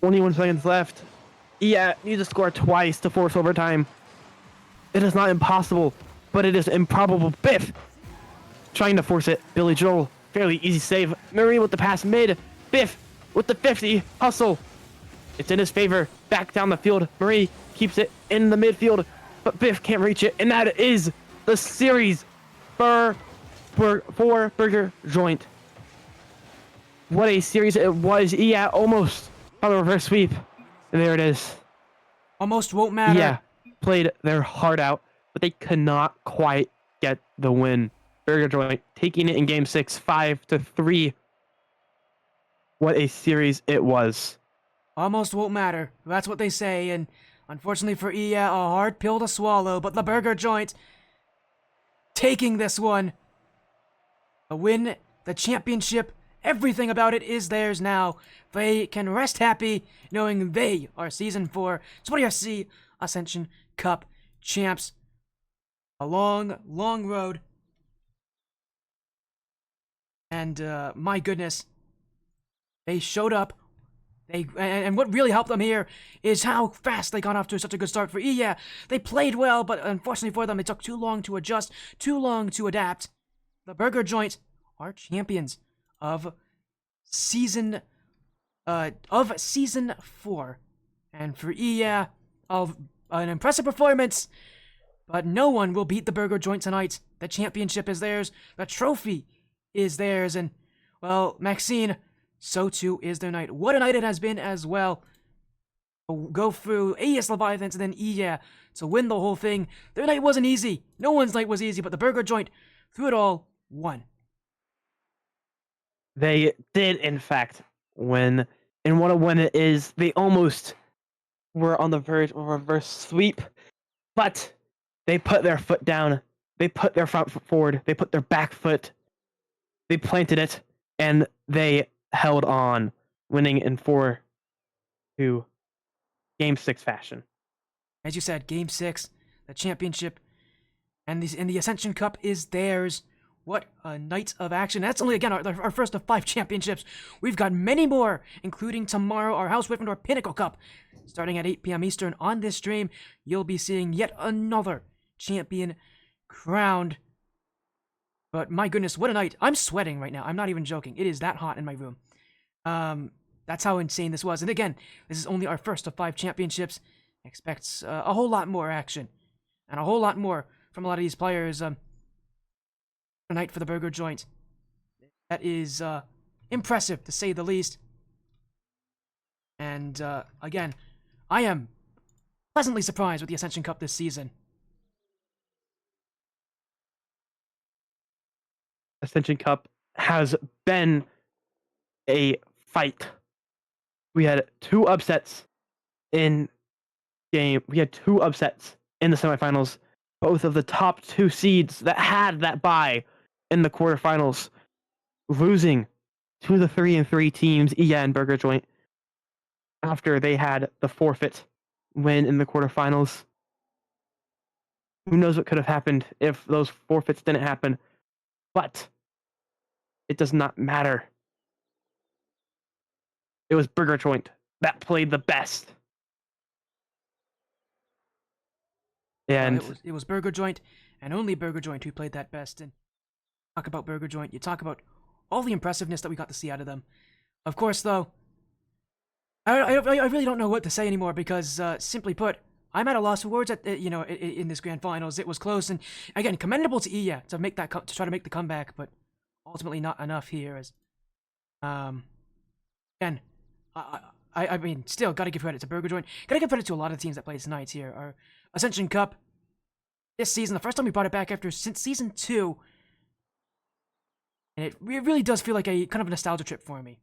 21 seconds left. Yeah, need to score twice to force overtime. It is not impossible, but it is improbable. Biff trying to force it. Billy Joel, fairly easy save. Marie with the pass mid. Biff with the 50. Hustle. It's in his favor. Back down the field. Marie keeps it in the midfield, but Biff can't reach it, and that is the series for Burger Joint. What a series it was. Yeah, almost on the reverse sweep. And there it is. Almost won't matter. Yeah, played their heart out, but they could not quite get the win. Burger Joint taking it in game 6, 5-3. What a series it was. Almost won't matter. That's what they say, and unfortunately for Iya, a hard pill to swallow, but the Burger Joint taking this one. A win, the championship, everything about it is theirs now. They can rest happy knowing they are Season 4 SportyFC Ascension Cup champs. A long, long road. And, my goodness, they showed up. And what really helped them here is how fast they got off to such a good start for Iya. They played well, but unfortunately for them, it took too long to adjust, too long to adapt. The Burger Joint are champions of season 4. And for Iya, of an impressive performance, but no one will beat the Burger Joint tonight. The championship is theirs, the trophy is theirs, and, well, Maxine, so too is their night. What a night it has been as well. Go through AS Leviathans and then Iya to win the whole thing. Their night wasn't easy. No one's night was easy, but the Burger Joint, through it all, won. They did, in fact, win. And what a win it is. They almost were on the verge of a reverse sweep, but they put their foot down. They put their front foot forward. They put their back foot. They planted it, and they held on, winning in 4-2 Game 6 fashion. As you said, Game 6, the championship, and the Ascension Cup is theirs. What a night of action. That's only, again, our first of 5 championships. We've got many more, including tomorrow, our House Gryffindor Pinnacle Cup. Starting at 8 p.m. Eastern on this stream, you'll be seeing yet another champion crowned. But my goodness, what a night. I'm sweating right now. I'm not even joking. It is that hot in my room. That's how insane this was. And again, this is only our first of 5 championships. Expects a whole lot more action. And a whole lot more from a lot of these players. Tonight for the Burger Joint. That is impressive, to say the least. And again, I am pleasantly surprised with the Ascension Cup this season. Ascension Cup has been a fight. We had 2 upsets in game. We had 2 upsets in the semifinals. Both of the top 2 seeds that had that bye in the quarterfinals, losing to the 3-3 teams, Iya and Burger Joint, after they had the forfeit win in the quarterfinals. Who knows what could have happened if those forfeits didn't happen, but it does not matter. It was Burger Joint that played the best. And it was Burger Joint, and only Burger Joint, who played that best. And talk about Burger Joint, you talk about all the impressiveness that we got to see out of them. Of course, though, I really don't know what to say anymore, because simply put, I'm at a loss for words in this grand finals. It was close, and again, commendable to Iya to make that to try to make the comeback, but ultimately not enough here. As Again, I mean, still gotta give credit to Burger Joint. Gotta give credit to a lot of the teams that play tonight here. Our Ascension Cup this season, the first time we brought it back since season 2, and it really does feel like a kind of a nostalgia trip for me.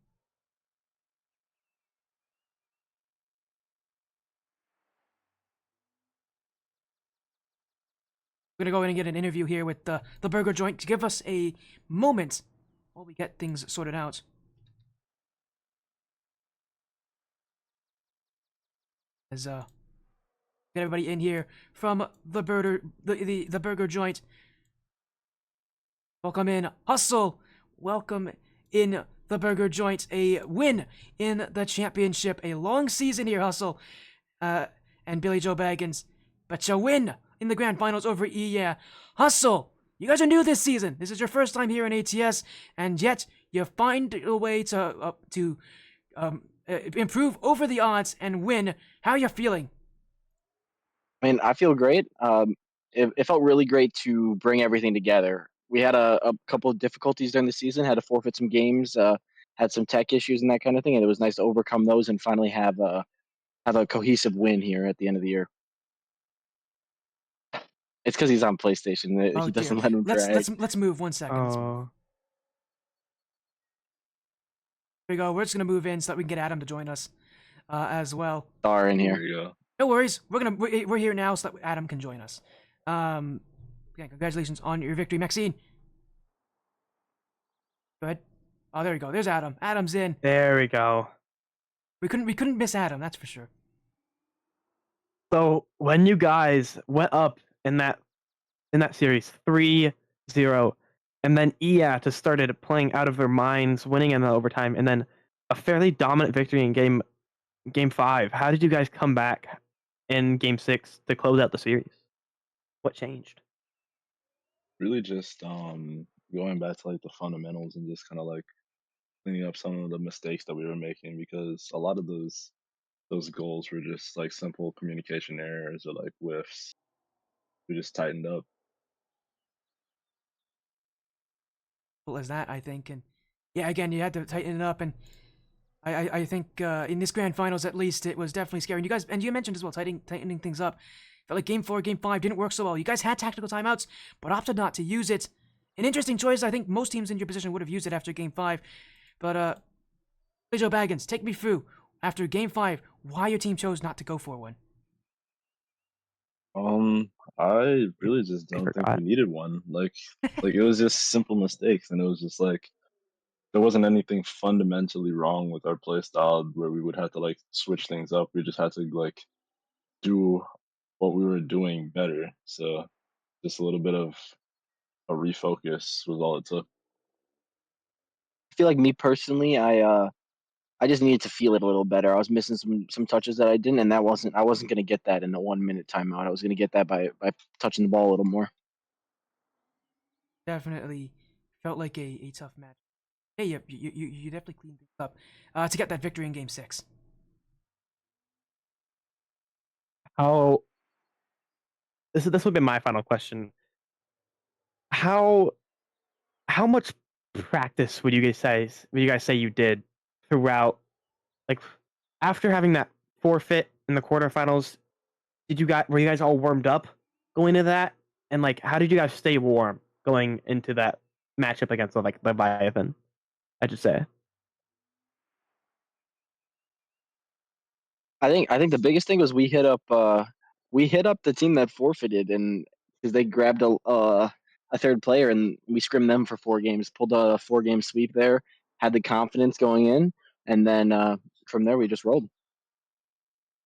We're gonna go in and get an interview here with the Burger Joint to give us a moment while we get things sorted out. As get everybody in here from the Burger Joint. Welcome in, Hustle. Welcome in the Burger Joint. A win in the championship. A long season here, Hustle. And Billy Joe Baggins. But you win in the grand finals over EA. Hustle, you guys are new this season. This is your first time here in ATS, and yet you find a way to improve over the odds and win. How are you feeling? I mean, I feel great. It felt really great to bring everything together. We had a couple of difficulties during the season, had to forfeit some games, had some tech issues and that kind of thing, and it was nice to overcome those and finally have a cohesive win here at the end of the year. It's because he's on PlayStation. Oh, He doesn't dear. let him drag. Let's move 1 second. Oh, Here we go. We're just gonna move in so that we can get Adam to join us as well. Star in There here. you go. No worries. We're here now so that Adam can join us. Yeah, congratulations on your victory, Maxine. Go ahead. Oh, there we go. There's Adam. Adam's in. there we go. We couldn't miss Adam. That's for sure. So when you guys went up in that series 3-0, and then EA just started playing out of their minds, winning in the overtime, and then a fairly dominant victory in game 5. How did you guys come back in game 6 to close out the series? What changed? Really just going back to like the fundamentals and just kind of like cleaning up some of the mistakes that we were making, because a lot of those goals were just like simple communication errors or like whiffs. We just tightened up. Simple as that, I think. And yeah, again, you had to tighten it up. And I think in this grand finals, at least, it was definitely scary. And you guys, and you mentioned as well, tightening things up. Felt like game 4, game 5 didn't work so well. You guys had tactical timeouts, but opted not to use it. An interesting choice. I think most teams in your position would have used it after game 5. But Joe Baggins, take me through after game 5 why your team chose not to go for one. I really just don't think forgot. we needed one. Like it was just simple mistakes, and it was just like there wasn't anything fundamentally wrong with our play style where we would have to like switch things up. We just had to like do what we were doing better. So just a little bit of a refocus was all it took. I feel like me personally, I just needed to feel it a little better. I was missing some touches that I didn't, and I wasn't gonna get that in the 1 minute timeout. I was gonna get that by touching the ball a little more. Definitely felt like a tough match. Hey, you definitely cleaned things up to get that victory in game 6. How this would be my final question. How much practice would you guys say you did throughout, like, after having that forfeit in the quarterfinals? Were you guys all warmed up going into that? And like, how did you guys stay warm going into that matchup against like Leviathan? I should say. I think the biggest thing was we hit up the team that forfeited, and because they grabbed a third player and we scrimmed them for 4 games, pulled a 4-game sweep there, had the confidence going in, and then from there we just rolled.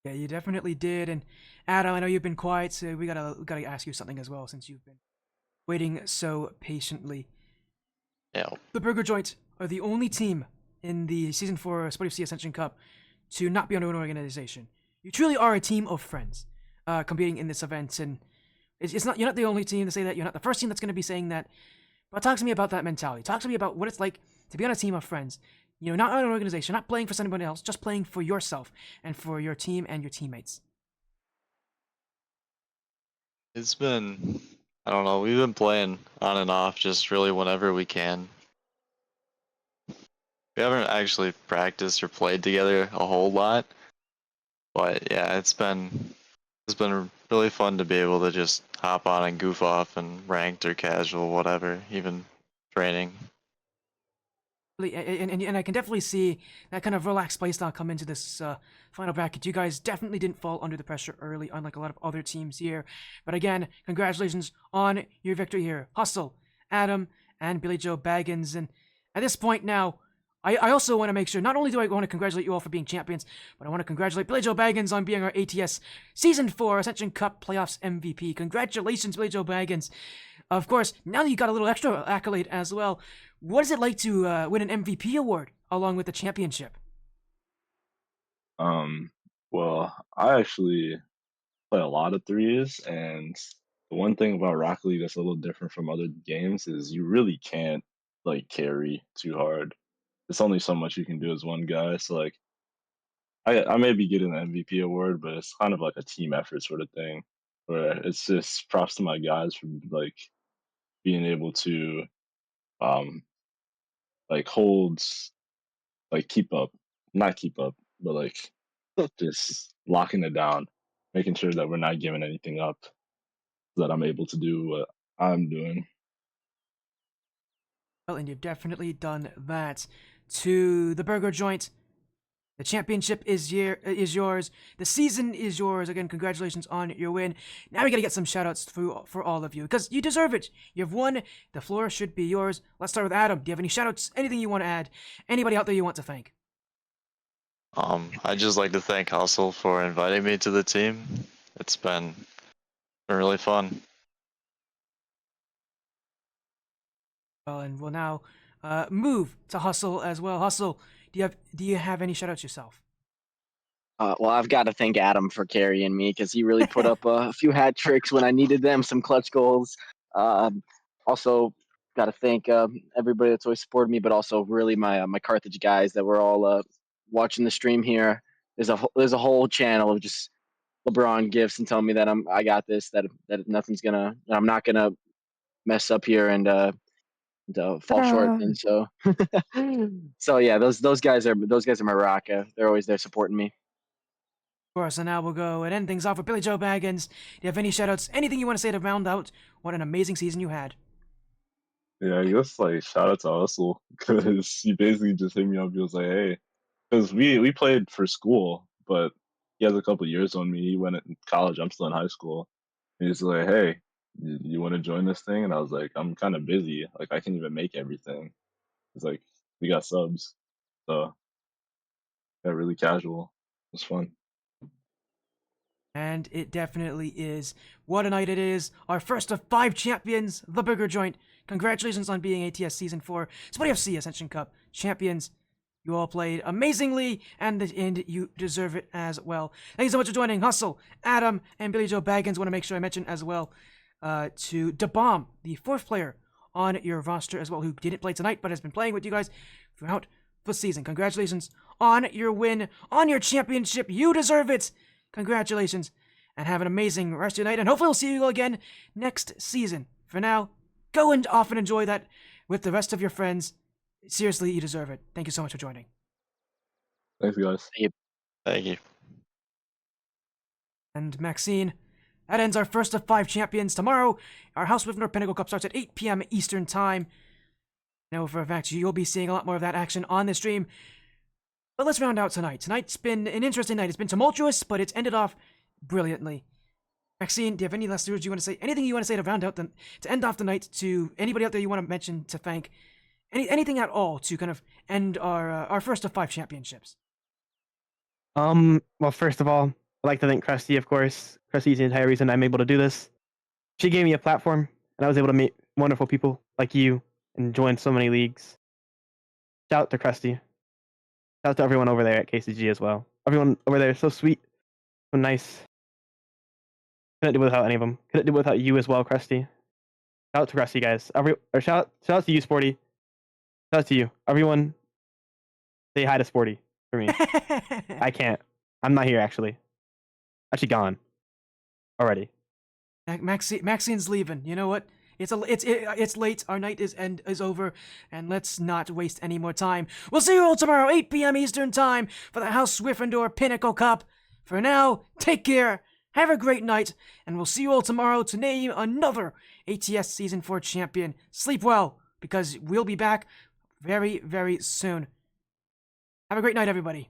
Yeah, you definitely did. And Adam, I know you've been quiet, so we gotta ask you something as well since you've been waiting so patiently. Yeah. The Burger Joint are the only team in the Season 4 SportyFC Ascension Cup to not be under an organization. You truly are a team of friends competing in this event, and you're not the only team to say that. You're not the first team that's going to be saying that. But talk to me about that mentality. Talk to me about what it's like to be on a team of friends. You know, not on an organization, not playing for somebody else, just playing for yourself and for your team and your teammates. It's been, I don't know, we've been playing on and off just really whenever we can. we haven't actually practiced or played together a whole lot, but yeah, it's been really fun to be able to just hop on and goof off and ranked or casual, whatever, even training. And I can definitely see that kind of relaxed playstyle come into this final bracket. You guys definitely didn't fall under the pressure early, unlike a lot of other teams here. But again, congratulations on your victory here. Hustle, Adam, and Billy Joe Baggins. And at this point now, I also want to make sure, not only do I want to congratulate you all for being champions, but I want to congratulate Billy Joe Baggins on being our ATS Season 4 Ascension Cup Playoffs MVP. Congratulations, Billy Joe Baggins. Of course, now that you got a little extra accolade as well, what is it like to win an MVP award along with the championship? Well, I actually play a lot of threes, and the one thing about Rocket League that's a little different from other games is you really can't like carry too hard. It's only so much you can do as one guy. So like I may be getting the MVP award, but it's kind of like a team effort sort of thing, where it's just props to my guys for like being able to um like hold like keep up, not keep up, but like just locking it down, making sure that we're not giving anything up, so that I'm able to do what I'm doing. Well, and you've definitely done that. To the burger joint, the championship is yours. The season is yours. Again, congratulations on your win. Now we gotta get some shoutouts for all of you, because you deserve it. You've won. The floor should be yours. Let's start with Adam. Do you have any shoutouts? Anything you want to add? Anybody out there you want to thank? I'd just like to thank Hustle for inviting me to the team. It's been really fun. Well, and we'll now move to Hustle as well. Hustle, do you have any shoutouts yourself? Well, I've got to thank Adam for carrying me because he really put up a few hat tricks when I needed them, some clutch goals. Also, got to thank everybody that's always supported me, but also really my Carthage guys that were all watching the stream here. There's a whole channel of just LeBron gifts and telling me that I got this, that I'm not gonna mess up here and fall short. And so so yeah, those guys are my rock. They're always there supporting me. Of course, and now we'll go and end things off with Billy Joe Baggins. Do you have any shoutouts? Anything you want to say to round out what an amazing season you had? Yeah, I guess like shout out to Hustle because he basically just hit me up. He was like, "Hey," because we played for school, but he has a couple years on me. He went in college. I'm still in high school. And he's like, "Hey, you want to join this thing?" And I was like, "I'm kind of busy. Like I can't even make everything." He's like, "We got subs," so yeah, really casual. It was fun. And it definitely is. What a night it is. Our first of 5 champions, the Burger Joint. Congratulations on being ATS Season 4 SportyFC Ascension Cup champions. You all played amazingly, and you deserve it as well. Thank you so much for joining Hustle, Adam, and Billy Joe Baggins. Want to make sure I mention as well to DeBomb, the 4th player on your roster as well, who didn't play tonight but has been playing with you guys throughout the season. Congratulations on your win, on your championship. You deserve it. Congratulations, and have an amazing rest of your night, and hopefully we'll see you all again next season. For now, go and off and enjoy that with the rest of your friends. Seriously, you deserve it. Thank you so much for joining. Thanks, guys. Thank you. And Maxine, that ends our first of 5 champions. Tomorrow, our House Within Pinnacle Cup starts at 8 p.m. Eastern Time. I know for a fact you'll be seeing a lot more of that action on the stream. But let's round out tonight. Tonight's been an interesting night. It's been tumultuous, but it's ended off brilliantly. Maxine, do you have any last words you want to say? Anything you want to say to round out to end off the night? To anybody out there you want to mention to thank? Anything at all to kind of end our first of 5 championships? Well, first of all, I'd like to thank Krusty, of course. Krusty's the entire reason I'm able to do this. She gave me a platform, and I was able to meet wonderful people like you and join so many leagues. Shout out to Krusty. Shout out to everyone over there at KCG as well. Everyone over there is so sweet, so nice. Couldn't do it without any of them. Couldn't do it without you as well, Krusty. Shout out to Krusty, guys. Shout out to you, Sporty. Shout out to you. Everyone, say hi to Sporty for me. I can't. I'm not here, actually. Actually gone. Already. Maxine's leaving. You know what? It's late. Our night is over, and let's not waste any more time. We'll see you all tomorrow, 8 p.m. Eastern Time, for the House Gryffindor Pinnacle Cup. For now, take care, have a great night, and we'll see you all tomorrow to name another ATS Season 4 champion. Sleep well, because we'll be back very, very soon. Have a great night, everybody.